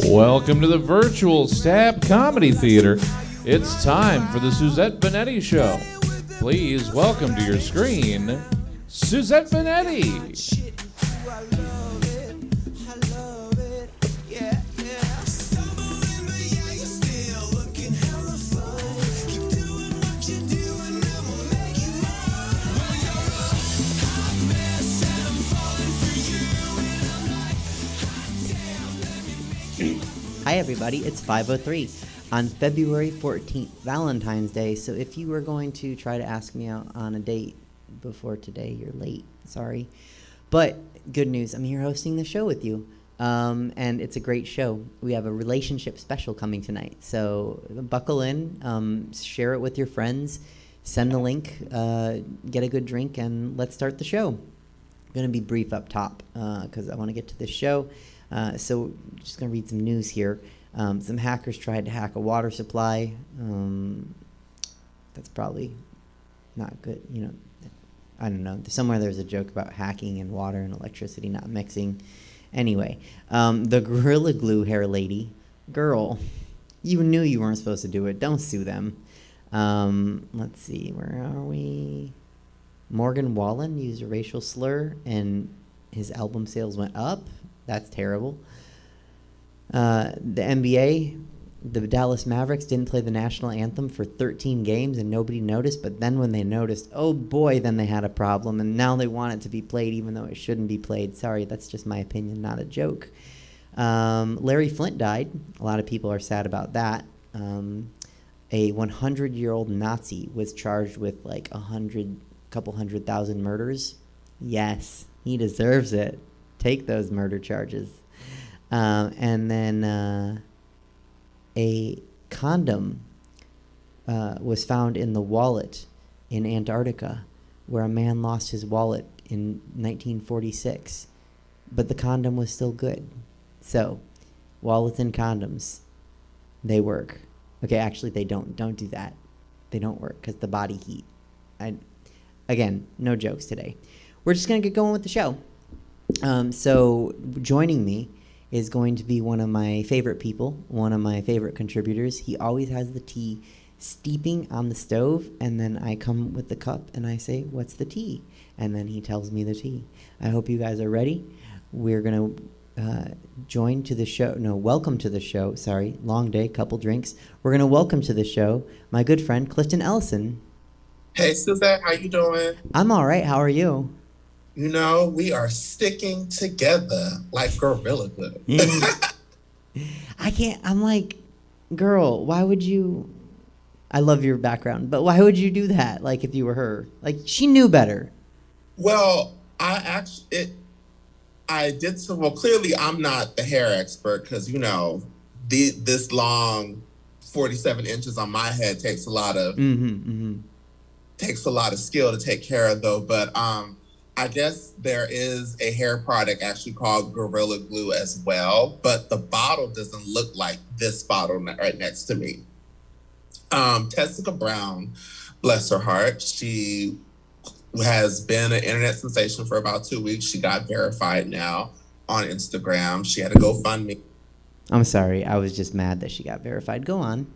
Welcome to the virtual Stab Comedy Theater. It's time for the Suzette Veneti Show. Please welcome to your screen, Suzette Veneti. Hi everybody, it's 5:03 on February 14th, Valentine's Day. So if you were going to try to ask me out on a date before today, you're late. Sorry. But good news, I'm here hosting the show with you. And it's a great show. We have a relationship special coming tonight. So buckle in, share it with your friends, send the link, get a good drink, and let's start the show. I'm going to be brief up top because I want to get to this show. So I'm just going to read some news here. Some hackers tried to hack a water supply. That's probably not good. You know, I don't know. Somewhere there's a joke about hacking and water and electricity not mixing. Anyway, the Gorilla Glue hair lady. Girl, you knew you weren't supposed to do it. Don't sue them. Let's see. Where are we? Morgan Wallen used a racial slur and his album sales went up. That's terrible. The NBA, the Dallas Mavericks didn't play the national anthem for 13 games and nobody noticed. But then when they noticed, oh boy, then they had a problem. And now they want it to be played even though it shouldn't be played. Sorry, that's just my opinion, not a joke. Larry Flynt died. A lot of people are sad about that. A 100-year-old Nazi was charged with like couple 100,000 murders. Yes, he deserves it. Take those murder charges. And then a condom was found in the wallet in Antarctica where a man lost his wallet in 1946. But the condom was still good. So, wallets and condoms, they work. Okay, actually they don't. Don't do that. They don't work because the body heat. Again, no jokes today. We're just going to get going with the show. So joining me is going to be one of my favorite people, one of my favorite contributors. He always has the tea steeping on the stove, and then I come with the cup and I say, "What's the tea?" And then he tells me the tea. I hope you guys are ready. We're going to welcome to the show. Sorry, long day, couple drinks. We're going to welcome to the show my good friend Clifton Ellison. Hey, Suzette, how you doing? I'm all right. How are you? You know, we are sticking together like Gorilla Glue. I'm like, girl, why would you? I love your background, but why would you do that? Like, if you were her, like, she knew better. Well, clearly I'm not the hair expert because, you know, this long 47 inches on my head takes a lot of skill to take care of, though. But I guess there is a hair product actually called Gorilla Glue as well, but the bottle doesn't look like this bottle right next to me. Tessica Brown, bless her heart, she has been an internet sensation for about 2 weeks. She got verified now on Instagram. She had a GoFundMe. I'm sorry, I was just mad that she got verified. Go on.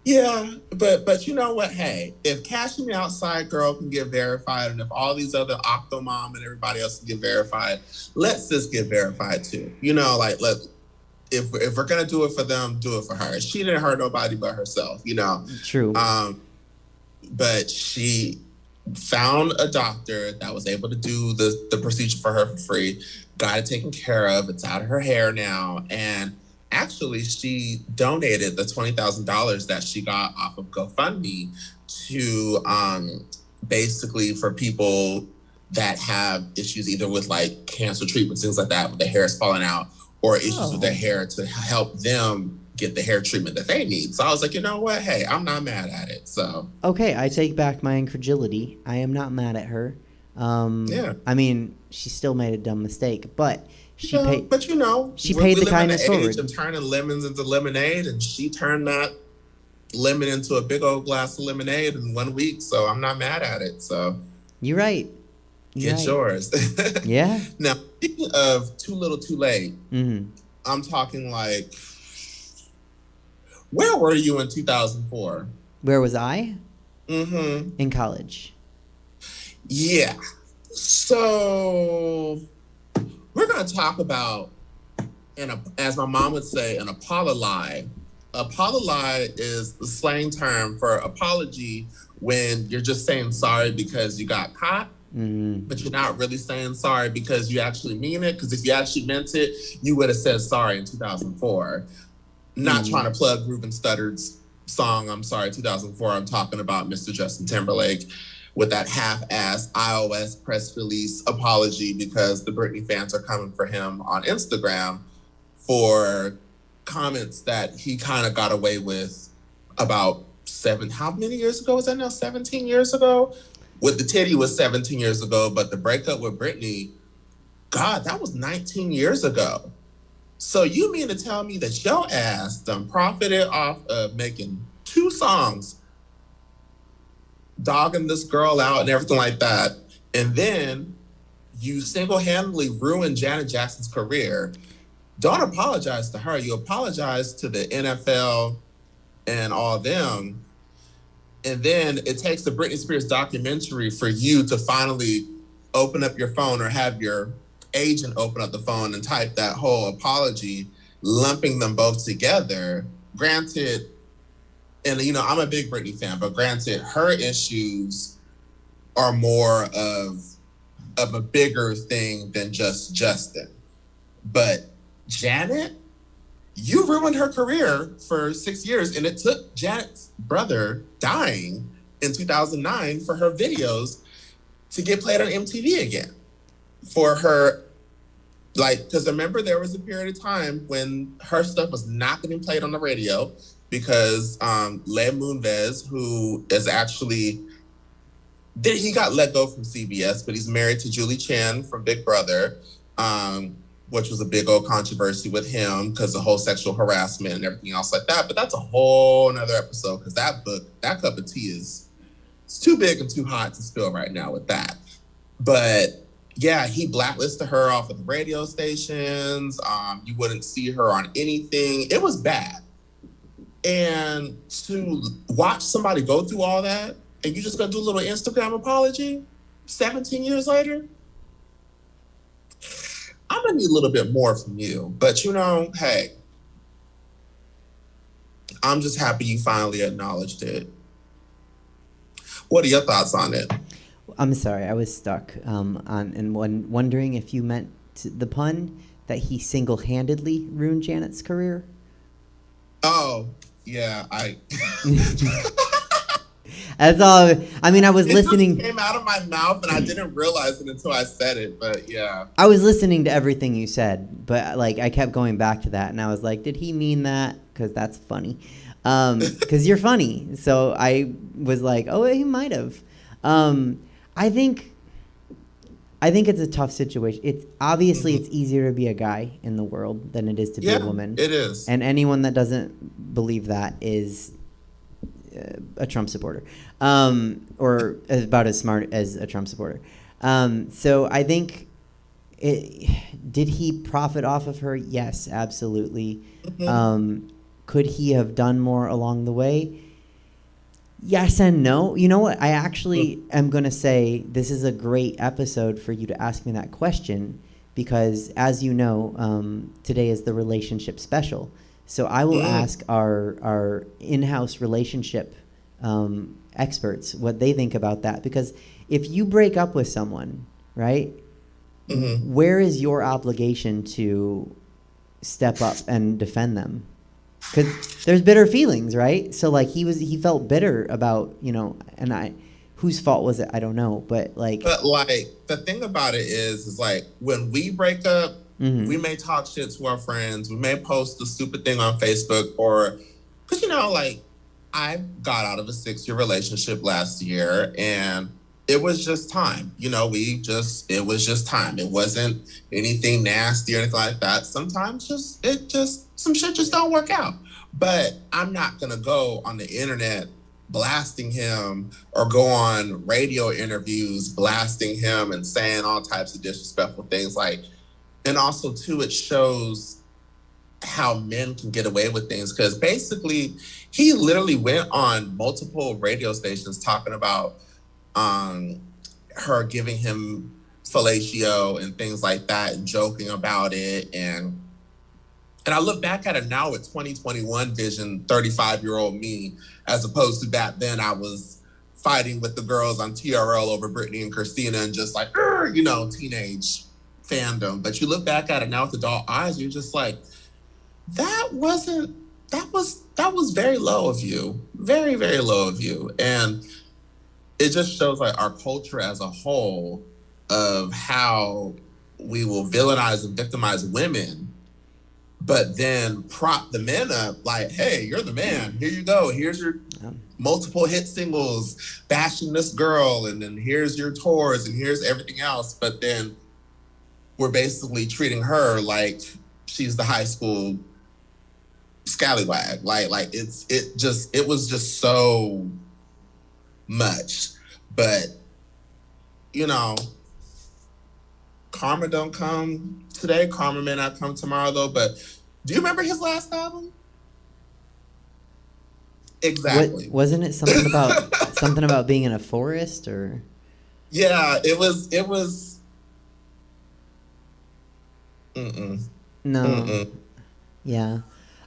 Yeah, but you know what? Hey, if Cash Me Outside Girl can get verified, and if all these other Octomom and everybody else can get verified, let's just get verified too. You know, like if we're gonna do it for them, do it for her. She didn't hurt nobody but herself. You know. True. But she found a doctor that was able to do the procedure for her for free. Got it taken care of. It's out of her hair now, and actually, she donated the $20,000 that she got off of GoFundMe to basically for people that have issues either with like cancer treatments, things like that, with their hair is falling out, or issues with their hair to help them get the hair treatment that they need. So I was like, you know what? Hey, I'm not mad at it. So okay, I take back my incredulity. I am not mad at her. Yeah. I mean, she still made a dumb mistake, but she paid the kindness forward. I'm turning lemons into lemonade, and she turned that lemon into a big old glass of lemonade in 1 week. So I'm not mad at it. So you're right. Get yours. Yeah. Now, speaking of too little, too late, I'm talking like Where were you in 2004? Where was I? Mm-hmm. In college. Yeah. So we're going to talk about, as my mom would say, an apology. Apology is the slang term for apology when you're just saying sorry because you got caught, but you're not really saying sorry because you actually mean it. Because if you actually meant it, you would have said sorry in 2004. Not trying to plug Ruben Studdard's song, I'm sorry, 2004. I'm talking about Mr. Justin Timberlake with that half-assed iOS press release apology because the Britney fans are coming for him on Instagram for comments that he kind of got away with about how many years ago was that now? 17 years ago? With the titty was 17 years ago, but the breakup with Britney, God, that was 19 years ago. So you mean to tell me that your ass done profited off of making 2 songs, dogging this girl out and everything like that, and then you single-handedly ruined Janet Jackson's career? Don't apologize to her. You apologize to the NFL and all them. And then it takes the Britney Spears documentary for you to finally open up your phone or have your agent open up the phone and type that whole apology, lumping them both together. Granted, and I'm a big Britney fan, but granted, her issues are more of a bigger thing than just Justin. But Janet, you ruined her career for 6 years, and it took Janet's brother dying in 2009 for her videos to get played on MTV again. For her, because remember there was a period of time when her stuff was not getting played on the radio because Le Moonves, who is actually, he got let go from CBS, but he's married to Julie Chen from Big Brother, which was a big old controversy with him because of whole sexual harassment and everything else like that. But that's a whole nother episode because that cup of tea it's too big and too hot to spill right now with that. But yeah, he blacklisted her off of the radio stations. You wouldn't see her on anything. It was bad. And to watch somebody go through all that and you just gonna do a little Instagram apology 17 years later? I'm gonna need a little bit more from you, but hey, I'm just happy you finally acknowledged it. What are your thoughts on it? I'm sorry, I was stuck wondering if you meant the pun that he single-handedly ruined Janet's career. Oh, yeah, That's all. I mean, I was listening. It came out of my mouth, and I didn't realize it until I said it. But yeah, I was listening to everything you said, but I kept going back to that, and I was like, "Did he mean that?" Because that's funny. Because you're funny, so I was like, "Oh, he might have." I think it's a tough situation. It's obviously it's easier to be a guy in the world than it is to be a woman. It is, and anyone that doesn't believe that is a Trump supporter, or about as smart as a Trump supporter. So I think, did he profit off of her? Yes, absolutely. Could he have done more along the way? Yes and no. You know what? I actually am going to say this is a great episode for you to ask me that question because, as you know, today is the relationship special. So I will ask our in-house relationship experts what they think about that. Because if you break up with someone, right, where is your obligation to step up and defend them? Because there's bitter feelings, right? So he felt bitter about, whose fault was it? I don't know, but the thing about it is when we break up, we may talk shit to our friends. We may post the stupid thing on Facebook because, I got out of a 6-year relationship last year and it was just time. It was just time. It wasn't anything nasty or anything like that. Sometimes some shit just don't work out. But I'm not going to go on the internet blasting him or go on radio interviews blasting him and saying all types of disrespectful things and also too, it shows how men can get away with things, because basically he literally went on multiple radio stations talking about her giving him fellatio and things like that and joking about it. And I look back at it now with 2021 vision, 35-year-old me, as opposed to back then I was fighting with the girls on TRL over Britney and Christina and just like, teenage fandom. But you look back at it now with adult eyes, you're just like, that was very low of you. Very, very low of you. And it just shows like our culture as a whole of how we will villainize and victimize women, but then prop the men up like, hey, you're the man. Here you go. Here's your multiple hit singles bashing this girl, and then here's your tours, and here's everything else. But then we're basically treating her like she's the high school scallywag. Like it was just so much. But karma don't come today. Karma may not come tomorrow, though. But do you remember his last album? Exactly. Wasn't it something about being in a forest or? Yeah, it was. No. Mm-mm. Yeah.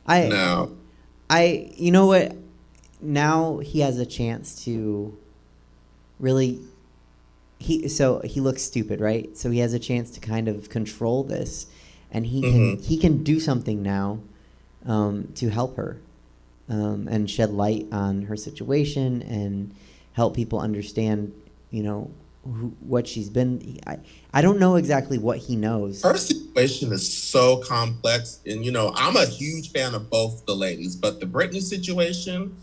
No. You know what? Now he has a chance to really. He looks stupid, right? So he has a chance to kind of control this, and he can do something now to help her and shed light on her situation and help people understand, what she's been. I don't know exactly what he knows. Her situation is so complex, and I'm a huge fan of both the ladies, but the Britney situation,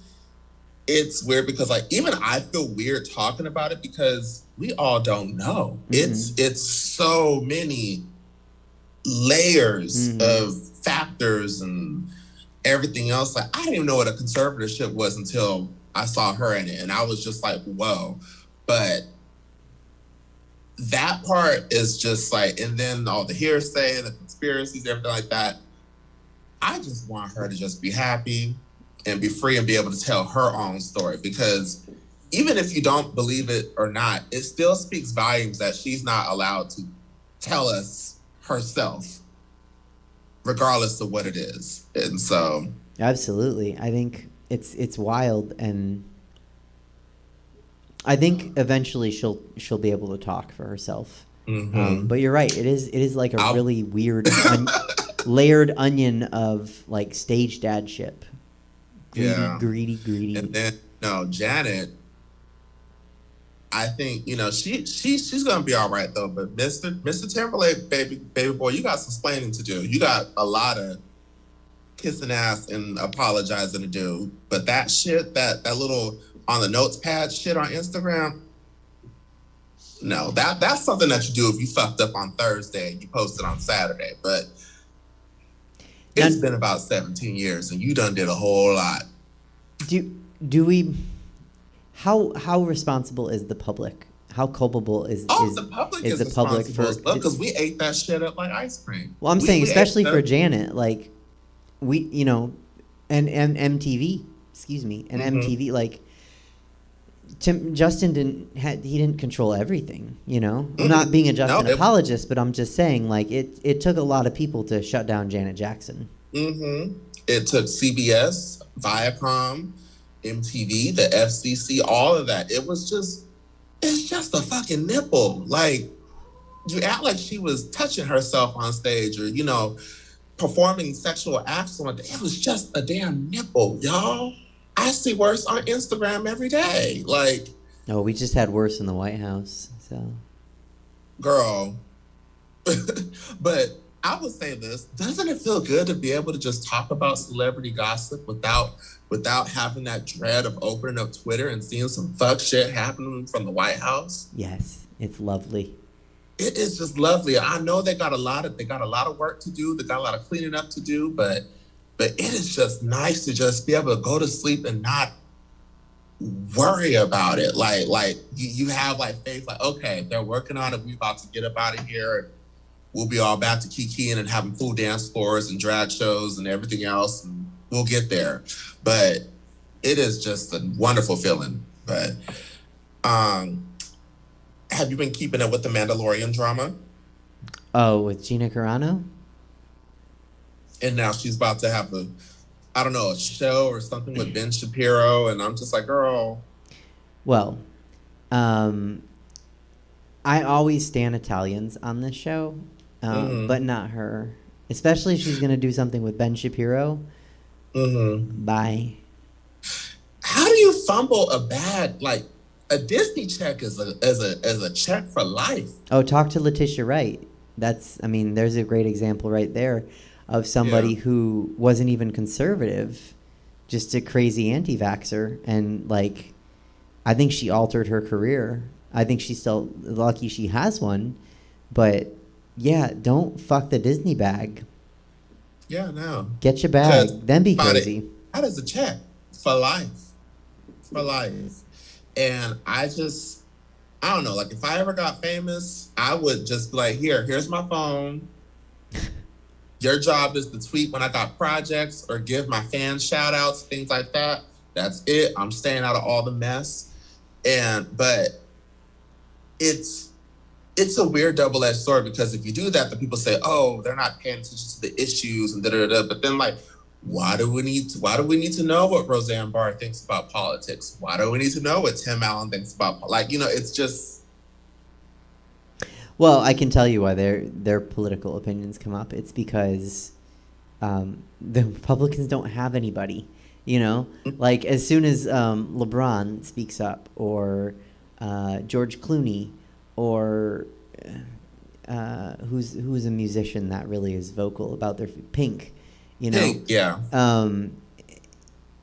it's weird because even I feel weird talking about it because we all don't know. Mm-hmm. It's so many layers of factors and everything else. Like, I didn't even know what a conservatorship was until I saw her in it, and I was just like, whoa. But that part is just like, and then all the hearsay and the conspiracies, everything like that. I just want her to just be happy and be free and be able to tell her own story, because even if you don't believe it or not, it still speaks volumes that she's not allowed to tell us herself, regardless of what it is. And so, absolutely, I think it's wild, and I think eventually she'll be able to talk for herself. But you're right, it is like a really weird layered onion of like stage dadship. Greedy. And then Janet, I think she's gonna be all right though. But Mr. Timberlake, baby boy, you got some explaining to do. You got a lot of kissing ass and apologizing to do. But that shit, that little on the notes pad shit on Instagram, no, that's something that you do if you fucked up on Thursday and you posted on Saturday. But it's been about 17 years and you done did a whole lot. Do we? How responsible is the public? How culpable is the public is the public for? Because we ate that shit up like ice cream. Well, I'm saying especially for Janet, like and MTV, and MTV, like Justin didn't control everything. I'm not being a Justin apologist, but I'm just saying like it took a lot of people to shut down Janet Jackson. It took CBS, Viacom, MTV, the FCC, all of that. It's just a fucking nipple. Like, you act like she was touching herself on stage or, performing sexual acts on it. It was just a damn nipple, y'all. I see worse on Instagram every day. Like, no, we just had worse in the White House, so. Girl. But I would say this, doesn't it feel good to be able to just talk about celebrity gossip without having that dread of opening up Twitter and seeing some fuck shit happening from the White House? Yes, it's lovely. It is just lovely. I know they got a lot of work to do. They got a lot of cleaning up to do, but it is just nice to just be able to go to sleep and not worry about it. Like you have like faith, like, okay, they're working on it. We about to get up out of here. we'll be all back to kikiing and having full dance floors and drag shows and everything else. And we'll get there. But it is just a wonderful feeling. But have you been keeping up with the Mandalorian drama? Oh, with Gina Carano? And now she's about to have a show or something with Ben Shapiro. And I'm just like, girl. Well, I always stand Italians on this show, but not her. Especially if she's going to do something with Ben Shapiro. Bye. How do you fumble a bag? Like, a Disney check is a check for life. Oh, talk to Letitia Wright. There's a great example right there of somebody who wasn't even conservative, just a crazy anti-vaxxer. And, like, I think she altered her career. I think she's still lucky she has one. But, yeah, don't fuck the Disney bag. Yeah, no. Get your bag, then be crazy. That is a check for life. For life. And I don't know, like if I ever got famous, I would just be like, here's my phone. Your job is to tweet when I got projects or give my fans shout outs, things like that. That's it. I'm staying out of all the mess. But it's a weird double-edged sword, because if you do that, the people say, oh, they're not paying attention to the issues and da-da-da. But then, like, why do we need to know what Roseanne Barr thinks about politics? Why do we need to know what Tim Allen thinks about, it's just. Well, I can tell you why their political opinions come up. It's because the Republicans don't have anybody, like as soon as LeBron speaks up, or George Clooney, or who's a musician that really is vocal about their Pink. Pink, yeah.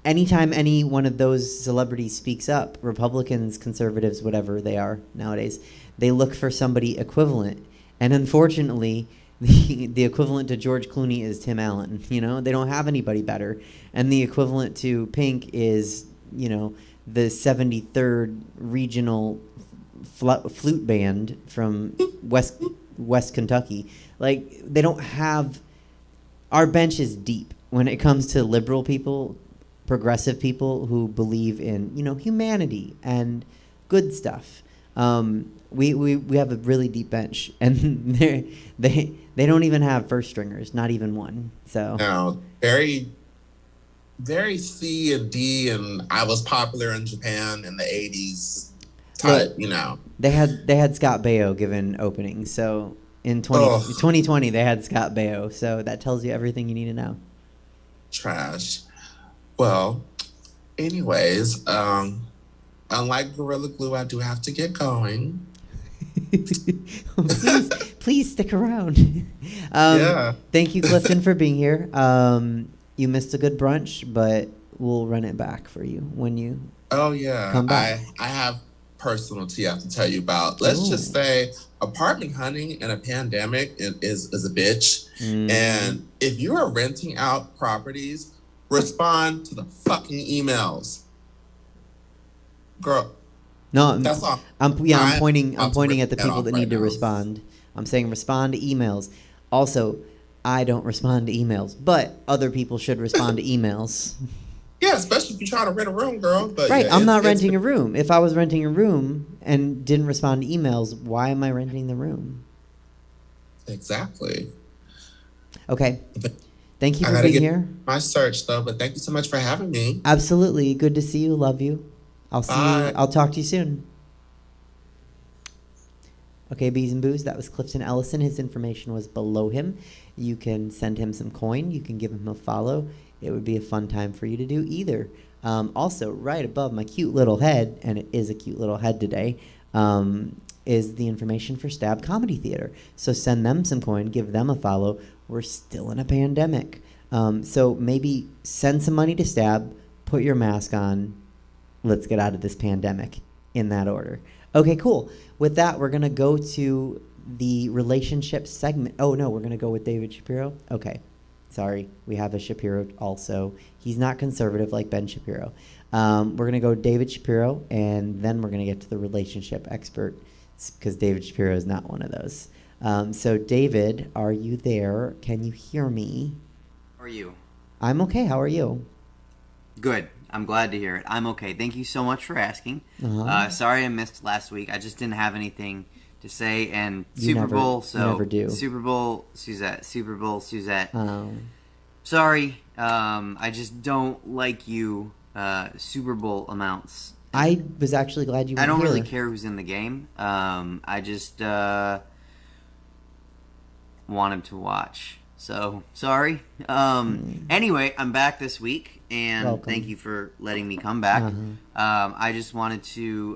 Anytime any one of those celebrities speaks up, Republicans, conservatives, whatever they are nowadays, they look for somebody equivalent. And unfortunately, the equivalent to George Clooney is Tim Allen. They don't have anybody better. And the equivalent to Pink is, the 73rd regional flute band from West Kentucky. Like, they don't have. Our bench is deep when it comes to liberal people, progressive people who believe in, humanity and good stuff. We have a really deep bench, and they don't even have first stringers, not even one. So no, very, very C and D, and I was popular in Japan in the 80s. Type, They had Scott Baio giving openings, so. In 2020, they had Scott Baio, so that tells you everything you need to know. Trash. Well, anyways, unlike Gorilla Glue, I do have to get going. please stick around. Thank you, Clifton, for being here. You missed a good brunch, but we'll run it back for you when you come back. I have personal tea I have to tell you about. Let's just say apartment hunting in a pandemic is a bitch. And if you are renting out properties, respond to the fucking emails. Girl. No, that's all. I'm pointing at the people that need to respond. I'm saying respond to emails. Also, I don't respond to emails, but other people should respond to emails. Yeah, especially if you're trying to rent a room, girl. But right, I'm not renting a room. If I was renting a room and didn't respond to emails, why am I renting the room? Exactly. Okay. Thank you for being here. My search, though, but thank you so much for having me. Absolutely. Good to see you. Love you. I'll see you. I'll talk to you soon. Okay, Bees and Booze, that was Clifton Ellison. His information was below him. You can send him some coin. You can give him a follow. It would be a fun time for you to do either. Also, right above my cute little head, and it is a cute little head today, is the information for Stab Comedy Theater. So send them some coin. Give them a follow. We're still in a pandemic. So maybe send some money to Stab. Put your mask on. Let's get out of this pandemic in that order. Okay, cool. With that, we're going to go to the relationship segment. Oh, no, we're going to go with David Shapiro. Okay. Sorry, we have a Shapiro also. He's not conservative like Ben Shapiro. We're going to go David Shapiro, and then we're going to get to the relationship expert, because David Shapiro is not one of those. So, David, are you there? Can you hear me? How are you? I'm okay. How are you? Good. I'm glad to hear it. I'm okay. Thank you so much for asking. Uh-huh. Sorry I missed last week. I just didn't have anything to say. And You Super never- Bowl, you so never do. Super Bowl, Suzette. Super Bowl, Suzette. Oh. Sorry. I just don't like you. Super Bowl amounts. I was actually glad you were I don't here. really care who's in the game. I just wanted to watch. So, sorry. Anyway, I'm back this week, and Welcome. thank you for letting me come back. I just wanted to...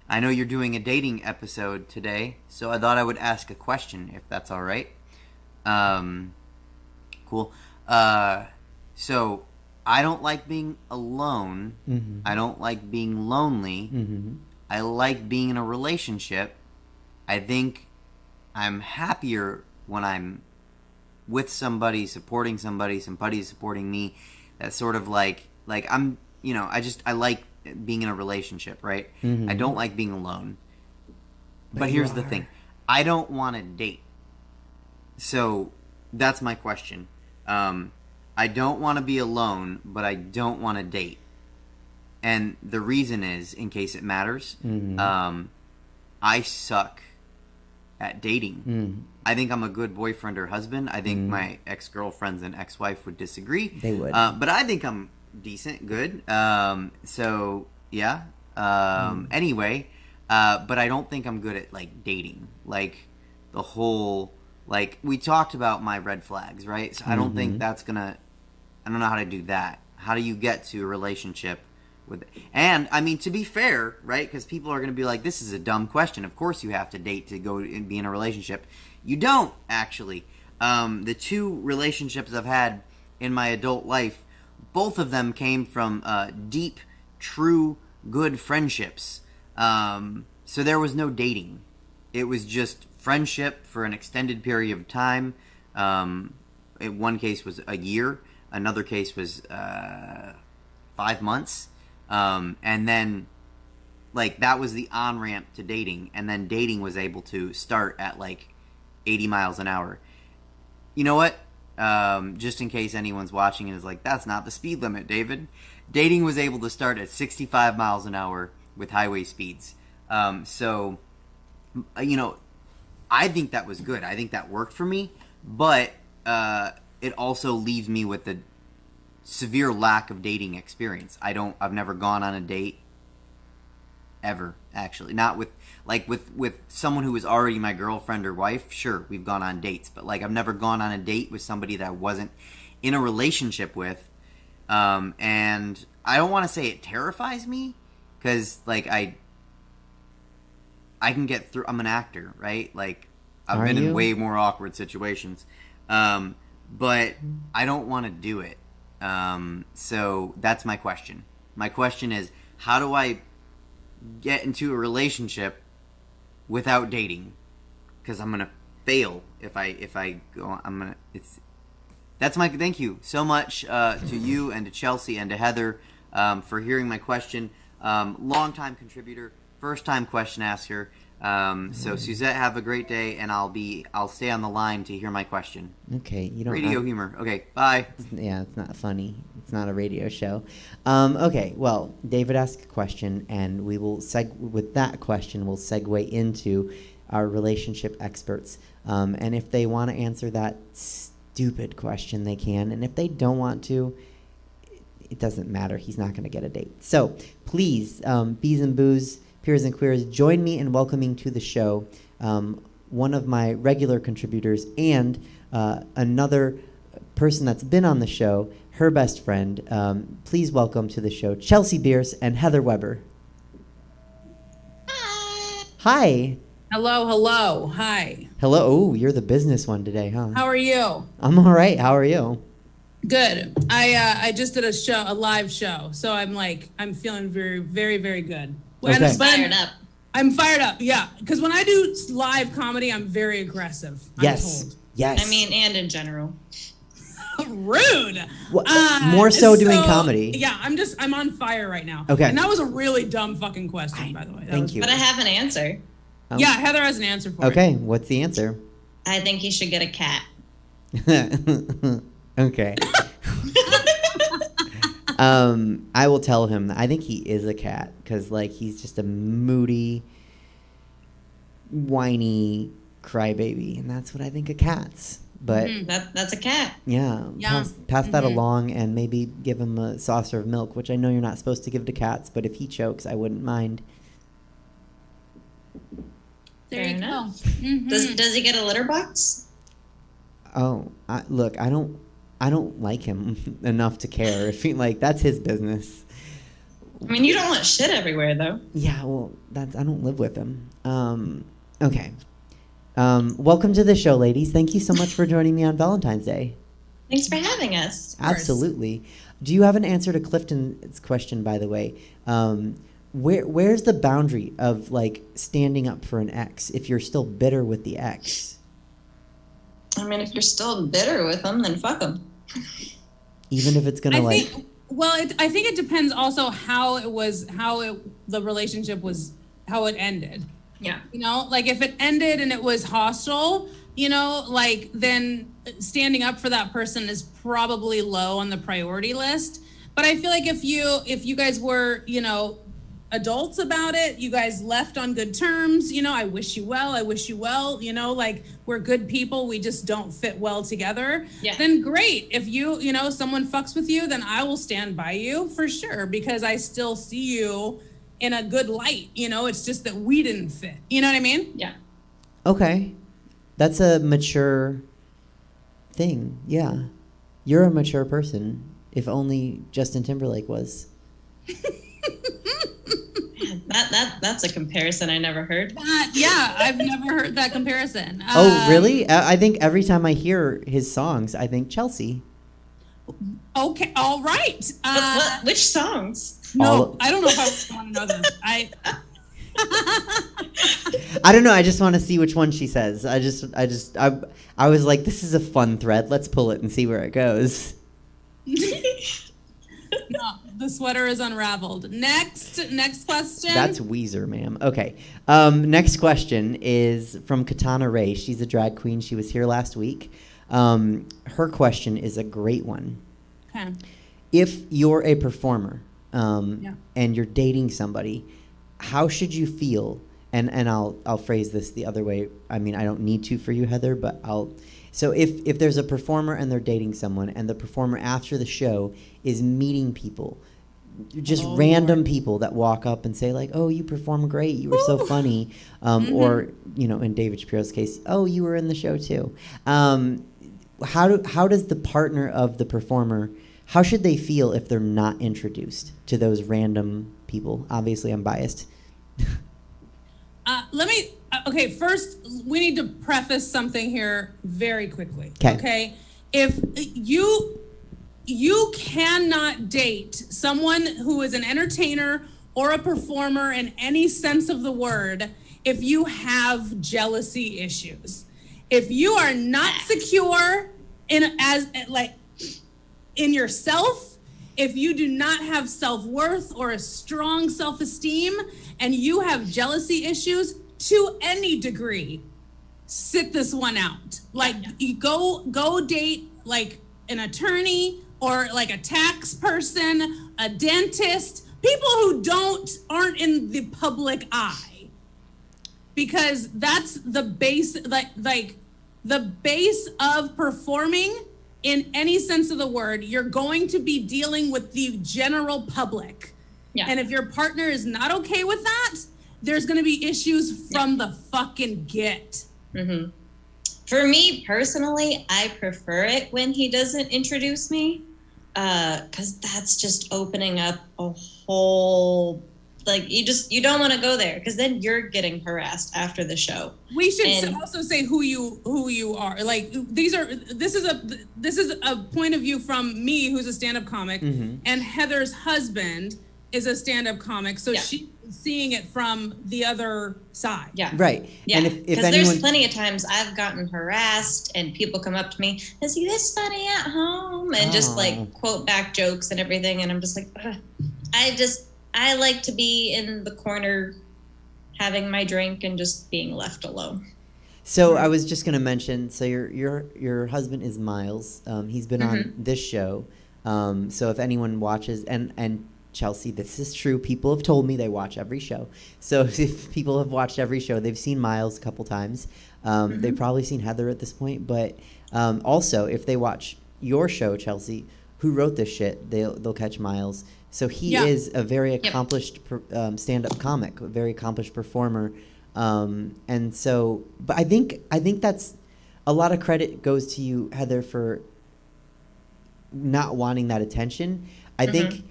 I know you're doing a dating episode today, so I thought I would ask a question, if that's all right. Cool. So, I don't like being alone. Mm-hmm. I don't like being lonely. Mm-hmm. I like being in a relationship. I think I'm happier when I'm with somebody, supporting somebody, somebody's supporting me. That's sort of like I'm, I like being in a relationship, right? Mm-hmm. I don't like being alone. But But here's the thing. I don't want to date. So that's my question. I don't want to be alone, but I don't want to date. And the reason is, in case it matters, I suck at dating. I think I'm a good boyfriend or husband. I think my ex-girlfriends and ex-wife would disagree. They would. But I think I'm decent, good. So, yeah. Anyway, but I don't think I'm good at, dating. The whole, we talked about my red flags, right? So I don't think that's gonna... I don't know how to do that. How do you get to a relationship with... And, I mean, to be fair, right? Because people are going to be like, this is a dumb question. Of course you have to date to go and be in a relationship. You don't, actually. The two relationships I've had in my adult life, both of them came from deep, true, good friendships. So there was no dating. It was just friendship for an extended period of time. In one case was a year. Another case was 5 months. And then, that was the on-ramp to dating. And then dating was able to start at, 80 miles an hour. You know what? Just in case anyone's watching and is like, that's not the speed limit, David. Dating was able to start at 65 miles an hour with highway speeds. So, I think that was good. I think that worked for me. But it also leaves me with a severe lack of dating experience. I've never gone on a date ever, actually. Not with someone who was already my girlfriend or wife. Sure, we've gone on dates, but I've never gone on a date with somebody that I wasn't in a relationship with. And I don't want to say it terrifies me, because I can get through. I'm an actor, right? I've been in way more awkward situations. But I don't want to do it. So that's my question. My question is, how do I get into a relationship without dating? Because I'm gonna fail if I go. That's my thank you so much to you and to Chelsea and to Heather for hearing my question. Long-time contributor, first-time question asker. So Suzette, have a great day, and I'll stay on the line to hear my question. Okay, you don't Radio humor. Okay, bye. Yeah, it's not funny. It's not a radio show. Okay, well, David asked a question, and we will with that question, we'll segue into our relationship experts. And if they want to answer that stupid question, they can. And if they don't want to, it doesn't matter. He's not going to get a date. So please, bees and boos, peers and queers, join me in welcoming to the show one of my regular contributors and another person that's been on the show, her best friend. Please welcome to the show Chelsea Bearce and Heather Weber. Hi. Hello. Hi. Hello. Oh, you're the business one today, huh? How are you? I'm all right. How are you? Good. I just did a live show, so I'm feeling very, very, very good. Okay. Fired up. I'm fired up, yeah. Because when I do live comedy, I'm very aggressive. Yes. I'm told. Yes. I mean, and in general. Rude. More so doing comedy. Yeah, I'm on fire right now. Okay. And that was a really dumb fucking question, by the way. Thank you. But I have an answer. Oh. Yeah, Heather has an answer for it. Okay, what's the answer? I think he should get a cat. Okay. I will tell him that I think he is a cat because, like, he's just a moody, whiny crybaby, and that's what I think of cats. But That's a cat. yeah, Yeah. pass that along and maybe give him a saucer of milk, which I know you're not supposed to give to cats, but if he chokes, I wouldn't mind. There Fair you enough. go. Mhm. Does he get a litter box? Oh, look, I don't like him enough to care. If he, like, that's his business. I mean, you don't want shit everywhere, though. Yeah, well, I don't live with him. Okay. Welcome to the show, ladies. Thank you so much for joining me on Valentine's Day. Thanks for having us. course. Absolutely. Do you have an answer to Clifton's question, by the way? Where's the boundary of, like, standing up for an ex if you're still bitter with the ex? I mean, if you're still bitter with him, then fuck him. Even if it's gonna, I think it depends also how the relationship was, how it ended. Yeah. You know, like if it ended and it was hostile, you know, like then standing up for that person is probably low on the priority list. But I feel like if you guys were, you know, adults about it, you guys left on good terms, you know, I wish you well, you know, like we're good people, we just don't fit well together. Yeah. Then great. If you know, someone fucks with you, then I will stand by you for sure because I still see you in a good light, you know, it's just that we didn't fit. You know what I mean? Yeah. Okay. That's a mature thing. Yeah. You're a mature person. If only Justin Timberlake was. That's a comparison I never heard. Yeah, I've never heard that comparison. Oh, really? I think every time I hear his songs, I think Chelsea. Okay, all right. Which songs? No, I don't know if I want to know this. I don't know. I just want to see which one she says. I was like, this is a fun thread. Let's pull it and see where it goes. No, the sweater is unraveled. Next question. That's Weezer, ma'am. Okay. Next question is from Katana Ray. She's a drag queen. She was here last week. Her question is a great one. Okay. If you're a performer and you're dating somebody, how should you feel? And I'll phrase this the other way. I mean, I don't need to for you, Heather, but I'll. So if there's a performer and they're dating someone, and the performer after the show is meeting people, just random people that walk up and say like, "Oh, you perform great. You were so funny," or you know, in David Shapiro's case, "Oh, you were in the show too." How does the partner of the performer, how should they feel if they're not introduced to those random people? Obviously, I'm biased. Okay, first, we need to preface something here very quickly. 'Kay. Okay? If you cannot date someone who is an entertainer or a performer in any sense of the word if you have jealousy issues. If you are not secure in yourself, if you do not have self-worth or a strong self-esteem and you have jealousy issues to any degree, sit this one out. Like you go date like an attorney or like a tax person, a dentist, people who aren't in the public eye. Because that's the base, like the base of performing in any sense of the word. You're going to be dealing with the general public. Yeah. And if your partner is not okay with that, there's going to be issues from the fucking get. Mm-hmm. For me personally, I prefer it when he doesn't introduce me, because that's just opening up a whole, like, you don't want to go there because then you're getting harassed after the show. We should also say who you are. Like this is a point of view from me, who's a stand-up comic, and Heather's husband is a stand-up comic, so she's seeing it from the other side. Yeah. Right. Yeah. And if there's plenty of times I've gotten harassed and people come up to me, is he this funny at home? And just like quote back jokes and everything. And I'm just like, ugh. I like to be in the corner having my drink and just being left alone. So I was just going to mention, so your husband is Miles. He's been on this show. So if anyone watches, and Chelsea, this is true. People have told me they watch every show. So if people have watched every show, they've seen Miles a couple times. They've probably seen Heather at this point. But also, if they watch your show, Chelsea, who wrote this shit, they'll catch Miles. So he is a very accomplished stand-up comic, a very accomplished performer. And so, but I think that's a lot of credit goes to you, Heather, for not wanting that attention. I think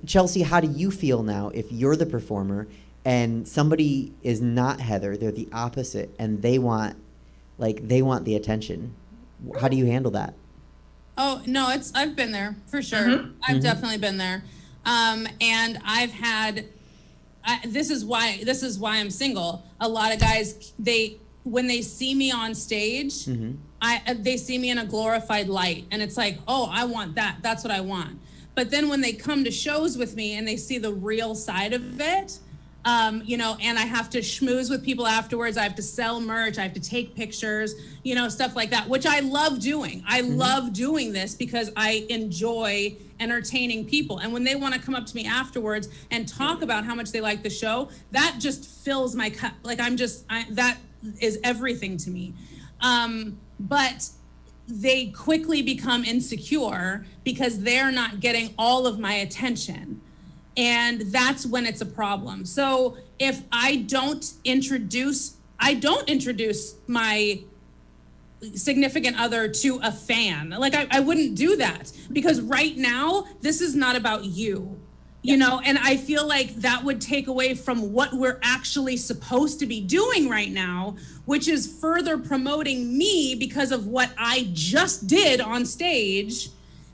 Chelsea, how do you feel now if you're the performer and somebody is not Heather, they're the opposite, and they want the attention? How do you handle that? Oh no, I've been there for sure. I've definitely been there, and I've had. This is why I'm single. A lot of guys, when they see me on stage, they see me in a glorified light, and it's like, oh, I want that. That's what I want. But then when they come to shows with me and they see the real side of it, and I have to schmooze with people afterwards. I have to sell merch. I have to take pictures, stuff like that, which I love doing. I love doing this because I enjoy entertaining people. And when they want to come up to me afterwards and talk about how much they like the show, that just fills my cup. Like that is everything to me. But they quickly become insecure because they're not getting all of my attention. And that's when it's a problem. So if I don't introduce my significant other to a fan, like I wouldn't do that, because right now, this is not about you, and I feel like that would take away from what we're actually supposed to be doing right now, which is further promoting me because of what I just did on stage.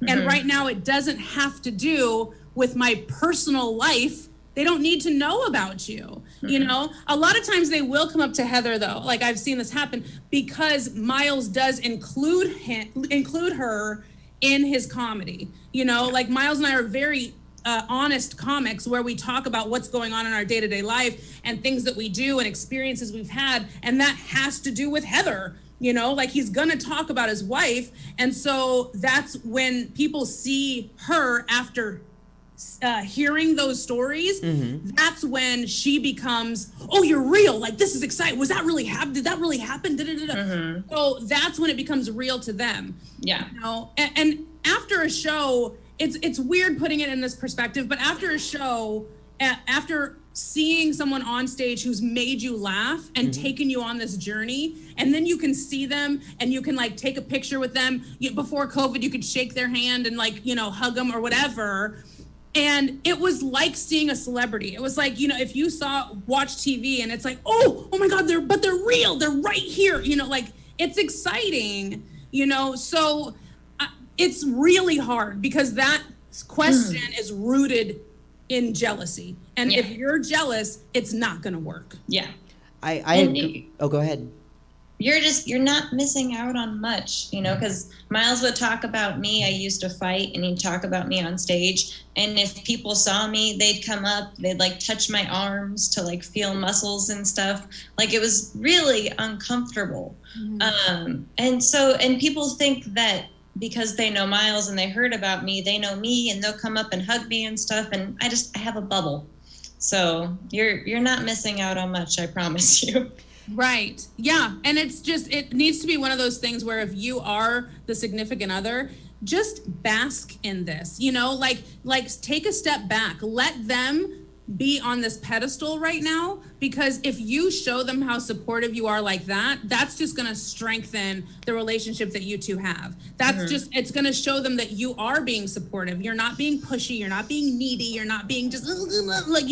And right now it doesn't have to do with my personal life. They don't need to know about you. A lot of times they will come up to Heather, though. Like, I've seen this happen because Miles does include her in his comedy. Like Miles and I are very honest comics where we talk about what's going on in our day-to-day life and things that we do and experiences we've had. And that has to do with Heather. Like he's gonna talk about his wife. And so that's when people see her after hearing those stories, that's when she becomes, oh, you're real. Like, this is exciting. Was that really happen? Did that really happen? So that's when it becomes real to them. Yeah. And after a show, it's weird putting it in this perspective, but after a show, after seeing someone on stage who's made you laugh and taken you on this journey, and then you can see them and you can like take a picture with them. Before COVID, you could shake their hand and hug them or whatever. And it was like seeing a celebrity. It was like, if you watch TV and it's like, oh my God, they're real. They're right here. Like it's exciting, so it's really hard because that question is rooted in jealousy. And if you're jealous, it's not going to work. Yeah. I agree. Oh, go ahead. You're not missing out on much, because Miles would talk about me. I used to fight and he'd talk about me on stage. And if people saw me, they'd come up, they'd like touch my arms to like feel muscles and stuff. Like it was really uncomfortable. And people think that because they know Miles and they heard about me, they know me and they'll come up and hug me and stuff. And I have a bubble. So you're not missing out on much, I promise you. Right. Yeah. And it needs to be one of those things where if you are the significant other, just bask in this, like take a step back, let them be on this pedestal right now, because if you show them how supportive you are like that, that's just going to strengthen the relationship that you two have. That's it's going to show them that you are being supportive. You're not being pushy. You're not being needy. You're not being just like,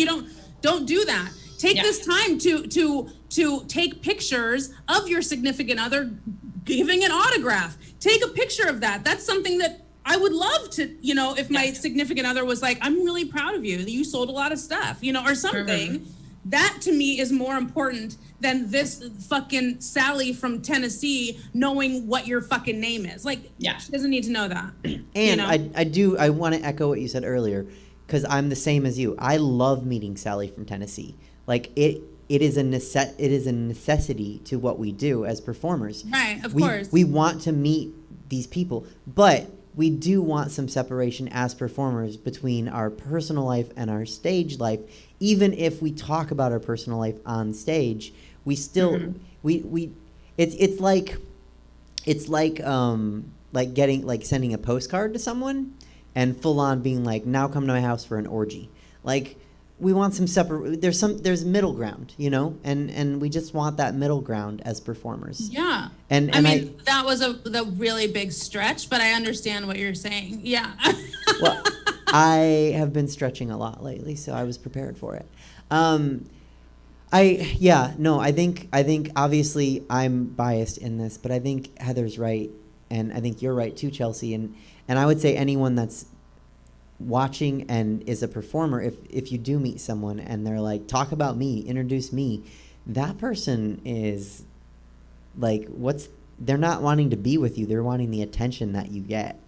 don't do that. Take this time to take pictures of your significant other giving an autograph. Take a picture of that. That's something that I would love to, if my significant other was like, I'm really proud of you. You sold a lot of stuff, or something. That to me is more important than this fucking Sally from Tennessee knowing what your fucking name is. Like, she doesn't need to know that. And I want to echo what you said earlier, because I'm the same as you. I love meeting Sally from Tennessee. Like it is a necessity to what we do as performers. Right, of course. We want to meet these people, but we do want some separation as performers between our personal life and our stage life. Even if we talk about our personal life on stage, we still it's like sending a postcard to someone and full on being like, now come to my house for an orgy. Like, we want some there's middle ground, you know, and we just want that middle ground as performers. Yeah. And I mean, that was the really big stretch, but I understand what you're saying. Yeah. Well, I have been stretching a lot lately, so I was prepared for it. I think obviously I'm biased in this, but I think Heather's right, and I think you're right too, Chelsea. And I would say anyone that's watching and is a performer, if you do meet someone and they're like, talk about me, introduce me, that person is like, they're not wanting to be with you, they're wanting the attention that you get.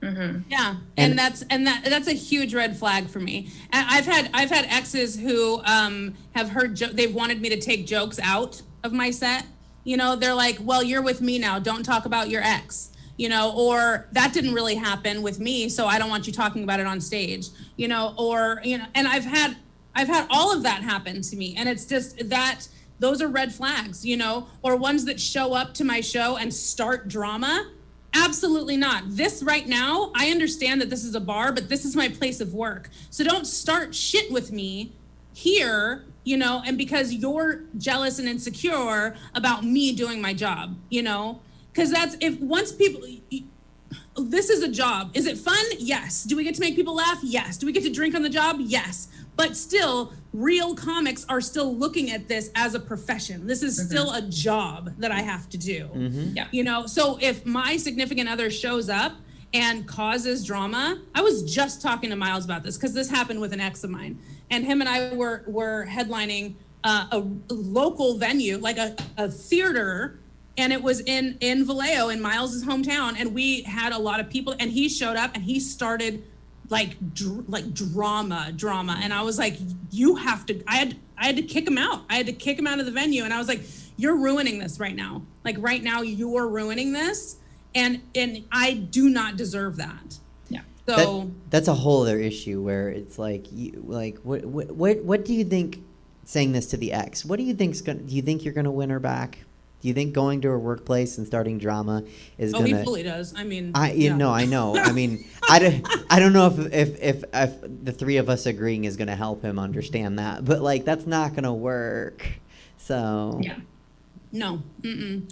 Mm-hmm. Yeah, and that's a huge red flag for me. And I've had exes who have heard they've wanted me to take jokes out of my set. You know, they're like, "Well, you're with me now. Don't talk about your ex." You know, or that didn't really happen with me, so I don't want you talking about it on stage. You know, or and I've had all of that happen to me, and it's just that those are red flags. You know, or ones that show up to my show and start drama. Absolutely not. This right now, I understand that this is a bar, but this is my place of work. So don't start shit with me here, you know, and because you're jealous and insecure about me doing my job, you know, because this is a job. Is it fun? Yes. Do we get to make people laugh? Yes. Do we get to drink on the job? Yes. But still, real comics are still looking at this as a profession. This is still a job that I have to do. Yeah. You know, so if my significant other shows up and causes drama, I was just talking to Miles about this because this happened with an ex of mine. And him and I were headlining a local venue, like a theater, and it was in Vallejo, in Miles' hometown. And we had a lot of people, and he showed up and he started like drama. And I was like, you have to, I had to kick him out. I had to kick him out of the venue. And I was like, you're ruining this right now. Like right now you're ruining this. And I do not deserve that. Yeah. So that's a whole other issue where it's like, what do you think, saying this to the ex, what do you think do you think you're going to win her back? Do you think going to her workplace and starting drama is going to... Oh, he fully does. I mean... I know. I mean, I don't know if the three of us agreeing is going to help him understand that. But, like, that's not going to work. So... Yeah. No. Mm-mm.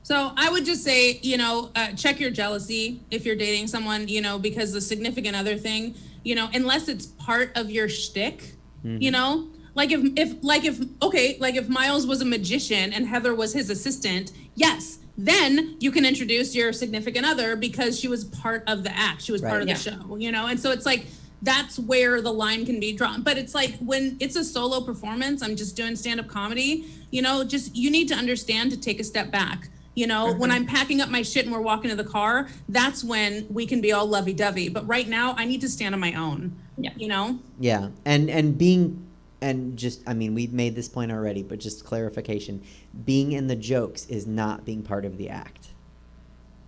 So I would just say, you know, check your jealousy if you're dating someone, you know, because the significant other thing, you know, unless it's part of your shtick, you know... Like if Miles was a magician and Heather was his assistant, yes, then you can introduce your significant other because she was part of the act. She was part of the show, you know? And so it's like, that's where the line can be drawn. But it's like when it's a solo performance, I'm just doing stand-up comedy, you know, just you need to understand to take a step back. You know, when I'm packing up my shit and we're walking to the car, that's when we can be all lovey-dovey. But right now, I need to stand on my own, you know? Yeah, and being... And just, I mean, we've made this point already, but just clarification. Being in the jokes is not being part of the act.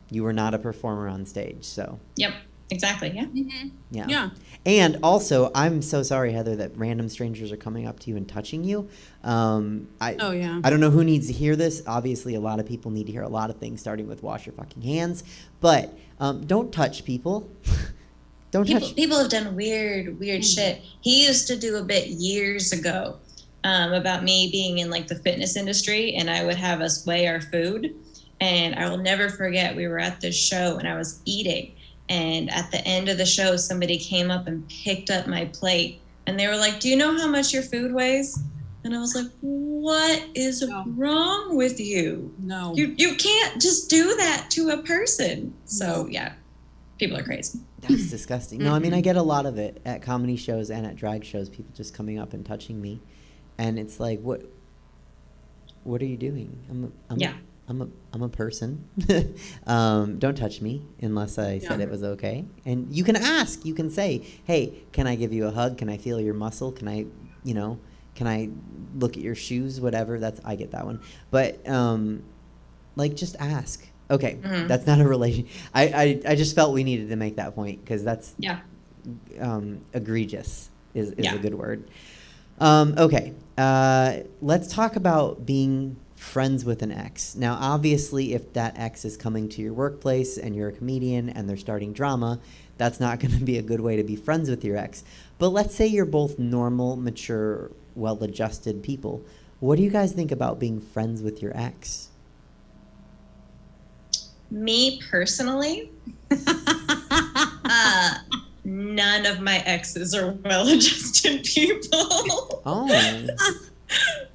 You are not a performer on stage, so. Yep, exactly, yeah. Yeah. And also, I'm so sorry, Heather, that random strangers are coming up to you and touching you. I don't know who needs to hear this. Obviously, a lot of people need to hear a lot of things, starting with wash your fucking hands. But don't touch people. People have done weird shit. He used to do a bit years ago about me being in like the fitness industry, and I would have us weigh our food. And I will never forget, we were at this show and I was eating, and at the end of the show, somebody came up and picked up my plate, and they were like, "Do you know how much your food weighs?" And I was like, "What is wrong with you? No, you can't just do that to a person." So yeah, people are crazy. That's disgusting. No, I mean, I get a lot of it at comedy shows and at drag shows, people just coming up and touching me. And it's like, what are you doing? I'm a person. Don't touch me unless I said it was okay. And you can ask, you can say, "Hey, can I give you a hug? Can I feel your muscle? Can I, you know, can I look at your shoes? Whatever. I get that one. But like, just ask. Okay, that's not a relation. I just felt we needed to make that point because that's egregious is a good word. Okay, let's talk about being friends with an ex. Now, obviously, if that ex is coming to your workplace and you're a comedian and they're starting drama, that's not going to be a good way to be friends with your ex. But let's say you're both normal, mature, well-adjusted people. What do you guys think about being friends with your ex? Me personally, none of my exes are well-adjusted people. Oh.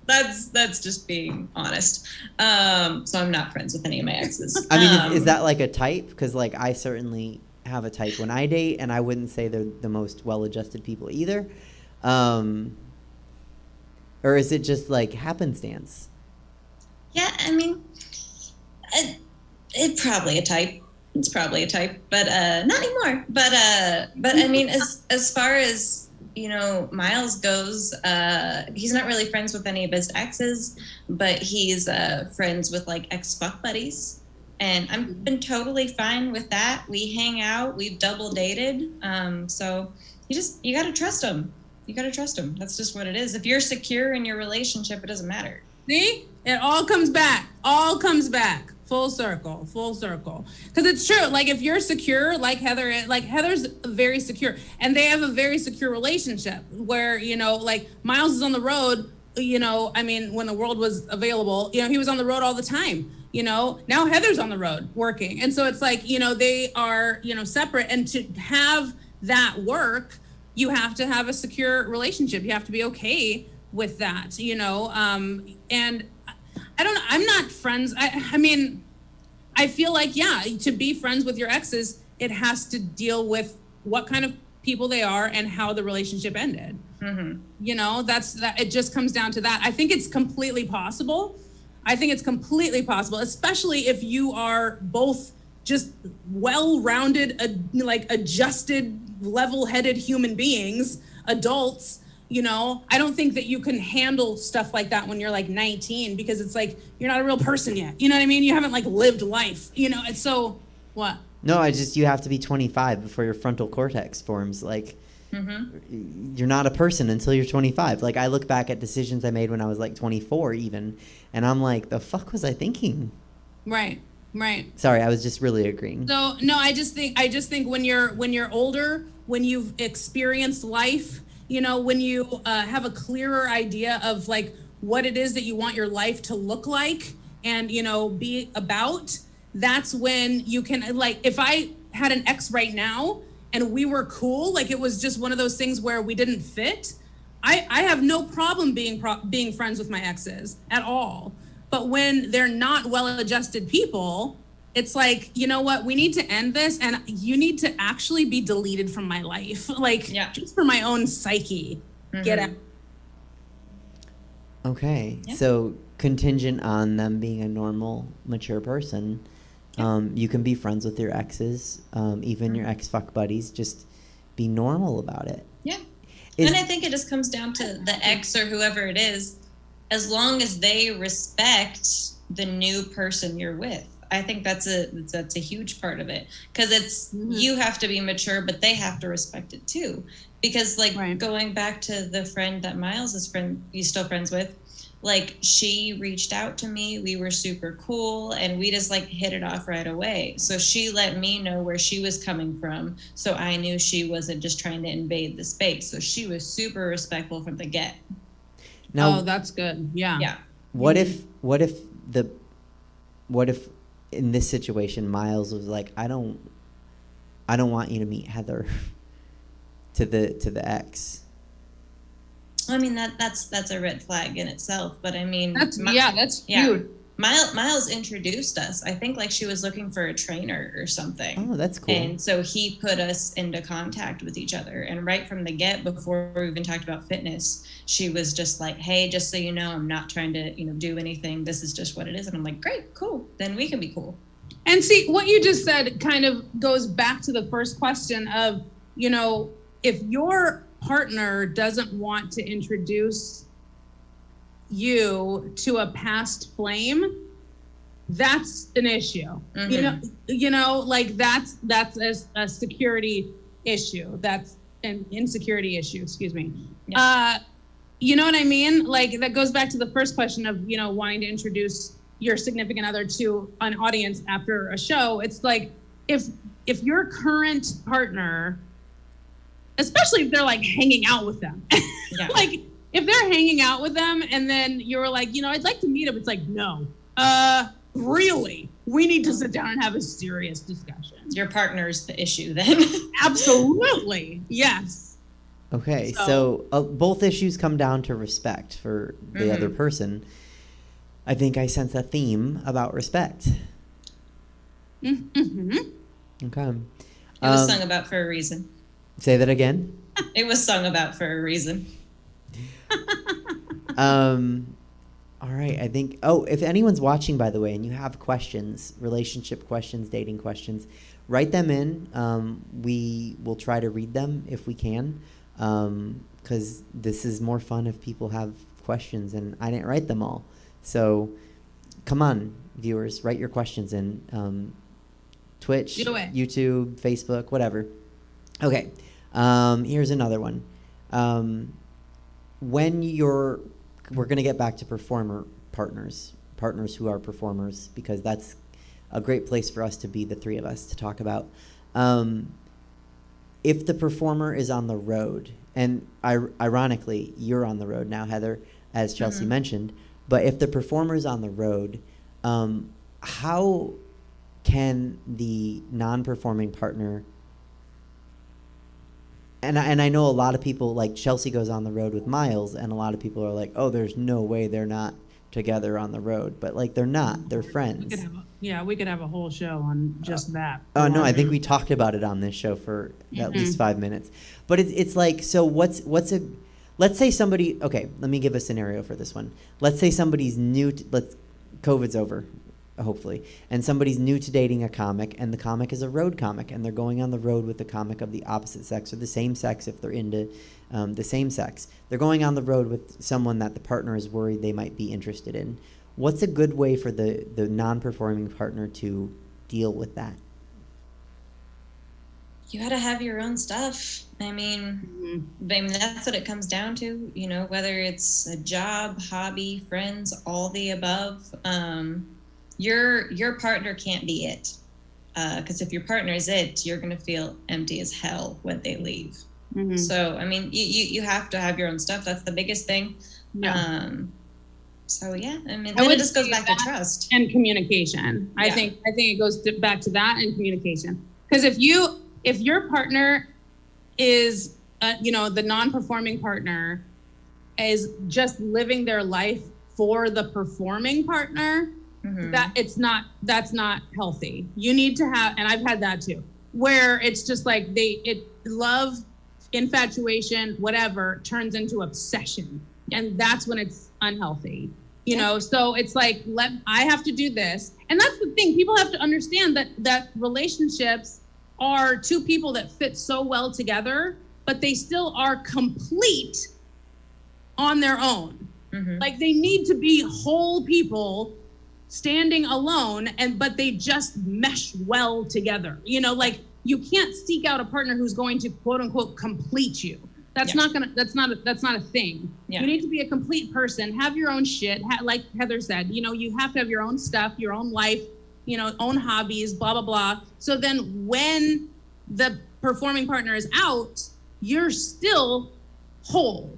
That's just being honest. So I'm not friends with any of my exes. I mean, is that like a type? Because like I certainly have a type when I date, and I wouldn't say they're the most well-adjusted people either. Or is it just like happenstance? Yeah, I mean, it's probably a type. It's probably a type, but not anymore. But I mean, as far as Miles goes, he's not really friends with any of his exes, but he's friends with like ex-fuck buddies, and I've been totally fine with that. We hang out, we've double dated, so you gotta trust him. You gotta trust him. That's just what it is. If you're secure in your relationship, it doesn't matter. See, it all comes back. Full circle. Because it's true. Like if you're secure, like Heather's very secure, and they have a very secure relationship where, like Miles is on the road, I mean, when the world was available, he was on the road all the time, now Heather's on the road working. And so it's like, they are, separate, and to have that work, you have to have a secure relationship. You have to be okay with that, and I'm not friends. I mean, I feel like, to be friends with your exes, it has to deal with what kind of people they are and how the relationship ended. Mm-hmm. It just comes down to that. I think it's completely possible. Especially if you are both just well-rounded, adjusted, level-headed human beings, adults. I don't think that you can handle stuff like that when you're like 19, because it's like, you're not a real person yet. You know what I mean? You haven't like lived life, it's so what? No, you have to be 25 before your frontal cortex forms. Like, you're not a person until you're 25. Like, I look back at decisions I made when I was like 24 even, and I'm like, the fuck was I thinking? Right. Sorry, I was just really agreeing. So, no, I just think when you're older, when you've experienced life, when you have a clearer idea of like what it is that you want your life to look like and, be about, that's when you can, like, if I had an ex right now and we were cool, like it was just one of those things where we didn't fit, I have no problem being friends with my exes at all. But when they're not well-adjusted people, it's like, you know what, we need to end this, and you need to actually be deleted from my life. Like, just for my own psyche. Get out. Okay, so contingent on them being a normal, mature person, you can be friends with your exes, even your ex-fuck buddies. Just be normal about it. Yeah. And I think it just comes down to the ex or whoever it is, as long as they respect the new person you're with. I think that's a huge part of it, because it's you have to be mature, but they have to respect it too. Because going back to the friend that Miles is still friends with, like she reached out to me, we were super cool, and we just like hit it off right away. So she let me know where she was coming from, so I knew she wasn't just trying to invade the space. So she was super respectful from the get. Now, that's good. Yeah. What if in this situation Miles was like, I don't want you to meet Heather to the ex? I mean, that's a red flag in itself, but I mean, that's huge. Miles introduced us. I think like she was looking for a trainer or something. Oh, that's cool. And so he put us into contact with each other. And right from the get, before we even talked about fitness, she was just like, hey, just so you know, I'm not trying to, do anything. This is just what it is. And I'm like, great, cool. Then we can be cool. And see, what you just said kind of goes back to the first question of, if your partner doesn't want to introduce you to a past flame, that's an issue. You know, like that's a security issue. That's an insecurity issue, excuse me. Yeah. You know what I mean? Like that goes back to the first question of, you know, wanting to introduce your significant other to an audience after a show. It's like, if your current partner, especially if they're like hanging out with them, yeah. Like if they're hanging out with them and then you're like, you know, I'd like to meet them. It's like, no, really, we need to sit down and have a serious discussion. Your partner's the issue then. Absolutely. Yes. Okay. So both issues come down to respect for the other person. I think I sense a theme about respect. Mm-hmm. Okay. It was sung about for a reason. Say that again. It was sung about for a reason. All right. I think, if anyone's watching, by the way, and you have questions, relationship questions, dating questions, write them in. We will try to read them if we can, because this is more fun if people have questions, and I didn't write them all. So come on, viewers, write your questions in. Twitch, YouTube, Facebook, whatever. Okay. Here's another one. We're going to get back to performer partners who are performers, because that's a great place for us to be, the three of us, to talk about. If the performer is on the road, and ironically, you're on the road now, Heather, as Chelsea mentioned, but if the performer is on the road, how can the non-performing partner, and I know a lot of people, like Chelsea goes on the road with Miles, and a lot of people are like, oh, there's no way they're not together on the road. But like, they're not, they're friends. We could have a whole show on just that. Oh no, I think we talked about it on this show for at least 5 minutes. But it's like, so let's say somebody, okay, let me give a scenario for this one. Let's say somebody's new, COVID's over, hopefully, and somebody's new to dating a comic, and the comic is a road comic, and they're going on the road with the comic of the opposite sex, or the same sex if they're into the same sex. They're going on the road with someone that the partner is worried they might be interested in. What's a good way for the non-performing partner to deal with that? You got to have your own stuff. I mean, that's what it comes down to, you know, whether it's a job, hobby, friends, all the above. Your partner can't be it, because if your partner is it, you're going to feel empty as hell when they leave. So, I mean, you have to have your own stuff. That's the biggest thing. Yeah. So yeah, I mean, then it just goes back to trust and communication. Yeah. I think it goes back to that and communication. Because if your partner is, the non-performing partner is just living their life for the performing partner, that's not healthy. You need to have, and I've had that too, where it's just like love, infatuation, whatever, turns into obsession. And that's when it's unhealthy, you know? So it's like, I have to do this. And that's the thing. People have to understand that relationships are two people that fit so well together, but they still are complete on their own. Like they need to be whole people standing alone, but they just mesh well together. You know, like you can't seek out a partner who's going to quote unquote complete you. That's not a thing. Yeah. You need to be a complete person, have your own shit. Like Heather said, you know, you have to have your own stuff, your own life, you know, own hobbies, blah, blah, blah. So then when the performing partner is out, you're still whole.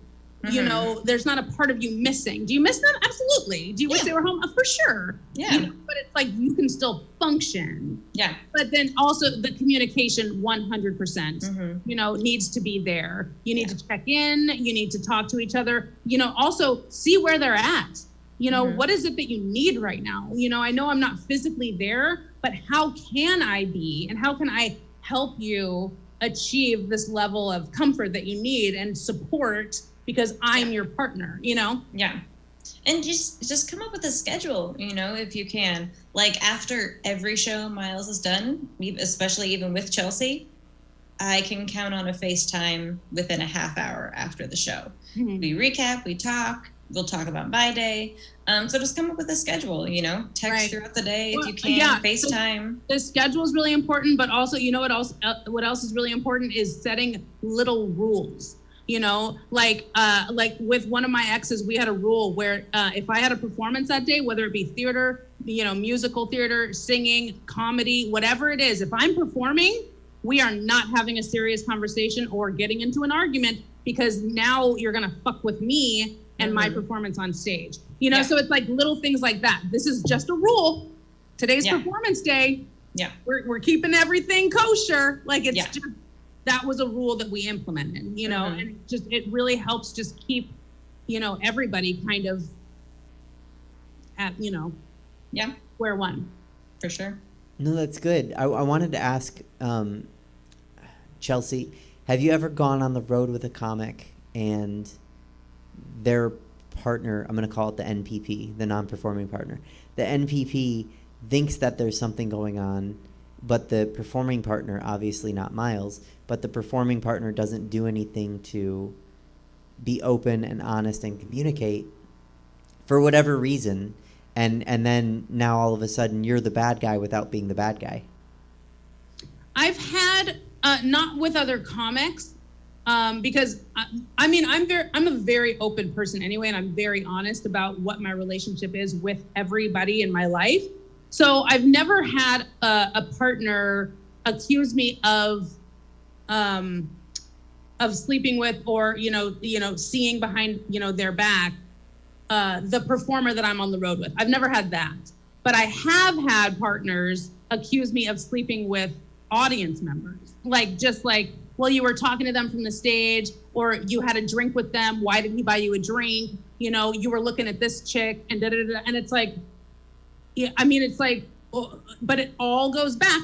You know, there's not a part of you missing. Do you miss them? Absolutely. Do you wish they were home? For sure. Yeah. You know, but it's like you can still function. Yeah. But then also the communication 100%, you know, needs to be there. You need to check in. You need to talk to each other. You know, also see where they're at. You know, what is it that you need right now? You know, I know I'm not physically there, but how can I be? And how can I help you achieve this level of comfort that you need and support, because I'm your partner, you know? Yeah. And just come up with a schedule, you know, if you can. Like after every show Miles is done, especially even with Chelsea, I can count on a FaceTime within a half hour after the show. We recap, we talk, we'll talk about my day. So just come up with a schedule, you know, text Right. throughout the day Well, if you can, yeah, FaceTime. The schedule is really important, but also, you know what else is really important is setting little rules. You know, like with one of my exes, we had a rule where if I had a performance that day, whether it be theater, you know, musical theater, singing, comedy, whatever it is, if I'm performing, we are not having a serious conversation or getting into an argument, because now you're gonna fuck with me and my performance on stage. You know, so it's like little things like that. This is just a rule. Today's performance day. Yeah. We're keeping everything kosher. Like it's just, that was a rule that we implemented, you know, and it really helps just keep, you know, everybody kind of at, you know, square one. For sure. No, that's good. I wanted to ask, Chelsea, have you ever gone on the road with a comic and their partner, I'm going to call it the NPP, the non-performing partner, the NPP thinks that there's something going on, but the performing partner, obviously not Miles, but the performing partner doesn't do anything to be open and honest and communicate for whatever reason, and then now all of a sudden you're the bad guy without being the bad guy? I've had not with other comics, because I mean I'm a very open person anyway, and I'm very honest about what my relationship is with everybody in my life. So I've never had a partner accuse me of sleeping with, or you know seeing behind their back the performer that I'm on the road with. I've never had that, but I have had partners accuse me of sleeping with audience members, like, well, you were talking to them from the stage, or you had a drink with them. Why did he buy you a drink? You know, you were looking at this chick, and da da da. And it's like, yeah, I mean, it's like, but it all goes back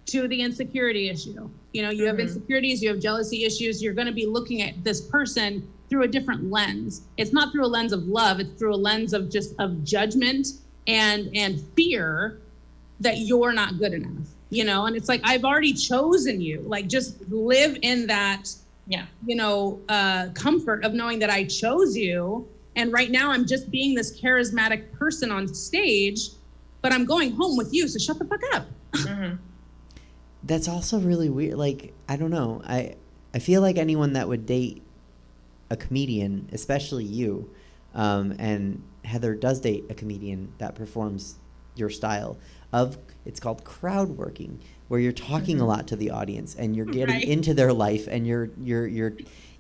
to the insecurity issue. You know, you have insecurities, you have jealousy issues. You're going to be looking at this person through a different lens. It's not through a lens of love. It's through a lens of just of judgment and fear that you're not good enough. You know, and it's like, I've already chosen you. Like, just live in that, comfort of knowing that I chose you. And right now I'm just being this charismatic person on stage, but I'm going home with you. So shut the fuck up. That's also really weird. Like, I don't know. I feel like anyone that would date a comedian, especially you, and Heather does date a comedian that performs your style of, it's called crowd working, where you're talking a lot to the audience and you're getting into their life, and you're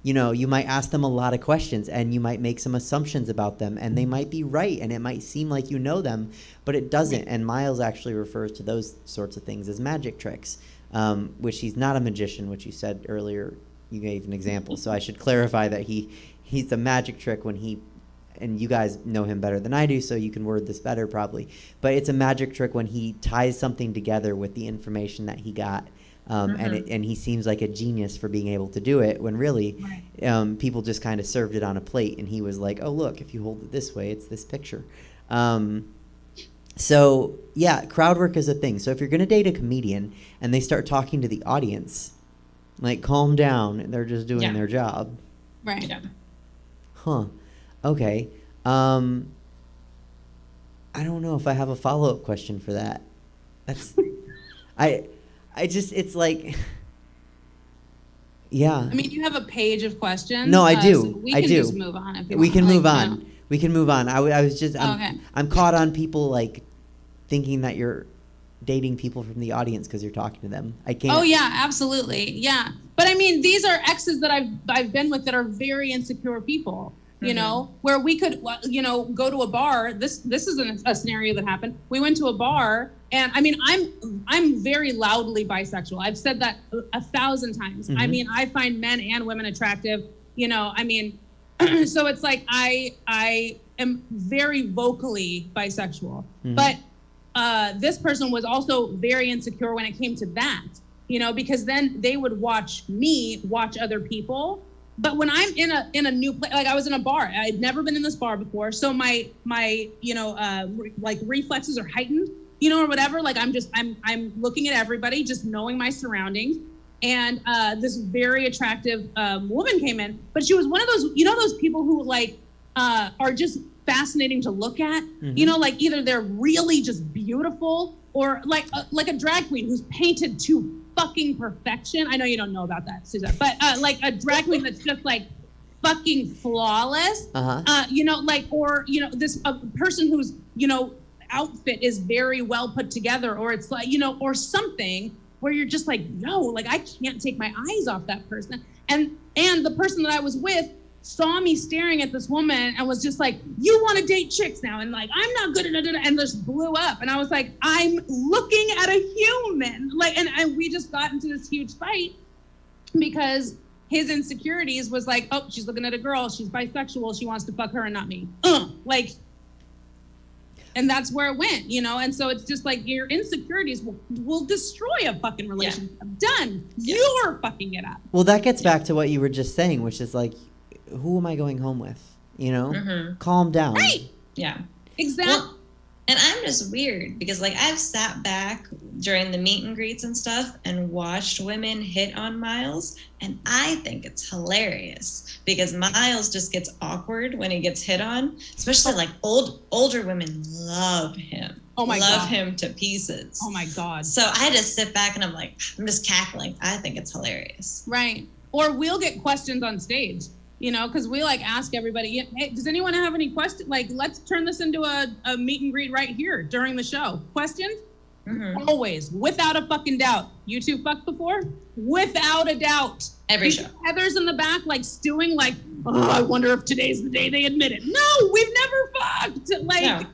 you might ask them a lot of questions, and you might make some assumptions about them, and they might be right, and it might seem like you know them, but it doesn't. And Miles actually refers to those sorts of things as magic tricks, which he's not a magician, which you said earlier. You gave an example, so I should clarify that he's a magic trick when he, and you guys know him better than I do, so you can word this better probably, but it's a magic trick when he ties something together with the information that he got, and he seems like a genius for being able to do it, when really people just kind of served it on a plate, and he was like, oh look, if you hold it this way, it's this picture. So yeah, crowd work is a thing. So if you're gonna date a comedian and they start talking to the audience, like, calm down, they're just doing their job. Right. Huh. Okay. I don't know if I have a follow-up question for that. That's I just, it's like, yeah. I mean, you have a page of questions. No, I do. So we I can do. just move on if you We want. can move Like, on. you know. We can move on. I was just, I'm caught on people like thinking that you're dating people from the audience because you're talking to them. I can't. Oh yeah, absolutely. Yeah. But I mean, these are exes that I've been with that are very insecure people, you know, where we could, go to a bar. This is a scenario that happened. We went to a bar, and I mean, I'm very loudly bisexual. I've said that 1,000 times. I mean, I find men and women attractive, I mean, so it's like, I am very vocally bisexual, but this person was also very insecure when it came to that, because then they would watch me watch other people. But when I'm in a new place, like I was in a bar, I'd never been in this bar before. So my like reflexes are heightened, or whatever. Like I'm looking at everybody, just knowing my surroundings. And this very attractive woman came in, but she was one of those, those people who like are just fascinating to look at. You know, like either they're really just beautiful or like a drag queen who's painted to fucking perfection. I know you don't know about that, Suzette, but like a drag queen that's just like fucking flawless. You know, like, or, you know, this person who's, you know, outfit is very well put together, or it's like, you know, or something where you're just like, yo, like I can't take my eyes off that person. And the person that I was with saw me staring at this woman and was just like, you want to date chicks now? And like, I'm not good at it, and just blew up. And I was like, I'm looking at a human. Like, and we just got into this huge fight because his insecurities was like, oh, she's looking at a girl, she's bisexual, she wants to fuck her and not me. Like, and that's where it went, you know? And so it's just like your insecurities will destroy a fucking relationship. Done. You're fucking it up. Well, that gets back to what you were just saying, which is like, who am I going home with? You know? Calm down. Right. Yeah. Exactly. Well, and I'm just weird because like I've sat back during the meet and greets and stuff and watched women hit on Miles, and I think it's hilarious because Miles just gets awkward when he gets hit on, especially like older women love him. Oh my God. Love him to pieces. Oh my God. So I just sit back and I'm like, I'm just cackling. I think it's hilarious. Right. Or we'll get questions on stage, you know, because we like ask everybody, hey, does anyone have any questions? Like, let's turn this into a meet and greet right here during the show. Questions? Always, without a fucking doubt. You two fucked before? Without a doubt. Every show. Heather's in the back, like stewing, like, oh, I wonder if today's the day they admit it. No, we've never fucked. Like,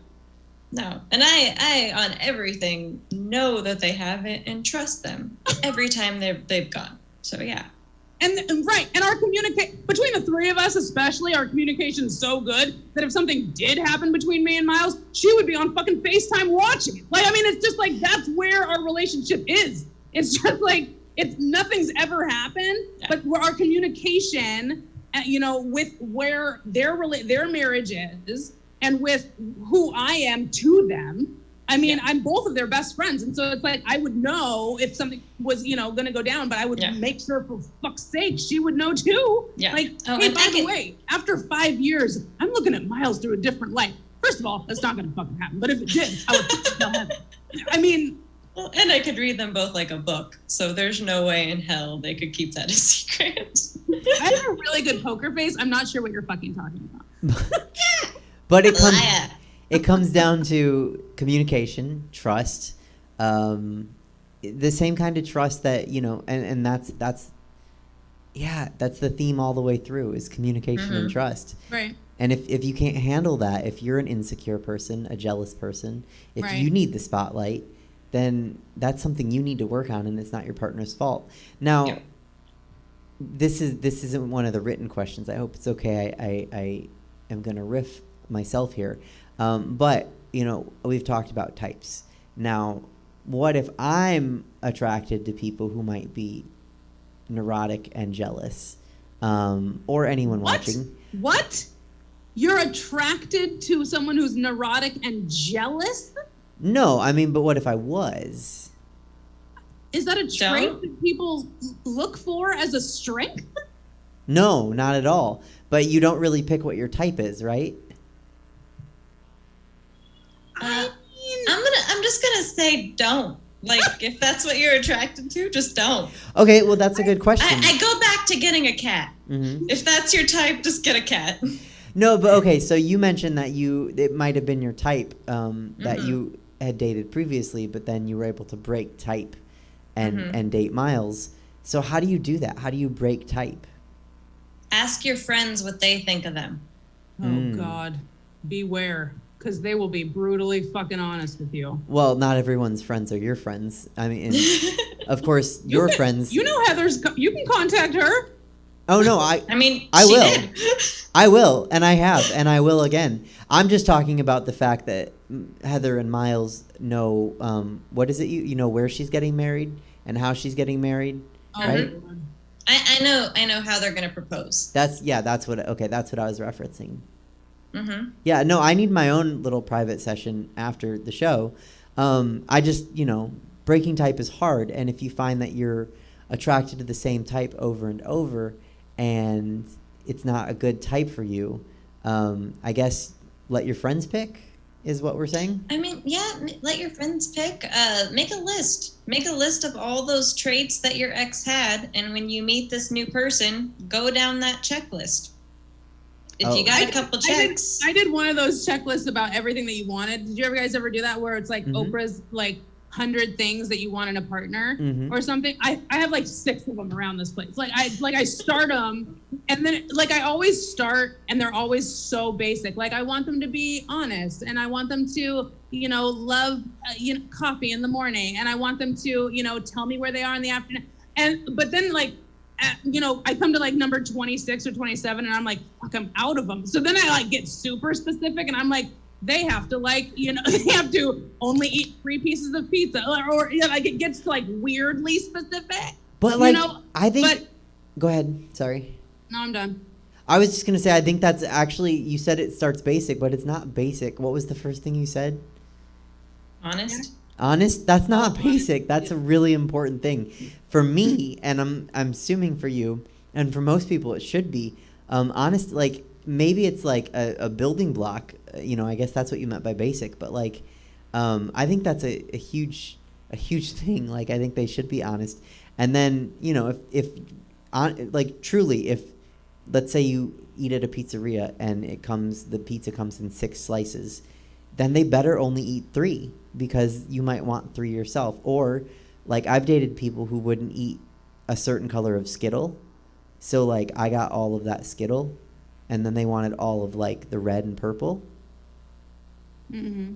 no. And I on everything know that they have it and trust them every time they've gone. So yeah. And right, and our between the three of us especially, our communication is so good that if something did happen between me and Miles, she would be on fucking FaceTime watching it. Like, I mean, it's just like, that's where our relationship is. It's just like, nothing's ever happened, but where our communication, you know, with where their marriage is and with who I am to them. I mean, I'm both of their best friends. And so it's like, I would know if something was, you know, going to go down, but I would make sure for fuck's sake, she would know too. Yeah. Like, hey, by the way, after 5 years, I'm looking at Miles through a different light. First of all, that's not going to fucking happen. But if it did, I would fucking tell him. I mean. Well, and I could read them both like a book. So there's no way in hell they could keep that a secret. I have a really good poker face. I'm not sure what you're fucking talking about. But it comes down to communication, trust, the same kind of trust that, you know, and that's the theme all the way through is communication and trust. Right. And if you can't handle that, if you're an insecure person, a jealous person, if you need the spotlight, then that's something you need to work on, and it's not your partner's fault. Now, this isn't one of the written questions. I hope it's okay. I am going to riff myself here. But, you know, we've talked about types. Now, what if I'm attracted to people who might be neurotic and jealous, or anyone watching? What? You're attracted to someone who's neurotic and jealous? No, I mean, but what if I was? Is that a trait that people look for as a strength? No, not at all. But you don't really pick what your type is, right? I'm just gonna say don't. Like, if that's what you're attracted to, just don't. Okay, well, that's a good question. I go back to getting a cat. If that's your type, just get a cat. No, but okay, so you mentioned that it might have been your type that you had dated previously, but then you were able to break type and date Miles. So how do you do that? How do you break type? Ask your friends what they think of them. Oh, God. Beware. Because they will be brutally fucking honest with you. Well, not everyone's friends are your friends. I mean, of course, your friends. You know Heather's. You can contact her. Oh no, I will. I will, and I have, and I will again. I'm just talking about the fact that Heather and Miles know what is it? You know where she's getting married and how she's getting married, right? I know how they're gonna propose. That's what I was referencing. Yeah, no, I need my own little private session after the show. I just, breaking type is hard. And if you find that you're attracted to the same type over and over and it's not a good type for you, I guess let your friends pick is what we're saying. I mean, yeah, let your friends pick. Make a list. Make a list of all those traits that your ex had, and when you meet this new person, go down that checklist. If you got a couple checks. I did one of those checklists about everything that you wanted. Did you guys ever do that where it's like Oprah's like 100 things that you want in a partner or something? I have like 6 of them around this place. I start them, and then like I always start and they're always so basic. Like I want them to be honest, and I want them to, love coffee in the morning, and I want them to, tell me where they are in the afternoon. But then like I come to like number 26 or 27 and I'm like, fuck, I'm out of them. So then I like get super specific and I'm like, they have to like, they have to only eat 3 pieces of pizza or like it gets to like weirdly specific. But like, I think, go ahead. Sorry. No, I'm done. I was just going to say, I think that's actually, you said it starts basic, but it's not basic. What was the first thing you said? Honest. Honest? That's not basic. That's a really important thing. For me, and I'm assuming for you, and for most people it should be, honest, like, maybe it's like a building block. I guess that's what you meant by basic. But, like, I think that's a huge thing. Like, I think they should be honest. And then, if truly, if, let's say you eat at a pizzeria and the pizza comes in 6 slices, then they better only eat 3 because you might want 3 yourself. Or like I've dated people who wouldn't eat a certain color of Skittle. So like I got all of that Skittle and then they wanted all of like the red and purple.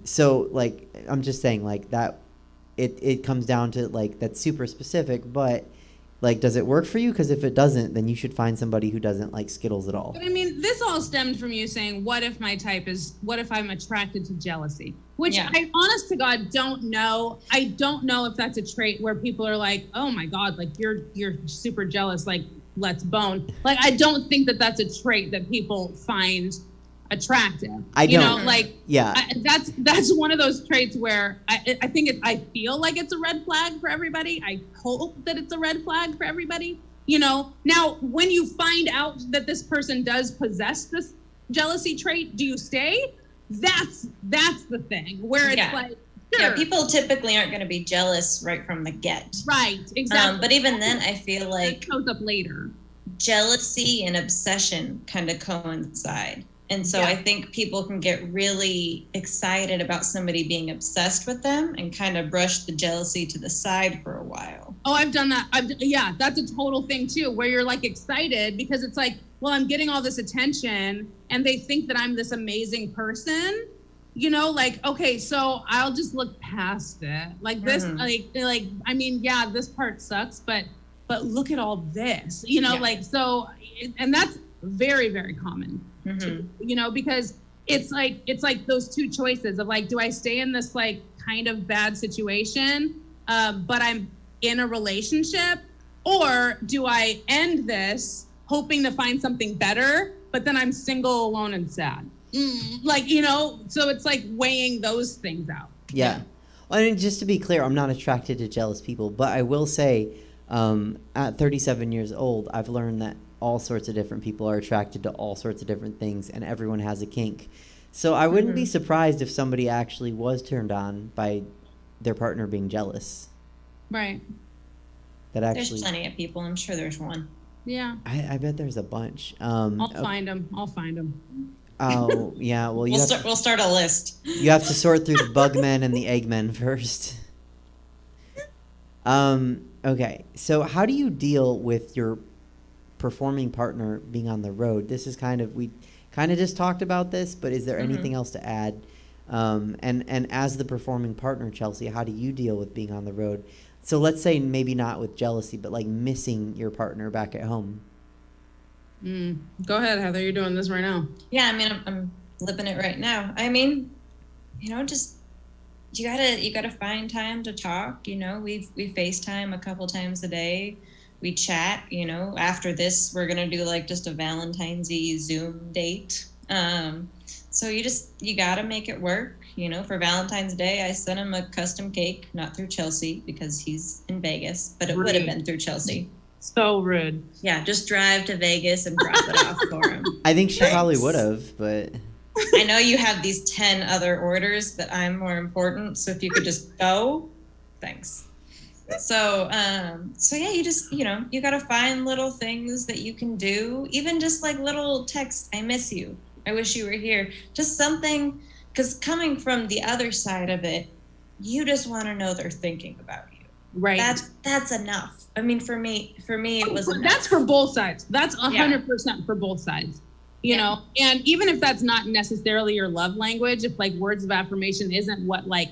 So like I'm just saying like that it comes down to like that's super specific, but like, does it work for you? Because if it doesn't, then you should find somebody who doesn't like Skittles at all. But I mean, this all stemmed from you saying, what if I'm attracted to jealousy? Which I, honest to God, don't know. I don't know if that's a trait where people are like, oh my God, like you're super jealous, like let's bone. Like, I don't think that that's a trait that people find attractive. That's one of those traits where I feel like it's a red flag for everybody. I hope that it's a red flag for everybody. Now when you find out that this person does possess this jealousy trait, do you stay? That's the thing where it's like, sure. Yeah, people typically aren't going to be jealous right from the get. Right, exactly. But even then, I feel like that shows up later. Jealousy and obsession kind of coincide. And so I think people can get really excited about somebody being obsessed with them and kind of brush the jealousy to the side for a while. Oh, I've done that. That's a total thing too, where you're like excited because it's like, well, I'm getting all this attention and they think that I'm this amazing person, like, okay, so I'll just look past it. Like this, I mean, this part sucks, but look at all this, like, so, and that's very, very common. Because it's like those 2 choices of like, do I stay in this like kind of bad situation, but I'm in a relationship, or do I end this hoping to find something better, but then I'm single, alone, and sad? So it's like weighing those things out. Yeah. Well, I mean, just to be clear, I'm not attracted to jealous people, but I will say, at 37 years old, I've learned that all sorts of different people are attracted to all sorts of different things, and everyone has a kink. So I wouldn't be surprised if somebody actually was turned on by their partner being jealous. Right. There's plenty of people. I'm sure there's one. Yeah. I bet there's a bunch. I'll find them. Oh, yeah. Well, we'll start a list. You have to sort through the bug men and the egg men first. Okay. So how do you deal with your performing partner being on the road? This is we just talked about this, but is there anything else to add? And as the performing partner, Chelsea, how do you deal with being on the road? So let's say maybe not with jealousy, but like missing your partner back at home. Go ahead, Heather. You're doing this right now. Yeah, I mean, I'm living it right now. I mean, just you gotta find time to talk. We FaceTime a couple times a day. We chat, after this, we're going to do like just a Valentine's Eve Zoom date. So you got to make it work. For Valentine's Day, I sent him a custom cake, not through Chelsea because he's in Vegas, but it would have been through Chelsea. So rude. Yeah, just drive to Vegas and drop it off for him. I think she probably would have, but I know you have these 10 other orders, but I'm more important. So if you could just go, thanks. So yeah, you just, you got to find little things that you can do. Even just like little texts, I miss you. I wish you were here. Just something, because coming from the other side of it, you just want to know they're thinking about you. Right. That's enough. I mean, for me, it was enough. That's for both sides. That's 100% for both sides. You know, and even if that's not necessarily your love language, if like words of affirmation isn't what like,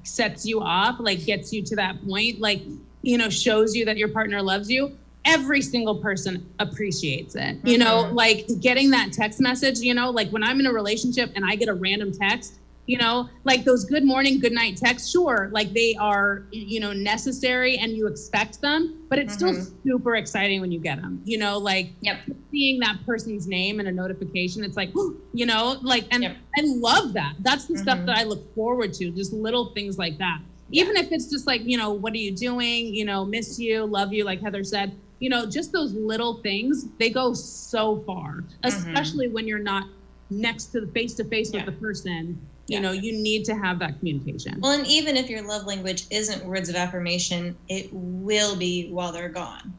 sets you off, like gets you to that point, like, shows you that your partner loves you, every single person appreciates it. Like getting that text message, like when I'm in a relationship and I get a random text, like those good morning, good night texts, sure, like they are, necessary and you expect them, but it's still super exciting when you get them, like seeing that person's name in a notification. It's like, and I love that. That's the stuff that I look forward to, just little things like that. Even if it's just like, what are you doing? Miss you, love you, like Heather said, just those little things, they go so far, especially when you're not next to the face-to-face with the person. You need to have that communication. Well, and even if your love language isn't words of affirmation, it will be while they're gone.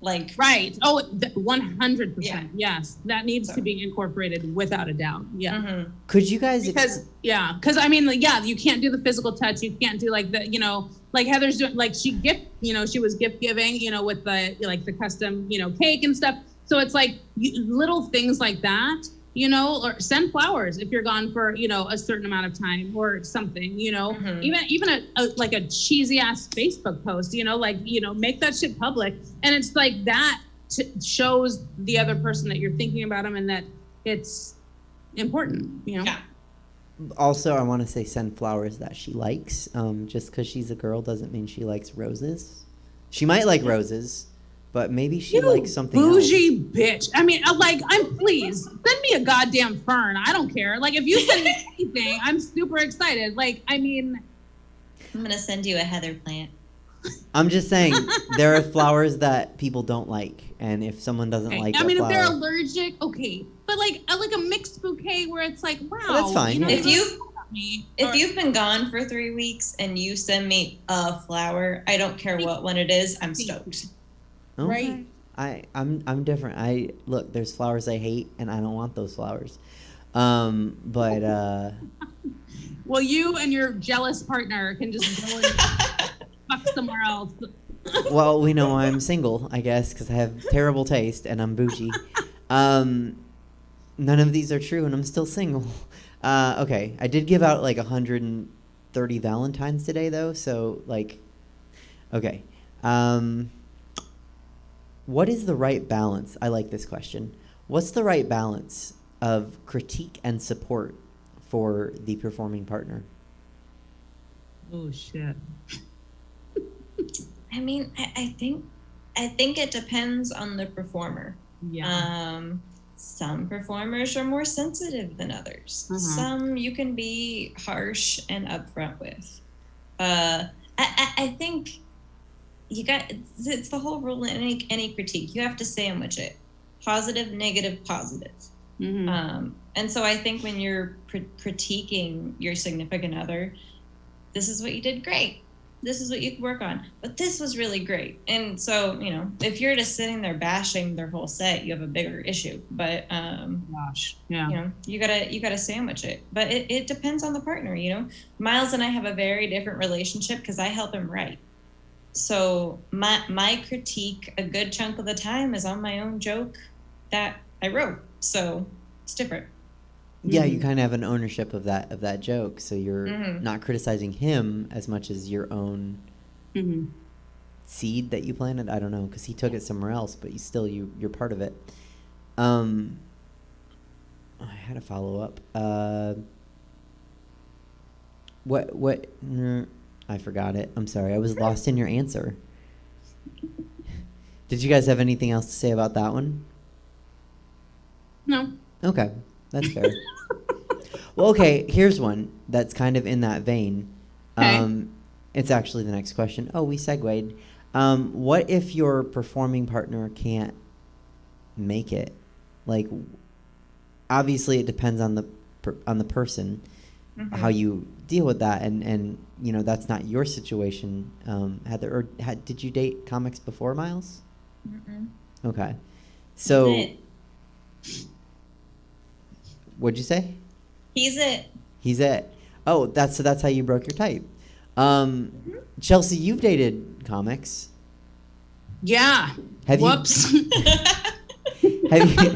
Like, right. Oh, 100%. Yes. That needs to be incorporated without a doubt. Yeah. Could you guys, because I mean, like, you can't do the physical touch. You can't do like the, like Heather's doing, like she was gift giving, with the, like the custom, cake and stuff. So it's like little things like that. Or send flowers if you're gone for, a certain amount of time or something, even a cheesy ass Facebook post, make that shit public. And it's like that shows the other person that you're thinking about them and that it's important, Yeah. Also, I want to say send flowers that she likes. Just because she's a girl doesn't mean she likes roses. She might like roses, but maybe she likes something bougie else. Bitch. I mean, please send me a goddamn fern. I don't care. Like if you send me anything, I'm super excited. Like, I mean, I'm going to send you a heather plant. I'm just saying there are flowers that people don't like. And if someone doesn't like if flower, they're allergic, okay. But like a mixed bouquet where it's like, wow. That's fine. If you've been gone for 3 weeks and you send me a flower, I don't care what one it is, I'm stoked. Okay. Right. I'm different. Look, there's flowers I hate and I don't want those flowers. But well, you and your jealous partner can just go and fuck somewhere else. Well, we know I'm single, I guess, because I have terrible taste and I'm bougie. None of these are true and I'm still single. Okay, I did give out like 130 Valentines today though, so like, okay. What is the right balance? I like this question. What's the right balance of critique and support for the performing partner? Oh shit. I mean, I think it depends on the performer. Yeah. Some performers are more sensitive than others. Some you can be harsh and upfront with. I think it's the whole rule in any critique. You have to sandwich it: positive, negative, positive. And so I think when you're critiquing your significant other, this is what you did great. This is what you could work on. But this was really great. And so, if you're just sitting there bashing their whole set, you have a bigger issue. But you gotta sandwich it. But it depends on the partner. Miles and I have a very different relationship because I help him write. So my critique a good chunk of the time is on my own joke that I wrote. So it's different. Yeah, you kind of have an ownership of that joke, so you're not criticizing him as much as your own seed that you planted. I don't know, because he took it somewhere else, but you're part of it. I had a follow up. What? I forgot it. I'm sorry. I was lost in your answer. Did you guys have anything else to say about that one? No. Okay, that's fair. Well, okay, here's one that's kind of in that vein. Okay. It's actually the next question. Oh, we segued. What if your performing partner can't make it? Like, obviously, it depends on the person, how you deal with that, and you know that's not your situation, Heather. Or did you date comics before, Miles? Mm-mm. Okay, so That's it. what'd you say? He's it. He's it. Oh, that's how you broke your type. Chelsea, you've dated comics. Yeah. Have Whoops. Have you?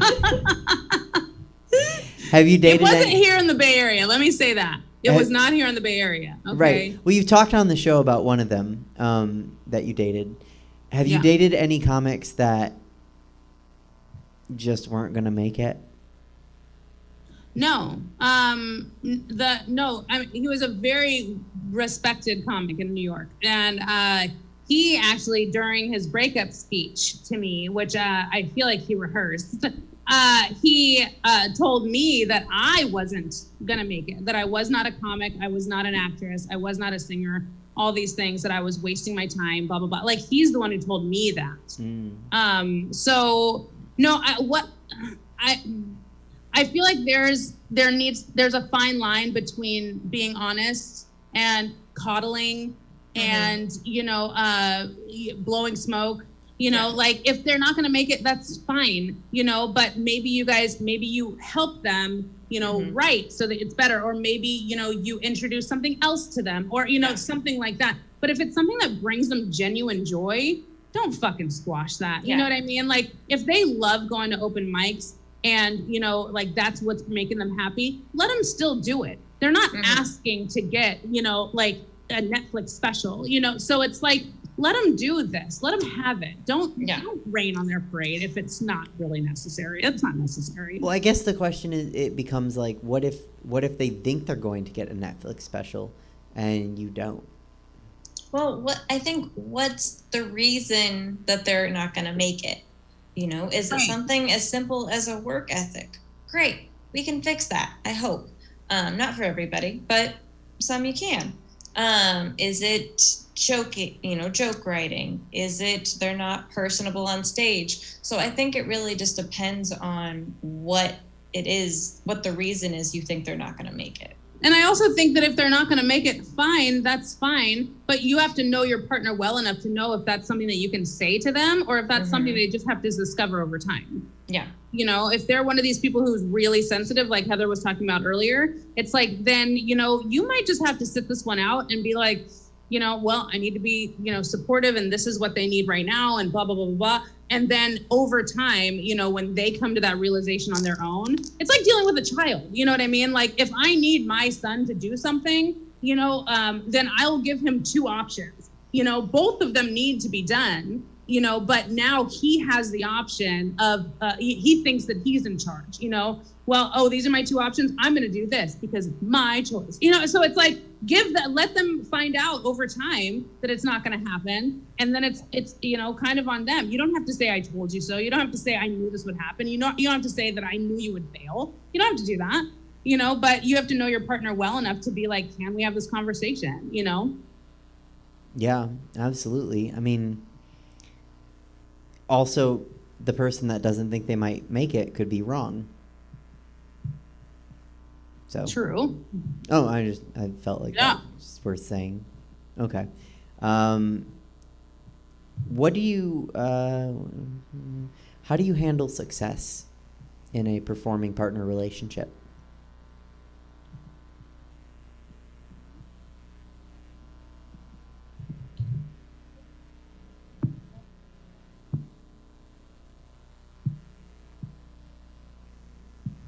Have you dated? It wasn't here in the Bay Area. Let me say that. It was not here in the Bay Area. Okay. Right. Well, you've talked on the show about one of them that you dated. Have you dated any comics that just weren't going to make it? No. No. I mean, he was a very respected comic in New York, and he actually, during his breakup speech to me, which I feel like he rehearsed, he told me that I wasn't gonna make it, that I was not a comic, I was not an actress, I was not a singer, all these things, that I was wasting my time, blah blah blah. Like, he's the one who told me that. So no, I feel like there's a fine line between being honest and coddling and blowing smoke. Like, if they're not going to make it, that's fine, but maybe you help them, right, so that it's better, or maybe, you introduce something else to them, or, something like that. But if it's something that brings them genuine joy, don't fucking squash that. You know what I mean? Like, if they love going to open mics and, like, that's what's making them happy, let them still do it. They're not asking to get, like a Netflix special, so it's like, let them do this. Let them have it. Don't rain on their parade if it's not really necessary. It's not necessary. Well, I guess the question is, it becomes like, what if they think they're going to get a Netflix special and you don't? Well, what's the reason that they're not going to make it? Is it something as simple as a work ethic? Great. We can fix that, I hope. Not for everybody, but some you can. Is it joke writing? Is it they're not personable on stage? So I think it really just depends on what it is, what the reason is you think they're not going to make it. And I also think that if they're not going to make it, fine, that's fine. But you have to know your partner well enough to know if that's something that you can say to them, or if that's something they just have to discover over time. Yeah. If they're one of these people who's really sensitive, like Heather was talking about earlier, it's like, then, you might just have to sit this one out and be like, well, I need to be, supportive, and this is what they need right now, and blah, blah, blah, blah, blah. And then over time, when they come to that realization on their own, it's like dealing with a child. You know what I mean? Like, if I need my son to do something, then I'll give him two options. Both of them need to be done, but now he has the option of, he thinks that he's in charge, well, these are my two options. I'm going to do this because it's my choice, so it's like, let them find out over time that it's not going to happen. And then it's, kind of on them. You don't have to say, I told you so. You don't have to say, I knew this would happen. You don't have to say that I knew you would fail. You don't have to do that, but you have to know your partner well enough to be like, can we have this conversation? Yeah, absolutely. I mean, also the person that doesn't think they might make it could be wrong. So true. Oh, I felt like that was worth saying. Okay. What do you how do you handle success in a performing partner relationship?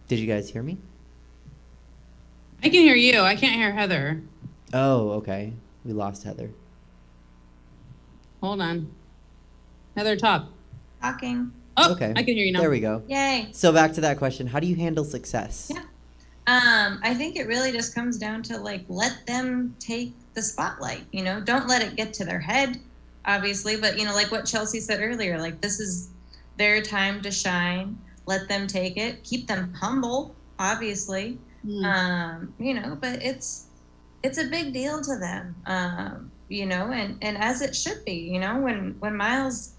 Did you guys hear me? I can hear you. I can't hear Heather. Oh, okay. We lost Heather. Hold on. Heather, talk. Talking. Oh, okay. I can hear you now. There we go. Yay. So back to that question. How do you handle success? Yeah. I think it really just comes down to, like, let them take the spotlight, don't let it get to their head, obviously, but, like what Chelsea said earlier, like, this is their time to shine. Let them take it. Keep them humble, obviously. But it's a big deal to them. and as it should be, when Miles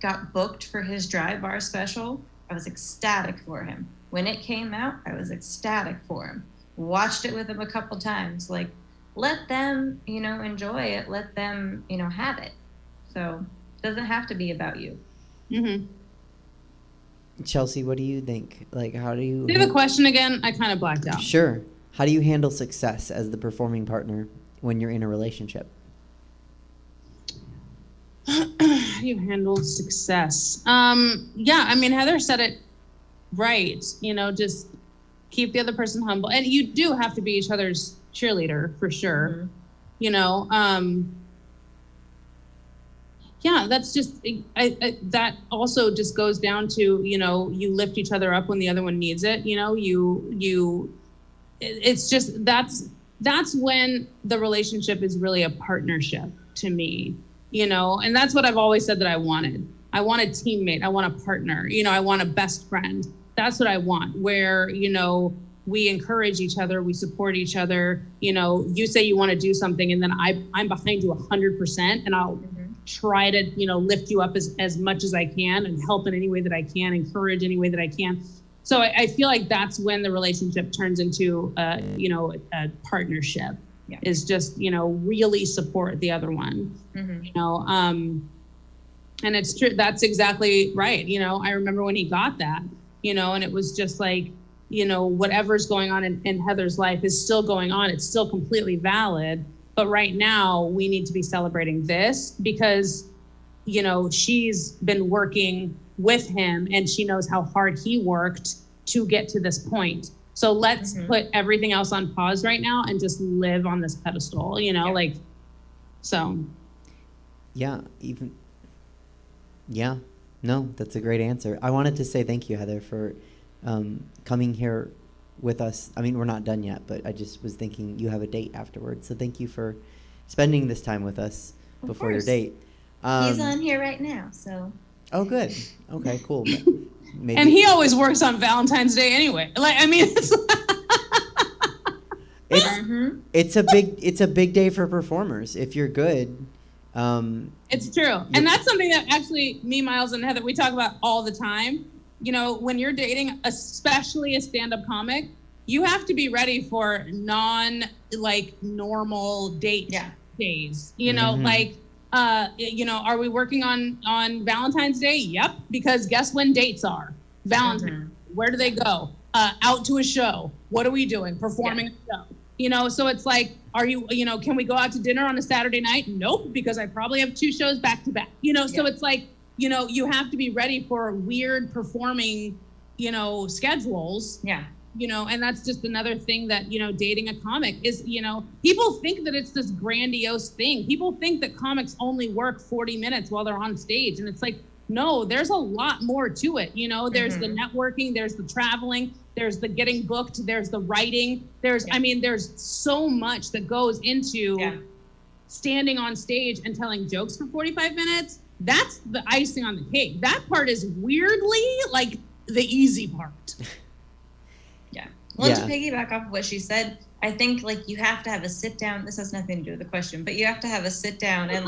got booked for his dry bar special, I was ecstatic for him. When it came out, I was ecstatic for him. Watched it with him a couple times. Like, let them, enjoy it. Let them, have it. So it doesn't have to be about you. Mm-hmm. Chelsea, what do you think? Like, how do you... Do the question again? I kind of blacked out. Sure. How do you handle success as the performing partner when you're in a relationship? How do you handle success? Yeah, I mean, Heather said it right. Just keep the other person humble. And you do have to be each other's cheerleader, for sure. Mm-hmm. Yeah, that's just, that also just goes down to, you lift each other up when the other one needs it. It's just, that's when the relationship is really a partnership to me, and that's what I've always said that I wanted. I want a teammate. I want a partner. I want a best friend. That's what I want, where, we encourage each other, we support each other. You say you want to do something, and then I'm behind you 100%, and I'll try to, lift you up as much as I can and help in any way that I can, encourage any way that I can. So I feel like that's when the relationship turns into, a partnership. Yeah. Is just, really support the other one. Mm-hmm. And it's true. That's exactly right. I remember when he got that, and it was just like, whatever's going on in Heather's life is still going on. It's still completely valid. But right now we need to be celebrating this because, she's been working with him and she knows how hard he worked to get to this point. So let's put everything else on pause right now and just live on this pedestal, so. Yeah, no, that's a great answer. I wanted to say thank you, Heather, for coming here with us. I mean, we're not done yet, but I just was thinking you have a date afterwards. So thank you for spending this time with us before your date. He's on here right now, so. Oh, good. Okay, cool. Maybe. And he always works on Valentine's Day anyway. It's a big day for performers. If you're good. It's true. And that's something that actually me, Miles, and Heather, we talk about all the time. When you're dating, especially a stand-up comic, you have to be ready for normal date days. Are we working on Valentine's Day? Yep. Because guess when dates are? Valentine's. Where do they go? Out to a show. What are we doing? Performing a show. So it's like, are you, can we go out to dinner on a Saturday night? Nope, because I probably have 2 shows back to back. So it's like, you have to be ready for weird performing, schedules. Yeah. And that's just another thing that, dating a comic is, people think that it's this grandiose thing. People think that comics only work 40 minutes while they're on stage. And it's like, no, there's a lot more to it. There's the networking, there's the traveling, there's the getting booked, there's the writing. There's so much that goes into standing on stage and telling jokes for 45 minutes. That's the icing on the cake. That part is weirdly like the easy part. Well, to piggyback off of what she said, I think you have to have a sit down. This has nothing to do with the question, but you have to have a sit down and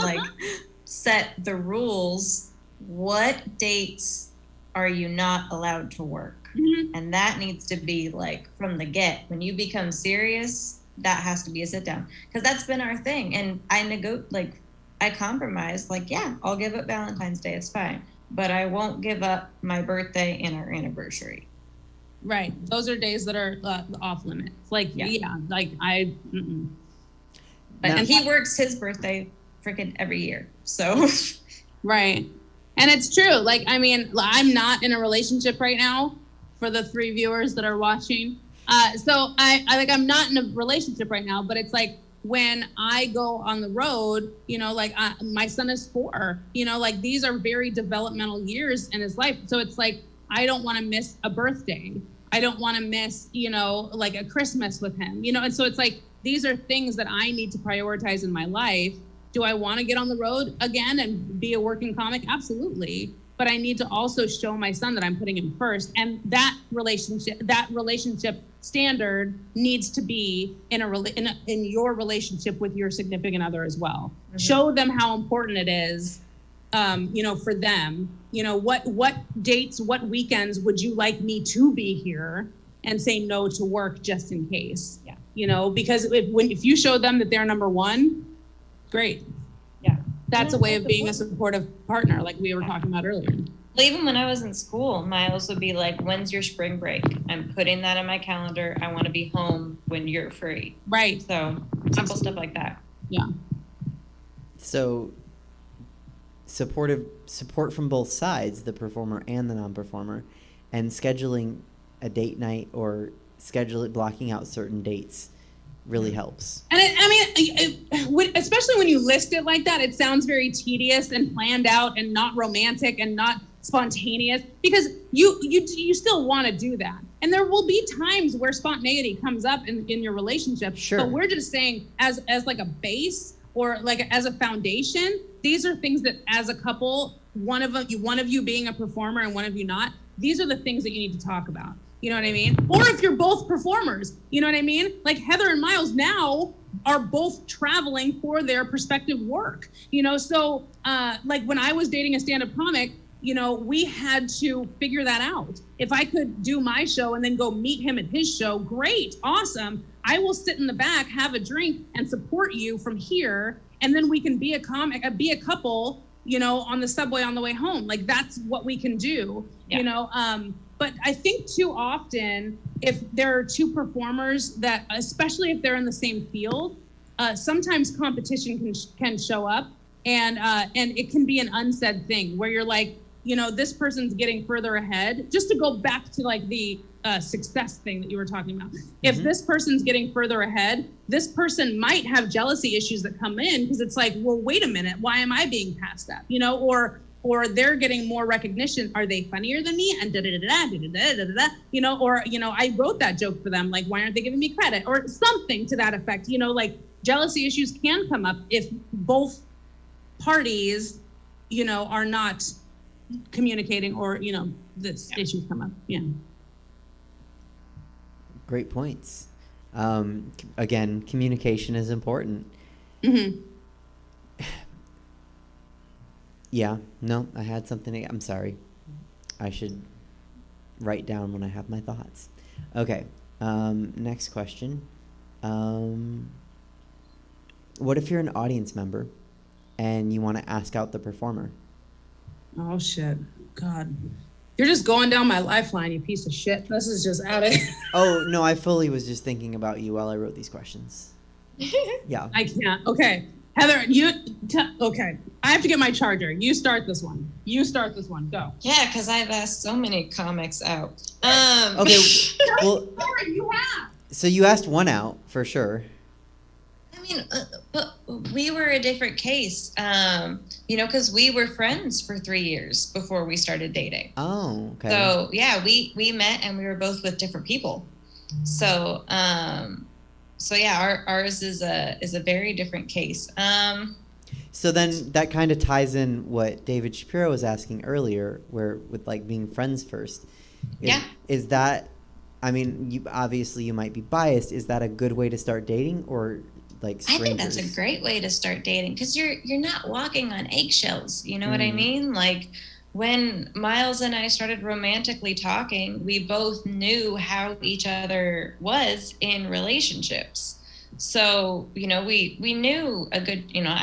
set the rules. What dates are you not allowed to work? Mm-hmm. And that needs to be from the get. When you become serious, that has to be a sit down, because that's been our thing. And I compromise. I'll give up Valentine's Day. It's fine, but I won't give up my birthday and our anniversary. Right. Those are days that are off limits. But he works his birthday freaking every year. So. Right. And it's true. I'm not in a relationship right now for the 3 viewers that are watching. So I'm not in a relationship right now, but it's when I go on the road, my son is 4, these are very developmental years in his life. So it's I don't want to miss a birthday. I don't want to miss, a Christmas with him, and so it's these are things that I need to prioritize in my life. Do I want to get on the road again and be a working comic? Absolutely. But I need to also show my son that I'm putting him first. And that relationship standard needs to be in your relationship with your significant other as well. Mm-hmm. Show them how important it is, for them. What dates, what weekends would you like me to be here, and say no to work just in case. Yeah. Because if you show them that they're number one, great. Yeah. That's a way of being a supportive partner, like we were talking about earlier. Well, even when I was in school, Miles would be like, when's your spring break? I'm putting that in my calendar. I want to be home when you're free. Right. So simple stuff like that. Yeah. So support from both sides, the performer and the non-performer, and scheduling a date night or blocking out certain dates really helps. And especially when you list it like that, it sounds very tedious and planned out and not romantic and not spontaneous, because you still want to do that. And there will be times where spontaneity comes up in your relationship. Sure. But we're just saying as like a base or like as a foundation, these are things that as a couple, one of you being a performer and one of you not, these are the things that you need to talk about. You know what I mean? Or if you're both performers, you know what I mean? Like Heather and Miles now are both traveling for their prospective work, so like when I was dating a stand-up comic, we had to figure that out. If I could do my show and then go meet him at his show, great, awesome. I will sit in the back, have a drink, and support you from here, and then we can be a couple, on the subway on the way home. Like that's what we can do, But I think too often, if there are two performers that, especially if they're in the same field, sometimes competition can show up, and it can be an unsaid thing where you're like, this person's getting further ahead. Just to go back to like the success thing that you were talking about. Mm-hmm. If this person's getting further ahead, this person might have jealousy issues that come in because it's like, well, wait a minute, why am I being passed up? Or they're getting more recognition. Are they funnier than me? And I wrote that joke for them. Like, why aren't they giving me credit? Or something to that effect. Like jealousy issues can come up if both parties, are not communicating, or this issues come up. Yeah. Great points. Again, communication is important. Mm-hmm. Yeah, no, I had something. I'm sorry. I should write down when I have my thoughts. Okay, next question. What if you're an audience member and you want to ask out the performer? Oh, shit. God. You're just going down my lifeline, you piece of shit. This is just out of it. Oh, no, I fully was just thinking about you while I wrote these questions. Yeah. I can't. Okay. Heather, okay. I have to get my charger. You start this one. Go. Yeah, because I've asked so many comics out. Okay. Well, you have. So you asked one out for sure. I mean, but we were a different case, because we were friends for 3 years before we started dating. Oh, okay. So yeah, we met and we were both with different people. So yeah, ours is a very different case. So then that kind of ties in what David Shapiro was asking earlier, where with like being friends first. Is that, I mean, you might be biased. Is that a good way to start dating, or like strangers? I think that's a great way to start dating, because you're not walking on eggshells. You know what I mean? Like when Miles and I started romantically talking, we both knew how each other was in relationships. So, we knew a good, not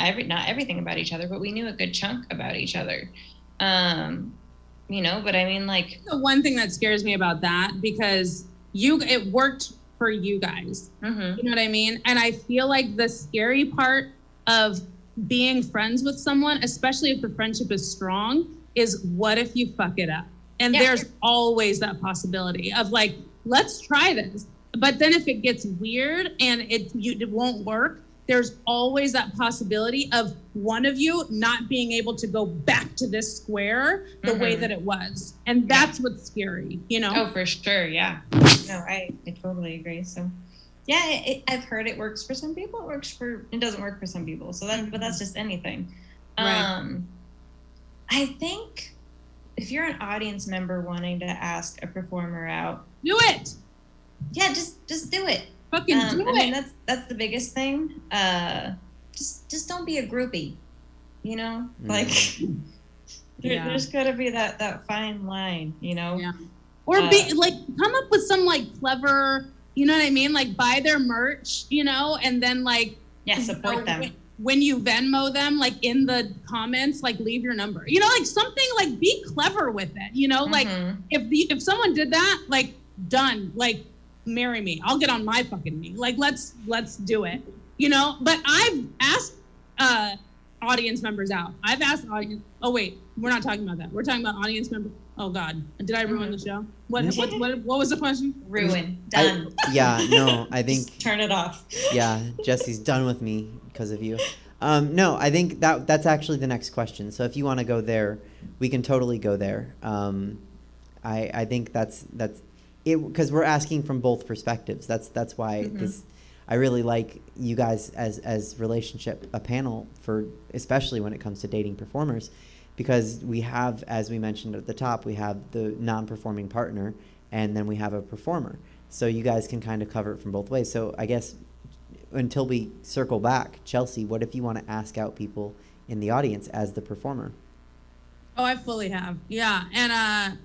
everything about each other, but we knew a good chunk about each other. But I mean, like, the one thing that scares me about that, because it worked for you guys. Mm-hmm. You know what I mean? And I feel like the scary part of being friends with someone, especially if the friendship is strong, is what if you fuck it up? And there's always that possibility of like, let's try this. But then if it gets weird and it won't work, there's always that possibility of one of you not being able to go back to this square the way that it was. And that's what's scary, Oh, for sure. Yeah. No, I totally agree. So yeah, I've heard it works for some people. It doesn't work for some people. So but that's just anything. Right. I think if you're an audience member wanting to ask a performer out, do it. yeah, just do it. Fucking do it. I mean, that's the biggest thing. Just don't be a groupie. You know, like there's got to be that fine line. You know, or be like come up with some like clever. You know what I mean? Like buy their merch. You know, and then like support them. When you Venmo them, like in the comments, like leave your number. You know, like something like be clever with it. You know, like if someone did that, like done, like marry me. I'll get on my fucking knee. Like let's do it. You know, but I've asked audience members out. I've asked audience. Oh wait, we're not talking about that. We're talking about audience members. Oh God, did I ruin the show? What was the question? Ruin. Done. No, I think just turn it off. Yeah, Jesse's done with me because of you. No, I think that's actually the next question. So if you want to go there, we can totally go there. I think that's it because we're asking from both perspectives. That's why this. I really like you guys as relationship a panel for especially when it comes to dating performers, because we have, as we mentioned at the top, we have the non-performing partner and then we have a performer. So you guys can kind of cover it from both ways. So I guess until we circle back, Chelsea, what if you want to ask out people in the audience as the performer? Oh, I fully have. Yeah. And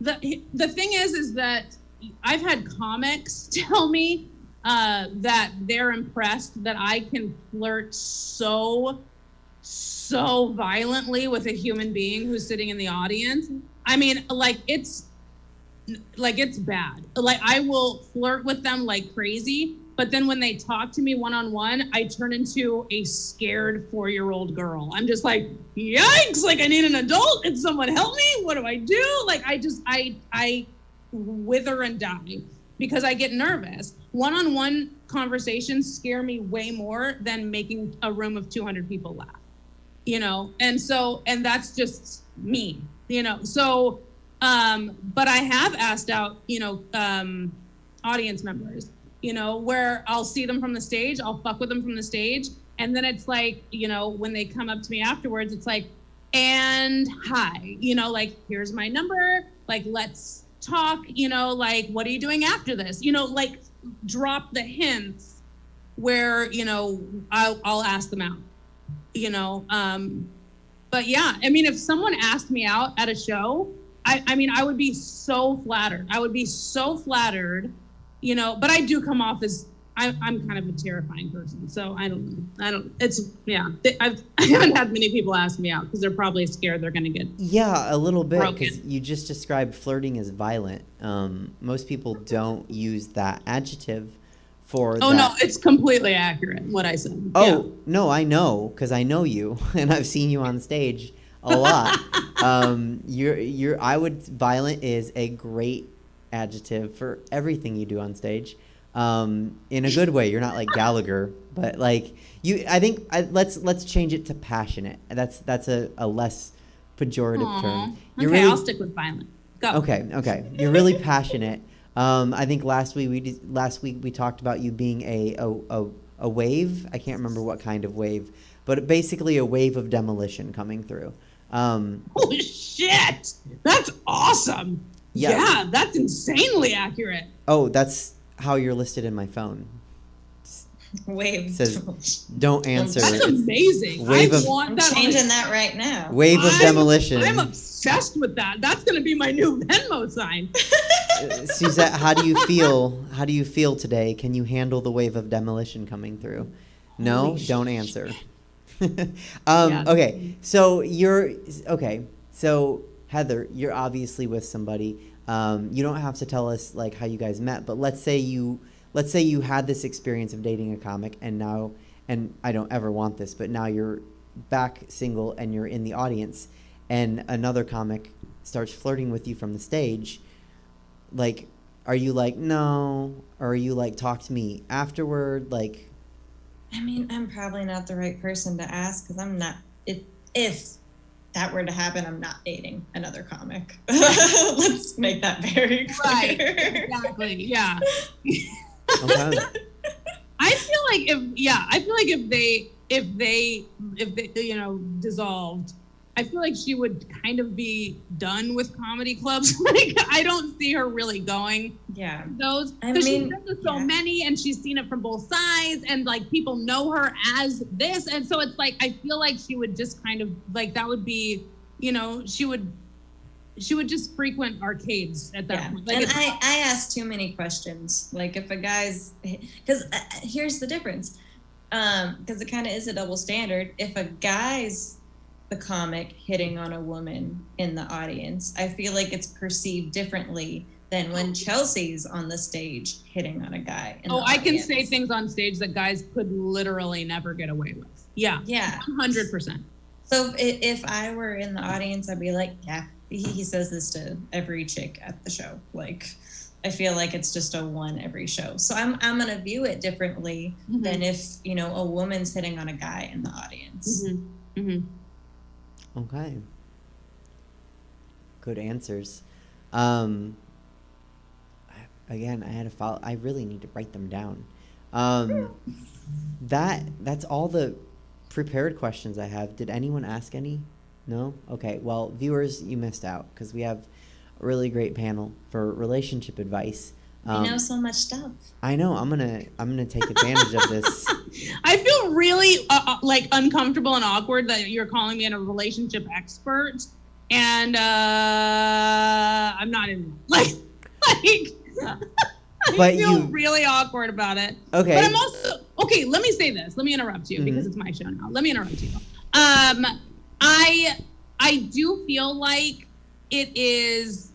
the thing is that I've had comics tell me that they're impressed that I can flirt so violently with a human being who's sitting in the audience. I mean, it's bad. Like I will flirt with them like crazy, but then when they talk to me one-on-one, I turn into a scared 4-year-old girl. I'm just like, yikes, like I need an adult. Can someone help me? What do I do? Like I wither and die because I get nervous. One-on-one conversations scare me way more than making a room of 200 people laugh, you know? And that's just me, you know? So, but I have asked out, you know, audience members, you know, where I'll see them from the stage, I'll fuck with them from the stage. And then it's like, you know, when they come up to me afterwards, it's like, and hi, you know, like, here's my number, like, let's talk, you know, like, what are you doing after this? You know, like, drop the hints where, you know, I'll ask them out, you know. But yeah, I mean, if someone asked me out at a show, I mean, I would be so flattered. I would be so flattered, you know, but I do come off as, I'm kind of a terrifying person. So I haven't had many people ask me out because they're probably scared they're going to get a little bit, because you just described flirting as violent. Most people don't use that adjective for that. No, it's completely accurate what I said. No, I know, because I know you and I've seen you on stage a lot. Violent is a great adjective for everything you do on stage. In a good way. You're not like Gallagher, but like let's change it to passionate. That's a less pejorative term. I'll stick with violent. Go. Okay. You're really passionate. I think last week we talked about you being a wave. I can't remember what kind of wave, but basically a wave of demolition coming through. Holy shit! That's awesome. Yeah, that's insanely accurate. Oh, that's how you're listed in my phone. Wave. It says, don't answer. That's amazing. I'm changing that right now. Wave of demolition. I'm obsessed with that. That's going to be my new Venmo sign. Suzette, how do you feel? How do you feel today? Can you handle the wave of demolition coming through? No, don't answer. Okay. So So Heather, you're obviously with somebody. You don't have to tell us like how you guys met, but let's say you had this experience of dating a comic, and I don't ever want this, but now you're back single and you're in the audience, and another comic starts flirting with you from the stage. Like, are you like, no, or are you like, talk to me afterward? Like, I mean, I'm probably not the right person to ask, because I'm not. If that were to happen, I'm not dating another comic. Let's make that very clear. Right, exactly, yeah. Okay. I feel like if they, you know, dissolved, I feel like she would kind of be done with comedy clubs. Like, I don't see her really going those. Because she's been to so many, and she's seen it from both sides, and like people know her as this, and so it's like I feel like she would just kind of like that would be, you know, she would just frequent arcades at that point. Like, and I ask too many questions. Like if a guy's, because here's the difference, because it kind of is a double standard. If a guy's the comic hitting on a woman in the audience, I feel like it's perceived differently than when Chelsea's on the stage hitting on a guy in the audience. I can say things on stage that guys could literally never get away with. Yeah 100%. So if I were in the audience, I'd be like, he says this to every chick at the show. Like, I feel like it's just a one every show. So I'm gonna view it differently than if, you know, a woman's hitting on a guy in the audience. Okay. Good answers. Again, I had to follow. I really need to write them down. That's all the prepared questions I have. Did anyone ask any? No? Okay. Well, viewers, you missed out because we have a really great panel for relationship advice. You know so much stuff. I know. I'm gonna take advantage of this. I feel really like uncomfortable and awkward that you're calling me a relationship expert, and I'm not in like. I feel really awkward about it. Okay. But I'm also okay. Let me say this. Let me interrupt you because it's my show now. Let me interrupt you. I do feel like it is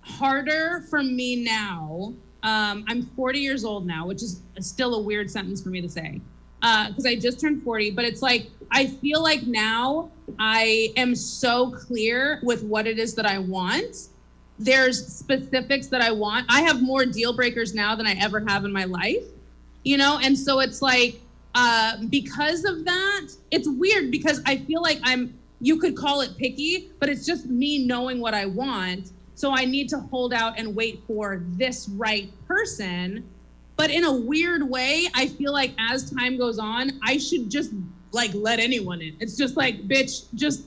harder for me now. I'm 40 years old now, which is still a weird sentence for me to say because I just turned 40. But it's like I feel like now I am so clear with what it is that I want. There's specifics that I want. I have more deal breakers now than I ever have in my life, you know? And so it's like, because of that, it's weird because I feel like you could call it picky, but it's just me knowing what I want. So I need to hold out and wait for this right person. But in a weird way, I feel like as time goes on, I should just like let anyone in. It's just like, bitch, just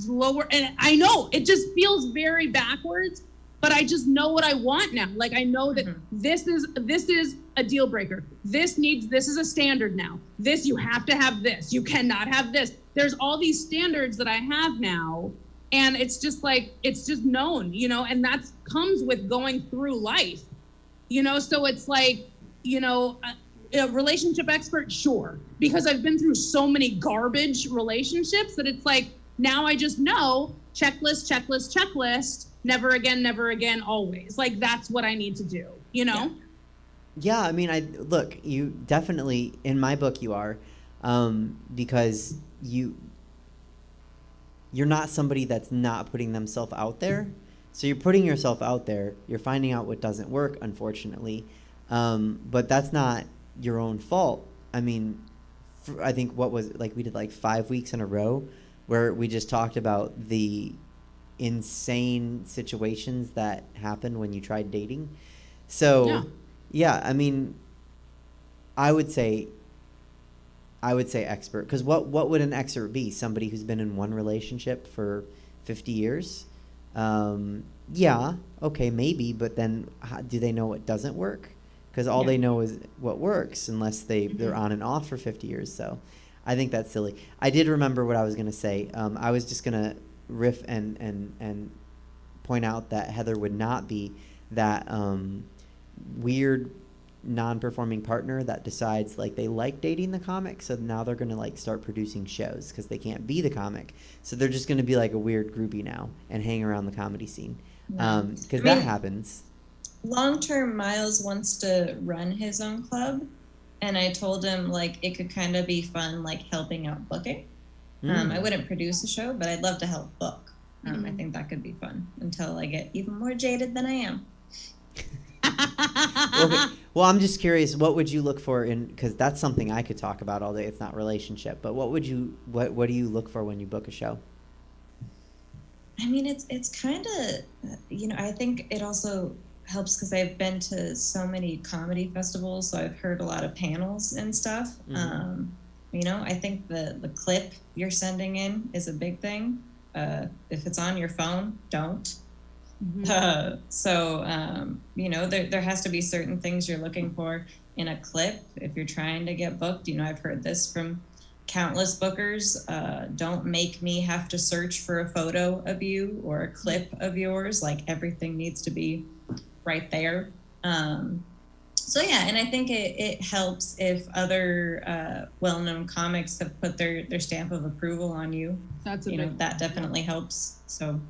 lower. And I know it just feels very backwards, but I just know what I want now. Like I know that this is a deal breaker. This is a standard now. This, you have to have this. You cannot have this. There's all these standards that I have now. And it's just like, it's just known, you know, and that comes with going through life, you know? So it's like, you know, a relationship expert, sure. Because I've been through so many garbage relationships that it's like, now I just know, checklist, never again, always. Like, that's what I need to do, you know? Yeah, I mean, look, you definitely, in my book, you are, because you're not somebody that's not putting themselves out there. So you're putting yourself out there. You're finding out what doesn't work, unfortunately. But that's not your own fault. I mean, I think we did like 5 weeks in a row where we just talked about the insane situations that happen when you try dating. So, yeah, I mean, I would say expert, because what would an expert be? Somebody who's been in one relationship for 50 years? Yeah, okay, maybe, but then do they know what doesn't work? Because all they know is what works, unless they're on and off for 50 years. So I think that's silly. I did remember what I was going to say. I was just going to riff and point out that Heather would not be that weird non-performing partner that decides like they like dating the comic, so now they're going to like start producing shows because they can't be the comic, so they're just going to be like a weird groupie now and hang around the comedy scene, because that happens. Long-term, Miles wants to run his own club, and I told him like it could kind of be fun, like helping out booking. I wouldn't produce a show, but I'd love to help book. I think that could be fun until I get even more jaded than I am. Okay. Well, I'm just curious, what would you look for in, because that's something I could talk about all day. It's not relationship, but what do you look for when you book a show? I mean, it's kind of, you know, I think it also helps because I've been to so many comedy festivals, so I've heard a lot of panels and stuff. I think the clip you're sending in is a big thing. If it's on your phone, don't. There has to be certain things you're looking for in a clip if you're trying to get booked. I've heard this from countless bookers. Don't make me have to search for a photo of you or a clip of yours. Like, everything needs to be right there. And I think it helps if other well-known comics have put their stamp of approval on you. That's a big that definitely helps. So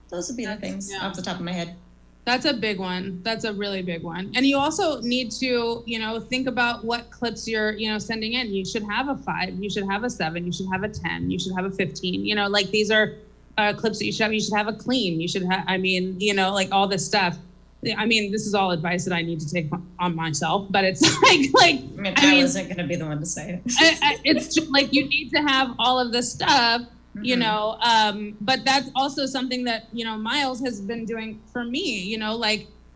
those would be the things off the top of my head. That's a big one. That's a really big one. And you also need to, think about what clips you're, sending in. You should have a 5, you should have a 7, you should have a 10, you should have a 15. These are clips that you should have. You should have a clean. You should have, all this stuff. This is all advice that I need to take on myself, but it's I wasn't going to be the one to say it. It's just like, you need to have all of this stuff, but that's also something that, Miles has been doing for me,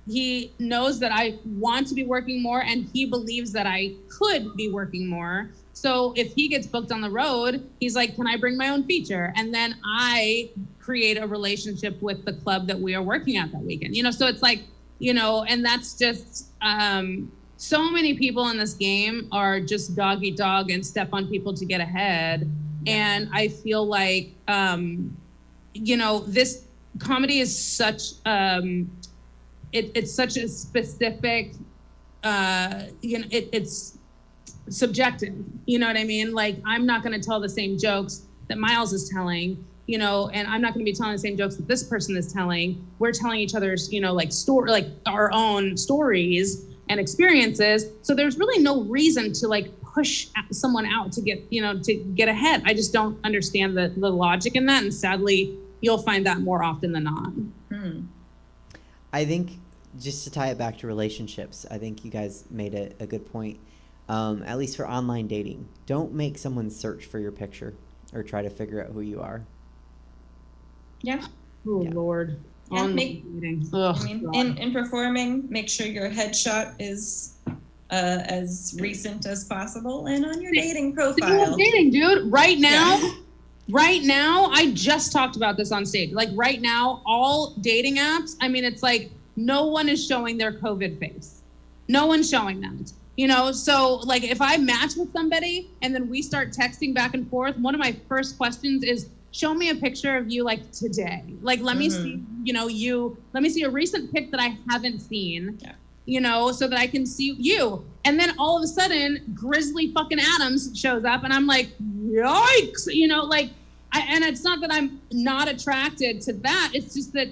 he knows that I want to be working more and he believes that I could be working more. So if he gets booked on the road, he's like, can I bring my own feature? And then I create a relationship with the club that we are working at that weekend, so it's like, and that's just, so many people in this game are just dog eat dog and step on people to get ahead. And I feel like, this comedy is such, it's such a specific, it's subjective. You know what I mean? Like, I'm not going to tell the same jokes that Miles is telling, and I'm not going to be telling the same jokes that this person is telling. We're telling each other's, our own stories and experiences. So there's really no reason to push someone out to get ahead. I just don't understand the logic in that. And sadly, you'll find that more often than not. I think, just to tie it back to relationships, I think you guys made a good point. At least for online dating, don't make someone search for your picture or try to figure out who you are. Yeah. Oh, yeah. Lord. Yeah, in performing, make sure your headshot is as recent as possible and on your dating profile. Dating, dude. Right now, I just talked about this on stage. Like, right now, all dating apps, it's like no one is showing their COVID face. No one's showing that. So if I match with somebody and then we start texting back and forth, one of my first questions is, show me a picture of you today. Let me see, let me see a recent pic that I haven't seen, so that I can see you. And then all of a sudden, Grizzly fucking Adams shows up and I'm like, yikes, and it's not that I'm not attracted to that. It's just that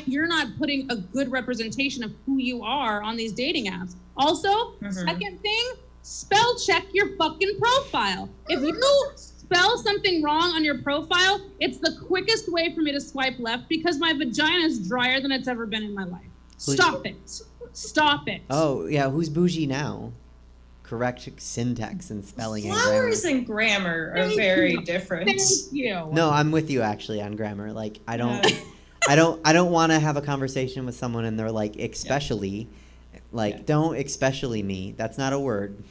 you're not putting a good representation of who you are on these dating apps. Also, second thing, spell check your fucking profile. If you spell something wrong on your profile, it's the quickest way for me to swipe left because my vagina is drier than it's ever been in my life. Stop it. Oh, yeah. Who's bougie now? Correct syntax and spelling and grammar. Flowers and grammar are very different. Thank you. No, I'm with you actually on grammar. I don't want to have a conversation with someone and they're like, especially, don't especially me. That's not a word.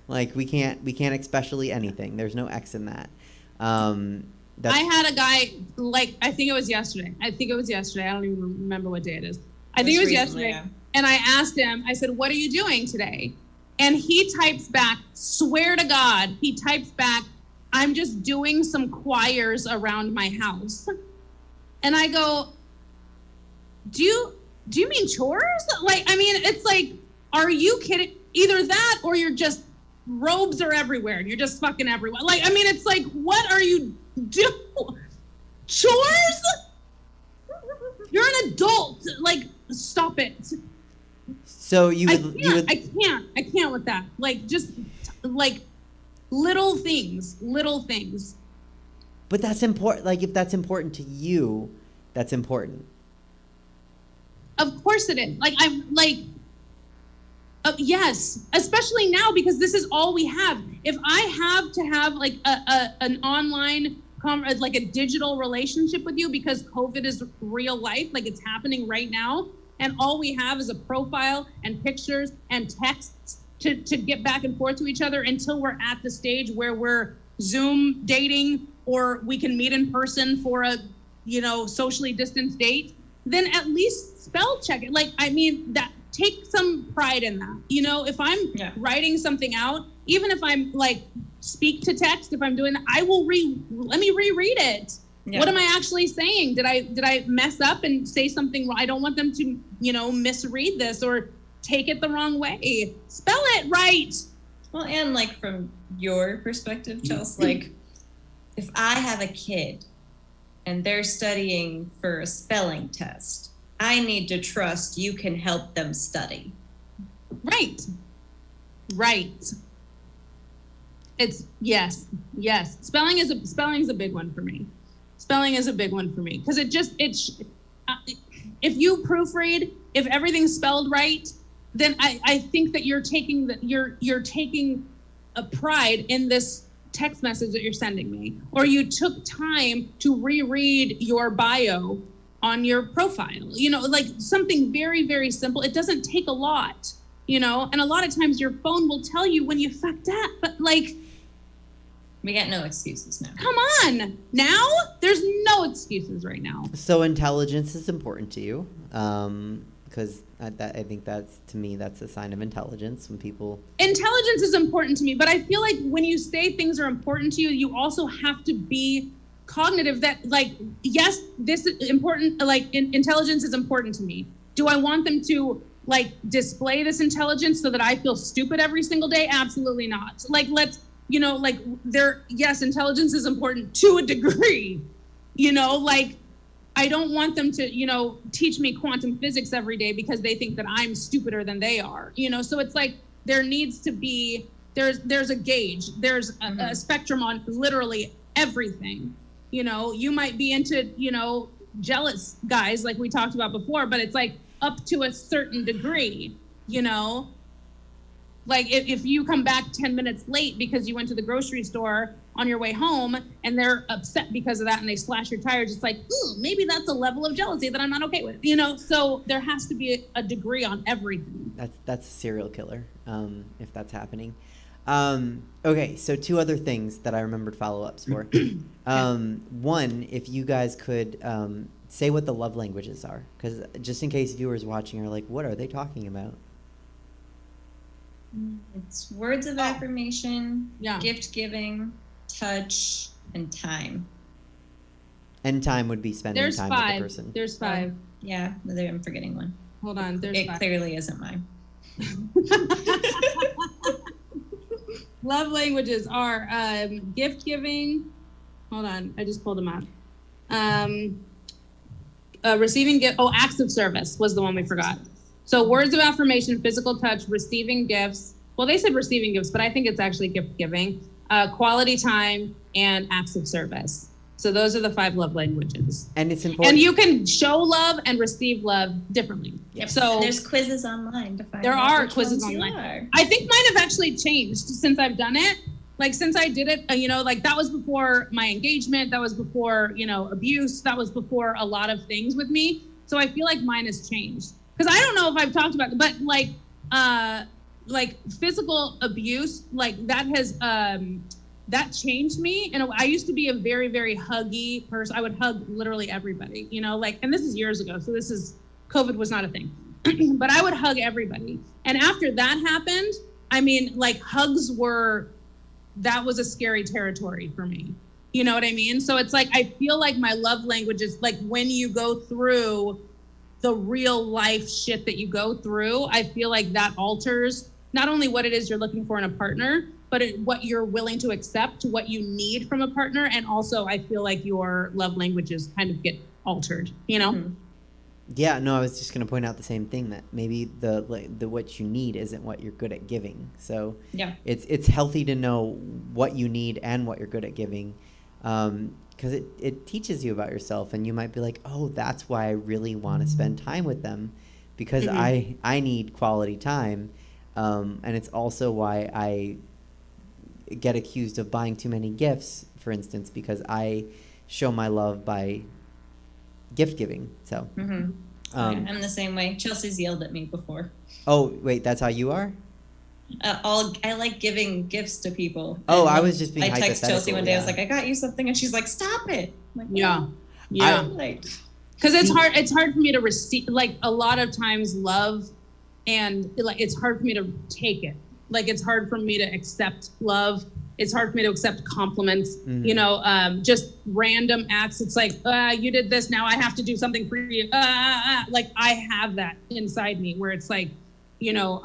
We can't especially anything. There's no X in that. I had a guy, I think it was yesterday. I don't even remember what day it is. I think it was yesterday. Yeah. And I asked him, I said, what are you doing today? And he types back, swear to God, I'm just doing some choirs around my house. And I go, do you mean chores? It's like, are you kidding? Either that or you're just, robes are everywhere and you're just fucking everywhere. It's like, what are you doing? Chores? You're an adult. Stop it. So I can't with that. Just little things. But that's important. If that's important to you, that's important. Of course it is. Yes, especially now because this is all we have. If I have to have an online, a digital relationship with you because COVID is real life, it's happening right now, and all we have is a profile and pictures and texts to get back and forth to each other until we're at the stage where we're Zoom dating or we can meet in person for a, socially distanced date, then at least spell check it. Like, I mean, that take some pride in that. If I'm writing something out, even if I'm like speak to text, if I'm doing that, I will let me reread it. Yeah. What am I actually saying? Did I mess up and say something? I don't want them to, misread this or take it the wrong way. Spell it right. Well, and like from your perspective, Chelsea, like if I have a kid and they're studying for a spelling test, I need to trust you can help them study. Right. It's yes. Spelling is a big one for me. Because if you proofread, if everything's spelled right, then I think that you're taking a pride in this text message that you're sending me, or you took time to reread your bio on your profile, like something very, very simple. It doesn't take a lot, and a lot of times your phone will tell you when you fucked up, but like, we got no excuses now. Come on. Now? There's no excuses right now. So intelligence is important to you. Because I think to me, that's a sign of intelligence when people... Intelligence is important to me, but I feel like when you say things are important to you, you also have to be cognitive that, like, yes, this is important, like, intelligence is important to me. Do I want them to, like, display this intelligence so that I feel stupid every single day? Absolutely not. Like, let's... yes, intelligence is important to a degree, like I don't want them to, teach me quantum physics every day because they think that I'm stupider than they are, so it's like there needs to be, there's a gauge, there's a spectrum on literally everything, you might be into, jealous guys like we talked about before, but it's like up to a certain degree, Like if you come back 10 minutes late because you went to the grocery store on your way home and they're upset because of that and they slash your tires, it's like, ooh, maybe that's a level of jealousy that I'm not okay with, So there has to be a degree on everything. That's a serial killer, if that's happening. Okay, so two other things that I remembered follow-ups for. One, if you guys could say what the love languages are, because just in case viewers watching are like, what are they talking about? It's words of affirmation, gift giving, touch, and time. And time would be spending time with the person. There's 5. Yeah, I'm forgetting one. Hold on, It 5. Clearly isn't mine. Love languages are gift giving. Hold on, I just pulled them up. Receiving gift. Oh, acts of service was the one we forgot. So words of affirmation, physical touch, receiving gifts. Well, they said receiving gifts, but I think it's actually gift giving, quality time, and acts of service. So those are the 5 love languages. And it's important. And you can show love and receive love differently. Yep. So and there's quizzes online to find there out are which quizzes ones online. You are. I think mine have actually changed since I've done it. Like since I did it, like that was before my engagement. That was before, abuse. That was before a lot of things with me. So I feel like mine has changed. Because I don't know if I've talked about it, but like physical abuse, like that has that changed me. And I used to be a very, very huggy person. I would hug literally everybody, and this is years ago. So COVID was not a thing, but I would hug everybody. And after that happened, I mean, like that was a scary territory for me. You know what I mean? So it's like, I feel like my love language is like when you go through the real life shit that you go through, I feel like that alters not only what it is you're looking for in a partner, but what you're willing to accept, what you need from a partner. And also I feel like your love languages kind of get altered, Mm-hmm. Yeah, no, I was just going to point out the same thing, that maybe the what you need isn't what you're good at giving. So yeah, it's healthy to know what you need and what you're good at giving, because it teaches you about yourself, and you might be like, oh, that's why I really want to spend time with them, because mm-hmm. I need quality time, and it's also why I get accused of buying too many gifts, for instance, because I show my love by gift giving. So I'm the same way. Chelsea's yelled at me before. Oh wait, that's how you are? I like giving gifts to people. Oh, And I was just being I text Chelsea one day. I was hypothetical, like, I got you something, and she's like, stop it. I'm like, Yeah. "Oh." Yeah. Like, Because it's hard for me to receive, like a lot of times love, and like it's hard for me to take it. Like it's hard for me to accept love. It's hard for me to accept compliments, you know, just random acts. It's like, you did this, now I have to do something for you. Like I have that inside me where it's like, you know,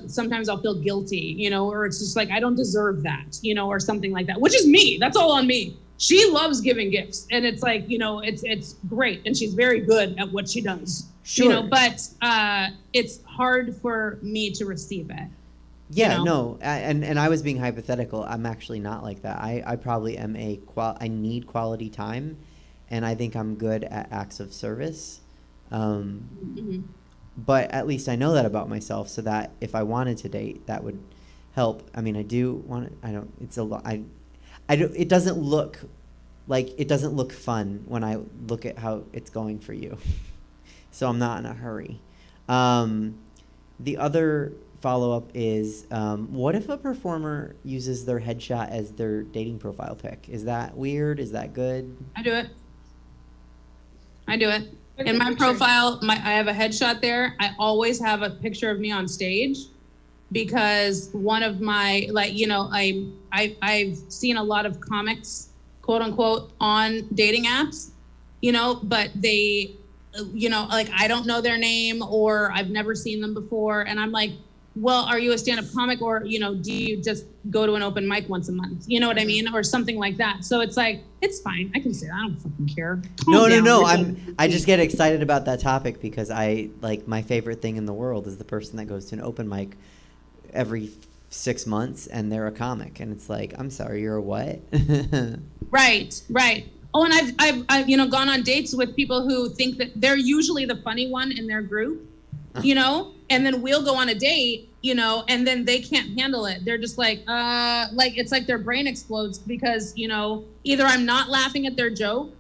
sometimes I'll feel guilty, you know, or it's just like, I don't deserve that, you know, or something like that, which is me. That's all on me. She loves giving gifts, and it's like, you know, it's great, and she's very good at what she does. Sure. You know, but it's hard for me to receive it. Yeah, you know? no, and I was being hypothetical. I'm actually not like that. I probably am I need quality time, and I think I'm good at acts of service. But at least I know that about myself, so that if I wanted to date, that would help. I mean, I do want to, I don't, it's a lot, I don't, it doesn't look fun when I look at how it's going for you. So I'm not in a hurry. The other follow-up is, what if a performer uses their headshot as their dating profile pic? Is that weird? Is that good? I do it. In my profile, I have a headshot there. I always have a picture of me on stage because one of my, like, you know, I've seen a lot of comics, quote unquote, on dating apps, you know, but they, you know, like I don't know their name or I've never seen them before. And I'm like, well, are you a stand-up comic, or, you know, do you just go to an open mic once a month? You know what I mean? Or something like that. So it's like, it's fine. I can say that. I don't fucking care. No. I just get excited about that topic because I, like, my favorite thing in the world is the person that goes to an open mic every 6 months and they're a comic. And it's like, I'm sorry, you're a what? Right. Oh, and I've you know, gone on dates with people who think that they're usually the funny one in their group, you know, and then we'll go on a date, you know, and then they can't handle it. They're just like it's like their brain explodes because, you know, either I'm not laughing at their joke,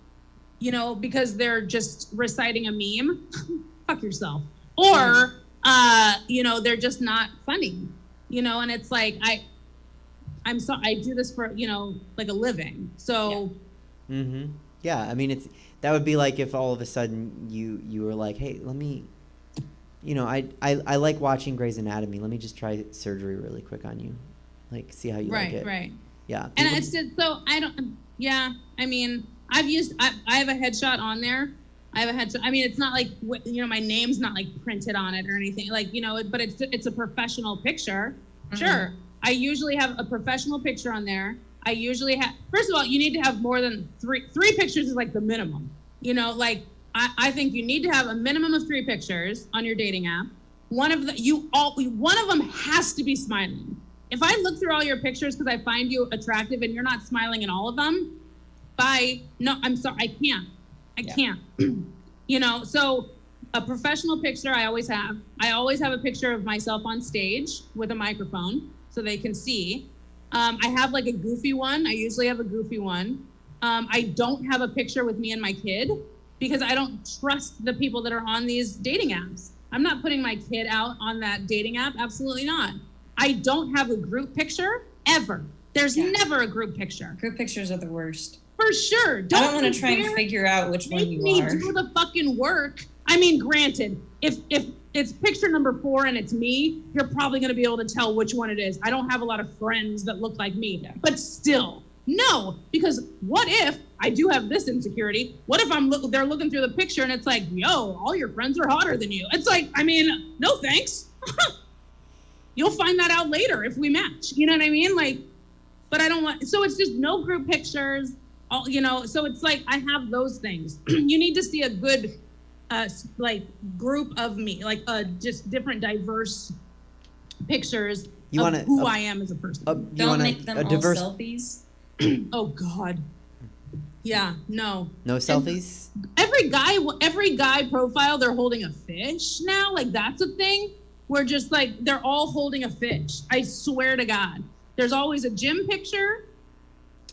you know, because they're just reciting a meme, fuck yourself, or, you know, they're just not funny, you know, and it's like, I'm sorry, I do this for, you know, like a living. So. Yeah. Yeah, I mean, that would be like if all of a sudden you were like, hey, let me, you know, I like watching Grey's Anatomy. Let me just try surgery really quick on you, like see how you like it. Right. Yeah. And it's just so I don't. Yeah, I mean, I have a headshot on there. I have a headshot. I mean, it's not like, you know, my name's not like printed on it or anything, like, you know, but it's a professional picture. Sure. I usually have a professional picture on there. I usually have, first of all, you need to have more than three pictures is like the minimum, you know, like I think you need to have a minimum of 3 pictures on your dating app. One of them has to be smiling. If I look through all your pictures because I find you attractive and you're not smiling in all of them, no, I'm sorry, I can't, you know, so a professional picture I always have a picture of myself on stage with a microphone so they can see. I have like a goofy one. I usually have a goofy one. I don't have a picture with me and my kid because I don't trust the people that are on these dating apps. I'm not putting my kid out on that dating app. Absolutely not. I don't have a group picture ever. There's never a group picture. Group pictures are the worst. For sure. I don't want to try and figure out which one you are. Make me do the fucking work. I mean, granted, if it's picture number 4 and it's me, you're probably going to be able to tell which one it is. I don't have a lot of friends that look like me, but still, no, because what if I do have this insecurity? What if they're looking through the picture and it's like, yo, all your friends are hotter than you? It's like, I mean, no thanks. You'll find that out later if we match. You know what I mean? Like, but I don't want, so it's just no group pictures, you know, so it's like, I have those things. You need to see a good, like group of me, like just different diverse pictures of who I am as a person. Don't make them all selfies. Oh God. Yeah, no. No selfies? Every guy profile, they're holding a fish now. Like that's a thing. We're just like, they're all holding a fish. I swear to God. There's always a gym picture.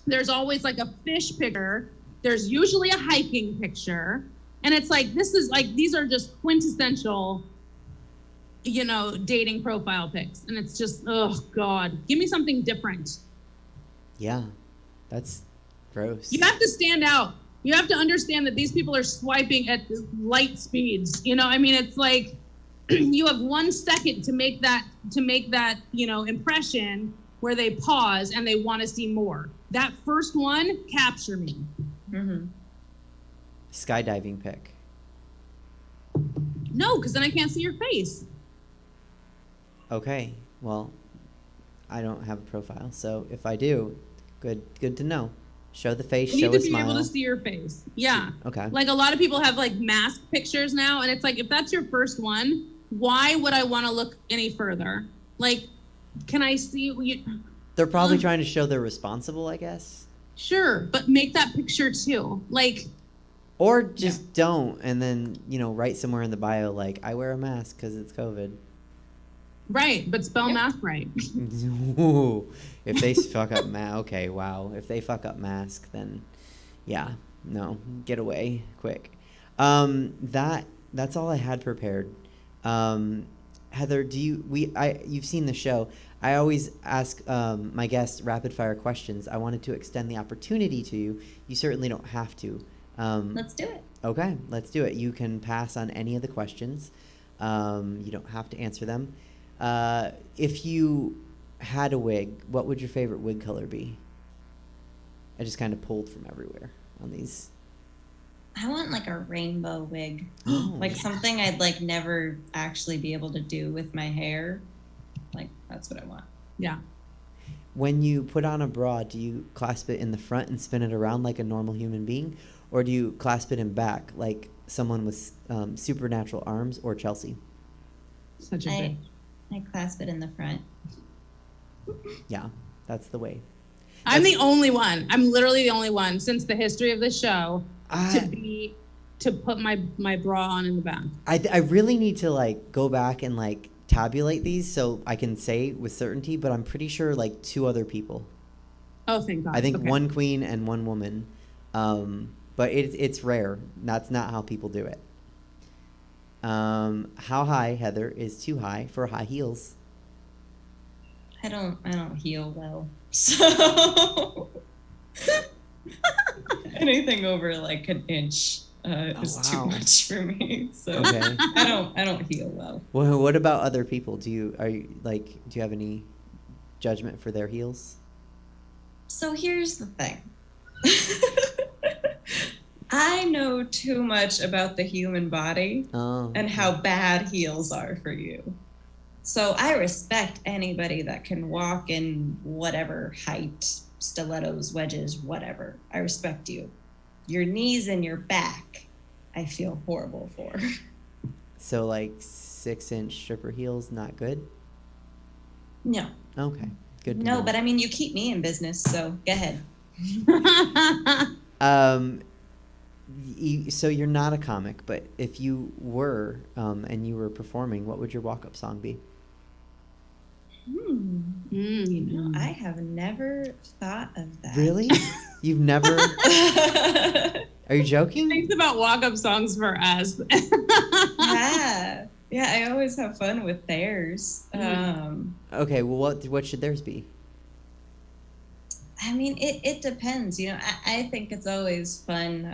There's always like a fish picture. There's usually a hiking picture. And it's like, this is like, these are just quintessential dating profile pics. And it's just, oh God, give me something different. Yeah, that's gross. You have to stand out. You have to understand that these people are swiping at light speeds. It's like you have 1 second to make that, impression where they pause and they want to see more. That first one, capture me. Mm-hmm. Skydiving pic. No, because then I can't see your face. Okay, well, I don't have a profile, so if I do, good to know. Show the face, You show need a to be smile. able to see your face. Yeah. Okay. Like a lot of people have like mask pictures now, and it's like, if that's your first one, why would I want to look any further? Like, can I see you? They're probably trying to show they're responsible, I guess. Sure, but make that picture too. Like, Or just don't, and then, write somewhere in the bio, like, I wear a mask because it's COVID. right, but spell mask right. Ooh, if they fuck up okay, wow. If they fuck up mask, then, yeah, no, get away quick. That's all I had prepared. Heather, you've seen the show. I always ask my guests rapid fire questions. I wanted to extend the opportunity to you. You certainly don't have to. Let's do it. Okay, let's do it. You can pass on any of the questions. You don't have to answer them. If you had a wig, what would your favorite wig color be? I just kind of pulled from everywhere on these. I want like a rainbow wig. Oh, Like something I'd like never actually be able to do with my hair. Like that's what I want. Yeah. When you put on a bra, do you clasp it in the front and spin it around like a normal human being? Or do you clasp it in back like someone with supernatural arms or Chelsea? Such a bitch. I clasp it in the front. Yeah, that's the way. I'm the only one. I'm literally the only one since the history of the show to put my bra on in the back. I really need to like go back and like tabulate these so I can say with certainty, but I'm pretty sure like 2 other people. Oh, thank God. I think Okay. 1 queen and 1 woman. But it's rare. That's not how people do it. How high, Heather, is too high for high heels? I don't heal well. So anything over like an inch is too wow. much for me. So Okay. I don't heal well. Well, what about other people? Do you have any judgment for their heels? So here's the thing. I know too much about the human body and how bad heels are for you. So I respect anybody that can walk in whatever height, stilettos, wedges, whatever. I respect you. Your knees and your back, I feel horrible for. So like 6-inch stripper heels, not good? No. Okay, good to No, know. but I mean, you keep me in business, so go ahead. So you're not a comic, but if you were and you were performing, what would your walk-up song be? I have never thought of that. Really? You've never? Are you joking? Thanks about walk-up songs for us. Yeah, I always have fun with theirs. Okay, well, what should theirs be? I mean, it depends. I think it's always fun.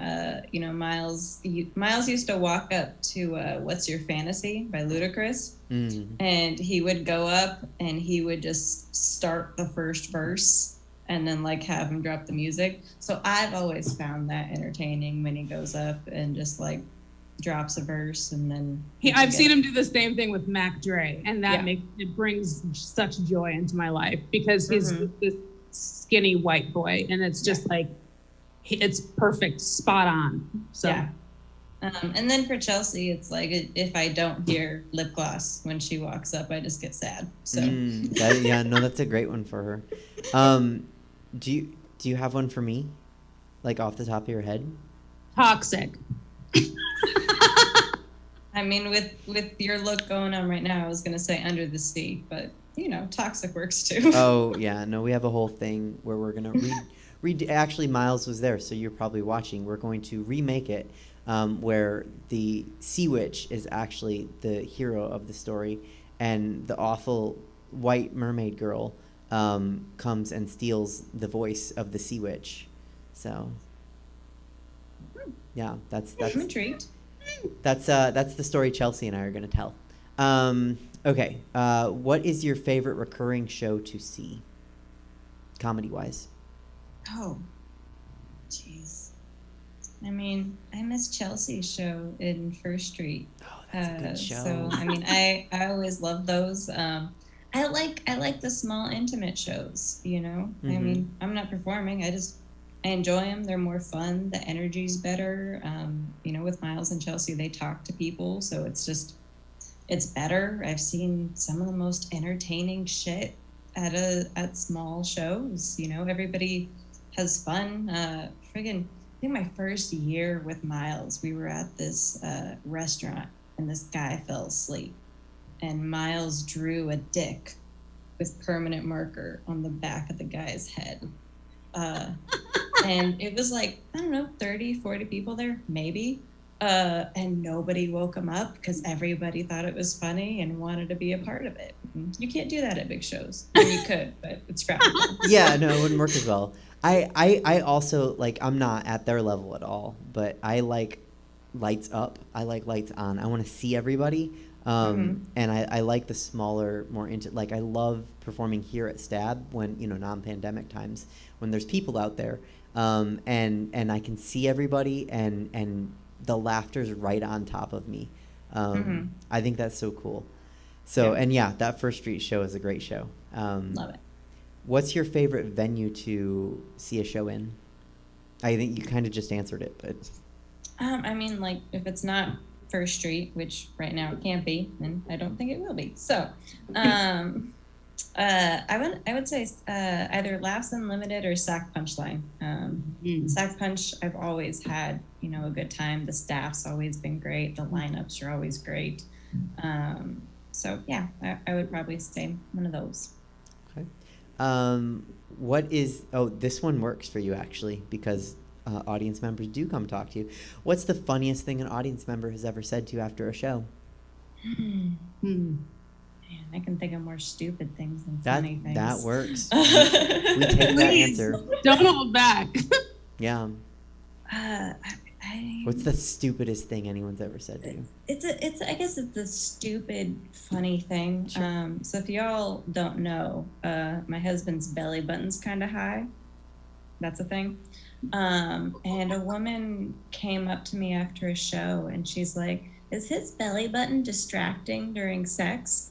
Miles used to walk up to "What's Your Fantasy" by Ludacris, and he would go up and he would just start the first verse and then like have him drop the music. So I've always found that entertaining when he goes up and just like drops a verse and then I've seen him do the same thing with Mac Dre, and that brings such joy into my life because he's this skinny white boy, and it's just like it's perfect, spot on. So yeah. And then for Chelsea, it's like if I don't hear lip gloss when she walks up, I just get sad. So that's a great one for her. Do you have one for me, like off the top of your head? Toxic. I mean, with your look going on right now, I was gonna say Under the Sea, but Toxic works too. Oh yeah, no, we have a whole thing where we're gonna read. Actually, Miles was there, so you're probably watching. We're going to remake it, where the Sea Witch is actually the hero of the story, and the awful white mermaid girl comes and steals the voice of the sea witch. So yeah, that's I'm intrigued. that's the story Chelsea and I are going to tell. Okay, what is your favorite recurring show to see, comedy-wise? Oh, jeez. I mean, I miss Chelsea's show in First Street. Oh, that's a good show. So I mean, I always love those. I like the small intimate shows. You know, I mean, I'm not performing. I enjoy them. They're more fun. The energy's better. You know, with Miles and Chelsea, they talk to people, so it's better. I've seen some of the most entertaining shit at small shows. You know, everybody has fun. I think my first year with Miles, we were at this restaurant, and this guy fell asleep, and Miles drew a dick with permanent marker on the back of the guy's head. And it was like, I don't know, 30, 40 people there, maybe. And nobody woke him up because everybody thought it was funny and wanted to be a part of it. You can't do that at big shows. I mean, you could, but it's crowded. Yeah, no, it wouldn't work as well. I also, like, I'm not at their level at all, but I like lights up. I like lights on. I want to see everybody. And I like the smaller, more like, I love performing here at Stab when, you know, non-pandemic times, when there's people out there, and I can see everybody, and the laughter's right on top of me. I think that's so cool. So, and yeah, that First Street show is a great show. Love it. What's your favorite venue to see a show in? I think you kind of just answered it, but I mean, like, if it's not First Street, which right now it can't be, and I don't think it will be. So, I would say either Laughs Unlimited or Sack Punchline. Sack Punch, I've always had, you know, a good time. The staff's always been great. The lineups are always great. So yeah, I would probably say one of those. Okay. This one works for you actually, because audience members do come talk to you. What's the funniest thing an audience member has ever said to you after a show? Man, I can think of more stupid things than funny things. That works. We take that answer. Don't hold back. Yeah. What's the stupidest thing anyone's ever said to you? I guess it's a stupid, funny thing. Sure. So if y'all don't know, my husband's belly button's kind of high. That's a thing. And a woman came up to me after a show, and she's like, "Is his belly button distracting during sex?"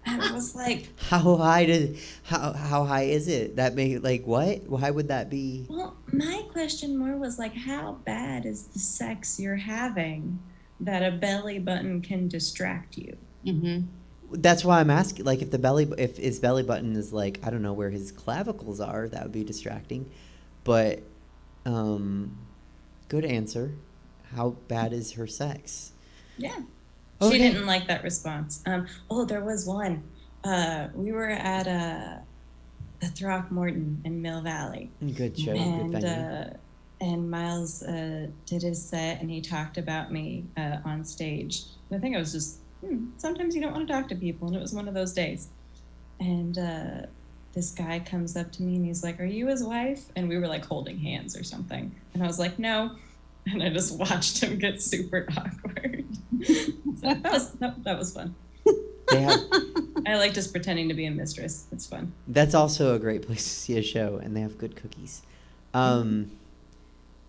And I was like, how high is it? That may, like, what? Why would that be? Well, my question more was like, how bad is the sex you're having that a belly button can distract you? That's why I'm asking. Like, if his belly button is, like, I don't know where his clavicles are, that would be distracting. But, good answer. How bad is her sex? Yeah. Okay. She didn't like that response. There was one. We were at the Throckmorton in Mill Valley. Good show. Good venue. And Miles did his set, and he talked about me on stage. And I think I was just, sometimes you don't want to talk to people, and it was one of those days. And this guy comes up to me, and he's like, "Are you his wife?" And we were like holding hands or something. And I was like, "No." And I just watched him get super awkward. So that was fun. I like just pretending to be a mistress. It's fun. That's also a great place to see a show, and they have good cookies.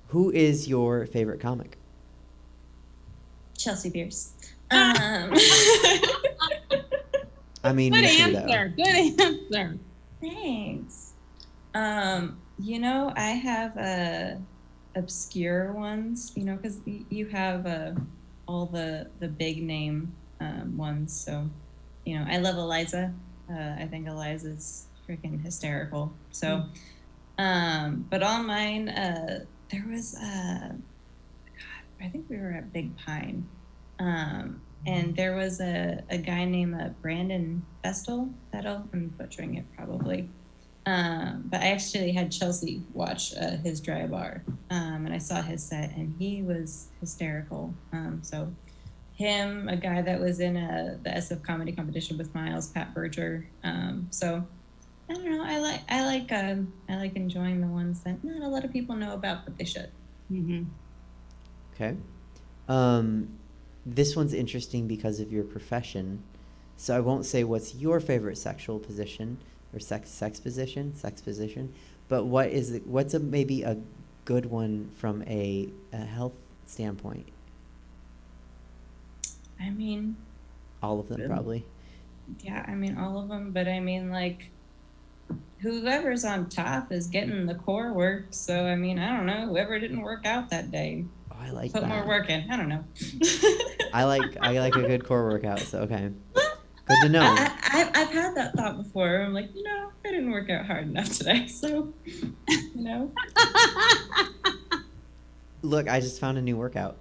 Who is your favorite comic? Chelsea Bearce. I mean, Good me too, answer. Good answer. Thanks. You know, I have obscure ones, you know, because you have all the big name ones. So, you know, I love Eliza. I think Eliza's freaking hysterical. So, but all mine, there was, God, I think we were at Big Pine. And there was a guy named Brandon Vestal. I'm butchering it probably. But I actually had Chelsea watch his dry bar, and I saw his set, and he was hysterical. So him, a guy that was in the SF comedy competition with Miles, Pat Berger. So I don't know. I like enjoying the ones that not a lot of people know about, but they should. Mm-hmm. Okay. This one's interesting because of your profession. So I won't say what's your favorite sexual position or sex position, but what's maybe a good one from a health standpoint? I mean, all of them probably. Yeah, I mean all of them, but I mean like whoever's on top is getting the core work. So I mean, I don't know, whoever didn't work out that day. Oh, I like Put that. more work in. I don't know. I like a good core workout. So okay, good to know. I've had that thought before. I'm like, I didn't work out hard enough today. So, Look, I just found a new workout.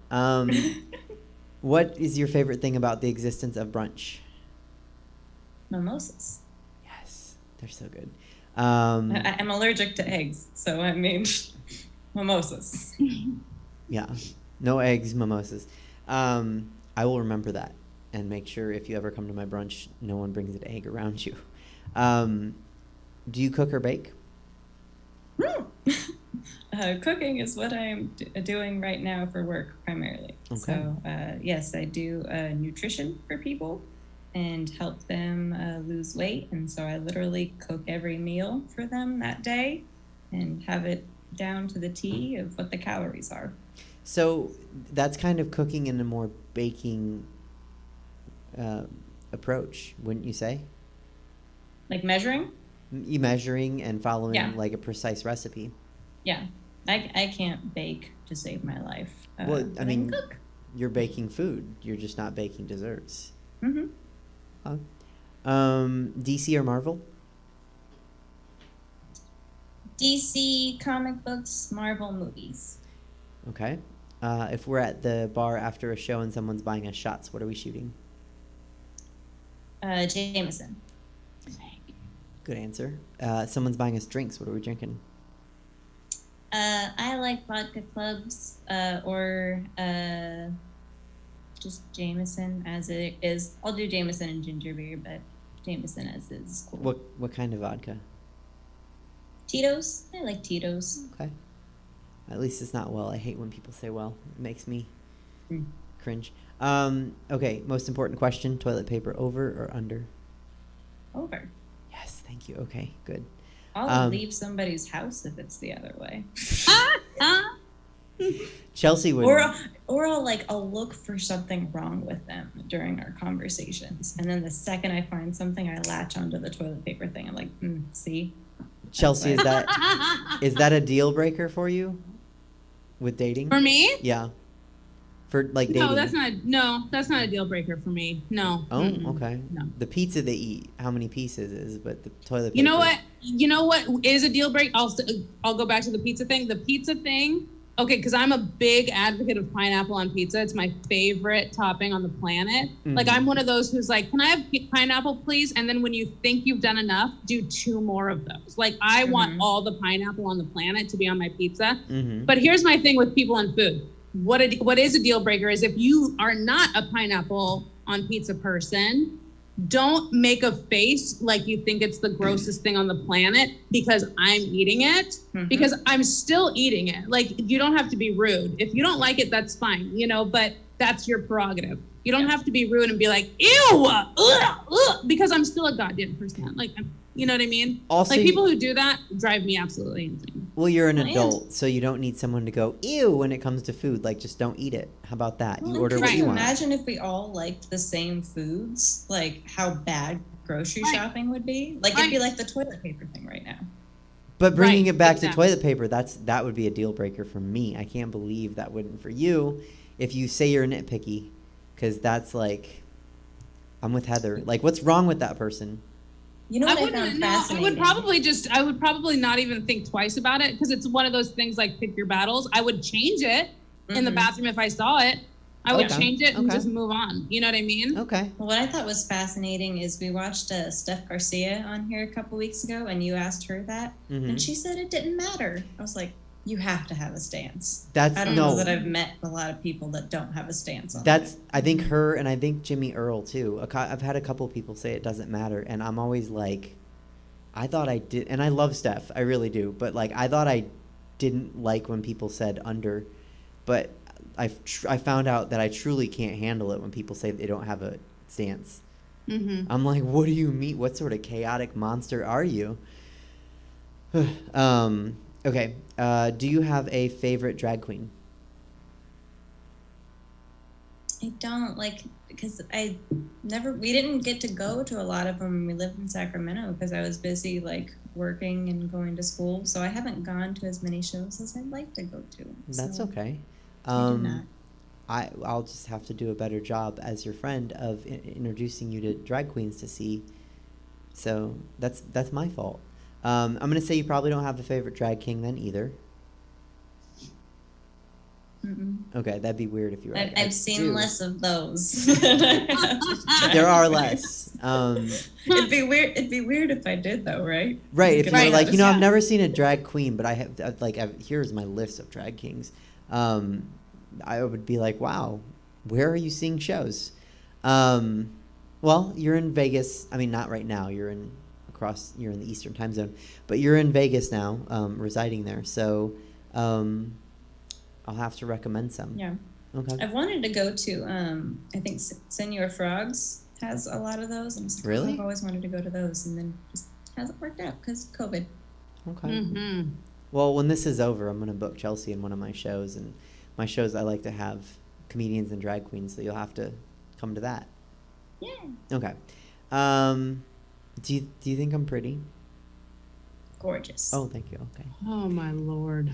What is your favorite thing about the existence of brunch? Mimosas. Yes, they're so good. I'm allergic to eggs, so I mean, mimosas. Yeah, no eggs, mimosas. I will remember that and make sure if you ever come to my brunch, no one brings an egg around you. Do you cook or bake? Cooking is what I'm doing right now for work primarily. Okay. So yes, I do nutrition for people and help them lose weight. And so I literally cook every meal for them that day and have it down to the T of what the calories are. So that's kind of cooking in a more baking approach, wouldn't you say? Like measuring? You measuring and following Yeah. a precise recipe. Yeah. I can't bake to save my life. Well, but I mean, can cook. you're baking food. You're just not baking desserts. Mm-hmm. DC or Marvel? DC comic books, Marvel movies. Okay. If we're at the bar after a show and someone's buying us shots, what are we shooting? Jameson. Good answer. Someone's buying us drinks, what are we drinking? I like vodka clubs or just Jameson as it is. I'll do Jameson and ginger beer, but Jameson as is cool. What kind of vodka? Tito's. I like Tito's. Okay. At least it's not well. I hate when people say well. It makes me cringe. Okay, most important question. Toilet paper over or under? Over. Yes, thank you. Okay, good. I'll leave somebody's house if it's the other way. Chelsea would... Or I'll look for something wrong with them during our conversations. And then the second I find something, I latch onto the toilet paper thing. I'm like, see? Chelsea, is that a deal breaker for you with dating? For me? Yeah. For dating? No, that's not a deal breaker for me. No. Oh, Mm-mm. okay. No. The pizza they eat, how many pieces is, but the toilet paper. You know what is a deal breaker? I'll go back to the pizza thing. The pizza thing, okay, because I'm a big advocate of pineapple on pizza. It's my favorite topping on the planet. Mm-hmm. Like, I'm one of those who's like, can I have pineapple, please? And then when you think you've done enough, do 2 more of those. Like, I want all the pineapple on the planet to be on my pizza. Mm-hmm. But here's my thing with people and food. What is a deal breaker is if you are not a pineapple on pizza person, don't make a face like you think it's the grossest thing on the planet because I'm eating it, because I'm still eating it. Like, you don't have to be rude. If you don't like it, that's fine, but that's your prerogative. You don't have to be rude and be like, ew, because I'm still a goddamn person. Like, you know what I mean? Also, like, people who do that drive me absolutely insane. Well, you're an adult, so you don't need someone to go, ew, when it comes to food. Like, just don't eat it. How about that? You order what you want. Imagine if we all liked the same foods, like how bad grocery shopping would be. Like, it'd be like the toilet paper thing right now. But bringing it back to toilet paper, that would be a deal breaker for me. I can't believe that wouldn't for you if you say you're nitpicky, because that's like, I'm with Heather. Like, what's wrong with that person? You know what I found fascinating? I would probably not even think twice about it because it's one of those things like pick your battles. I would change it in the bathroom if I saw it. I would change it and just move on. You know what I mean? Okay. Well, what I thought was fascinating is we watched Steph Garcia on here a couple weeks ago, and you asked her that, and she said it didn't matter. I was like, you have to have a stance. That's I don't no. know that I've met a lot of people that don't have a stance on That's it. I think her and I think Jimmy Earl too. I've had a couple people say it doesn't matter, and I'm always like, I thought I did, and I love Steph, I really do, but like I thought I didn't like when people said under, but I found out that I truly can't handle it when people say they don't have a stance. Mm-hmm. I'm like, what do you mean? What sort of chaotic monster are you? Okay. Do you have a favorite drag queen? I don't like, because we didn't get to go to a lot of them when we lived in Sacramento because I was busy like working and going to school. So I haven't gone to as many shows as I'd like to go to. That's so okay. I do not. I'll just have to do a better job as your friend of introducing you to drag queens to see. So that's my fault. I'm gonna say you probably don't have a favorite drag king then either. Mm-mm. Okay, that'd be weird if you were. I've seen less of those. There are less. It'd be weird. It'd be weird if I did, though, right? Right. If you were like, Yeah. I've never seen a drag queen, but I have here's my list of drag kings. I would be like, wow, where are you seeing shows? Well, you're in Vegas. I mean, not right now. You're in the Eastern time zone, but you're in Vegas now, residing there. So, I'll have to recommend some. Yeah. Okay. I've wanted to go to, I think Senor Frogs has a lot of those. And Really? I've always wanted to go to those, and then just hasn't worked out because COVID. Okay. Mm-hmm. Well, when this is over, I'm going to book Chelsea in one of my shows, and my shows I like to have comedians and drag queens, so you'll have to come to that. Yeah. Okay. Do you think I'm pretty? Gorgeous. Oh, thank you. Okay. Oh my Lord.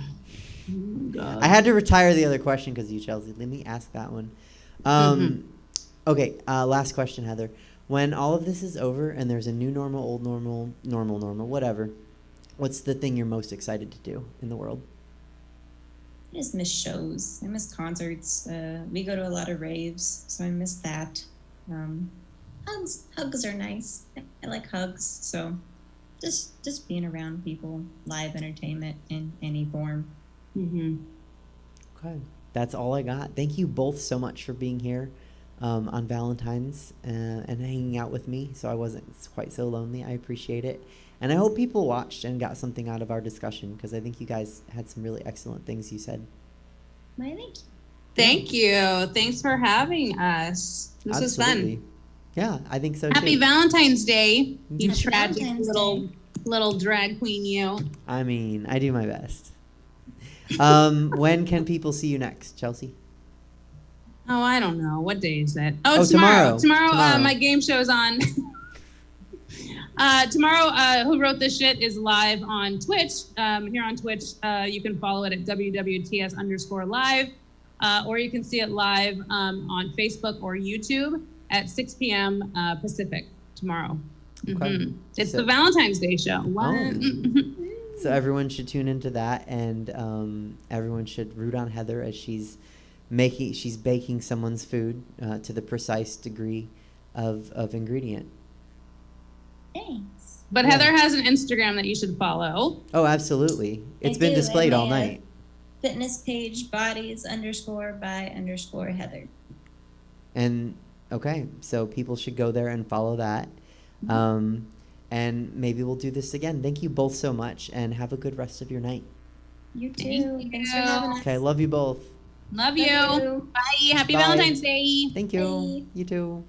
Oh my God. I had to retire the other question because you, Chelsea. Let me ask that one. Okay. Last question, Heather. When all of this is over and there's a new normal, old normal, normal, whatever, what's the thing you're most excited to do in the world? I just miss shows. I miss concerts. We go to a lot of raves, so I miss that. Hugs are nice. I like hugs. So just being around people, live entertainment in any form. Mm-hmm. Okay. That's all I got. Thank you both so much for being here on Valentine's and hanging out with me so I wasn't quite so lonely. I appreciate it. And I hope people watched and got something out of our discussion because I think you guys had some really excellent things you said. My thank you. Thank you. Thanks for having us. This was Absolutely. fun. Yeah, I think so Happy too. Valentine's Day, you Happy tragic Valentine's little drag queen, you. I mean, I do my best. When can people see you next, Chelsea? Oh, I don't know. What day is it? Oh, Oh, tomorrow. tomorrow. My game show's on. Tomorrow, Who Wrote This Shit is live on Twitch. Here on Twitch, you can follow it at WWTS_live, or you can see it live on Facebook or YouTube at 6 p.m. Pacific tomorrow. Okay. Mm-hmm. It's So- the Valentine's Day show. What? So everyone should tune into that, and everyone should root on Heather as she's baking someone's food to the precise degree of ingredient. Thanks. But Yeah. Heather has an Instagram that you should follow. Oh, absolutely. It's I been do, displayed and all my, night. Fitness page bodies_by_Heather. And okay, so people should go there and follow that. And maybe we'll do this again. Thank you both so much, and have a good rest of your night. You too. Thank Thanks for you. having us. Okay, love you both. Love you. you. Bye. Happy Bye. Valentine's Day. Thank you. Bye. You too.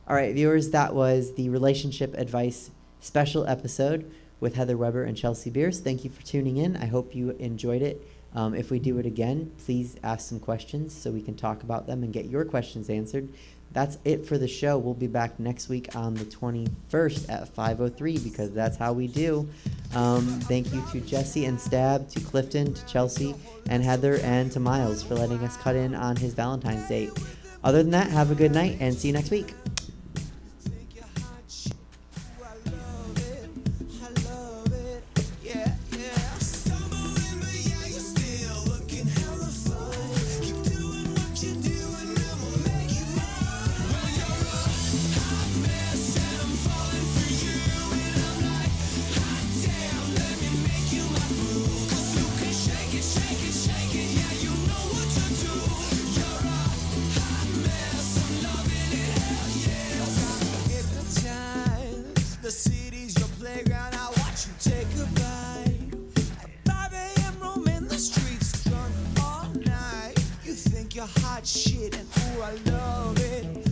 All right, viewers, that was the Relationship Advice special episode with Heather Weber and Chelsea Bearce. Thank you for tuning in. I hope you enjoyed it. If we do it again, please ask some questions so we can talk about them and get your questions answered. That's it for the show. We'll be back next week on the 21st at 5:03 because that's how we do. Thank you to Jesse and Stab, to Clifton, to Chelsea, and Heather, and to Miles for letting us cut in on his Valentine's date. Other than that, have a good night and see you next week. hot shit and ooh, I love it.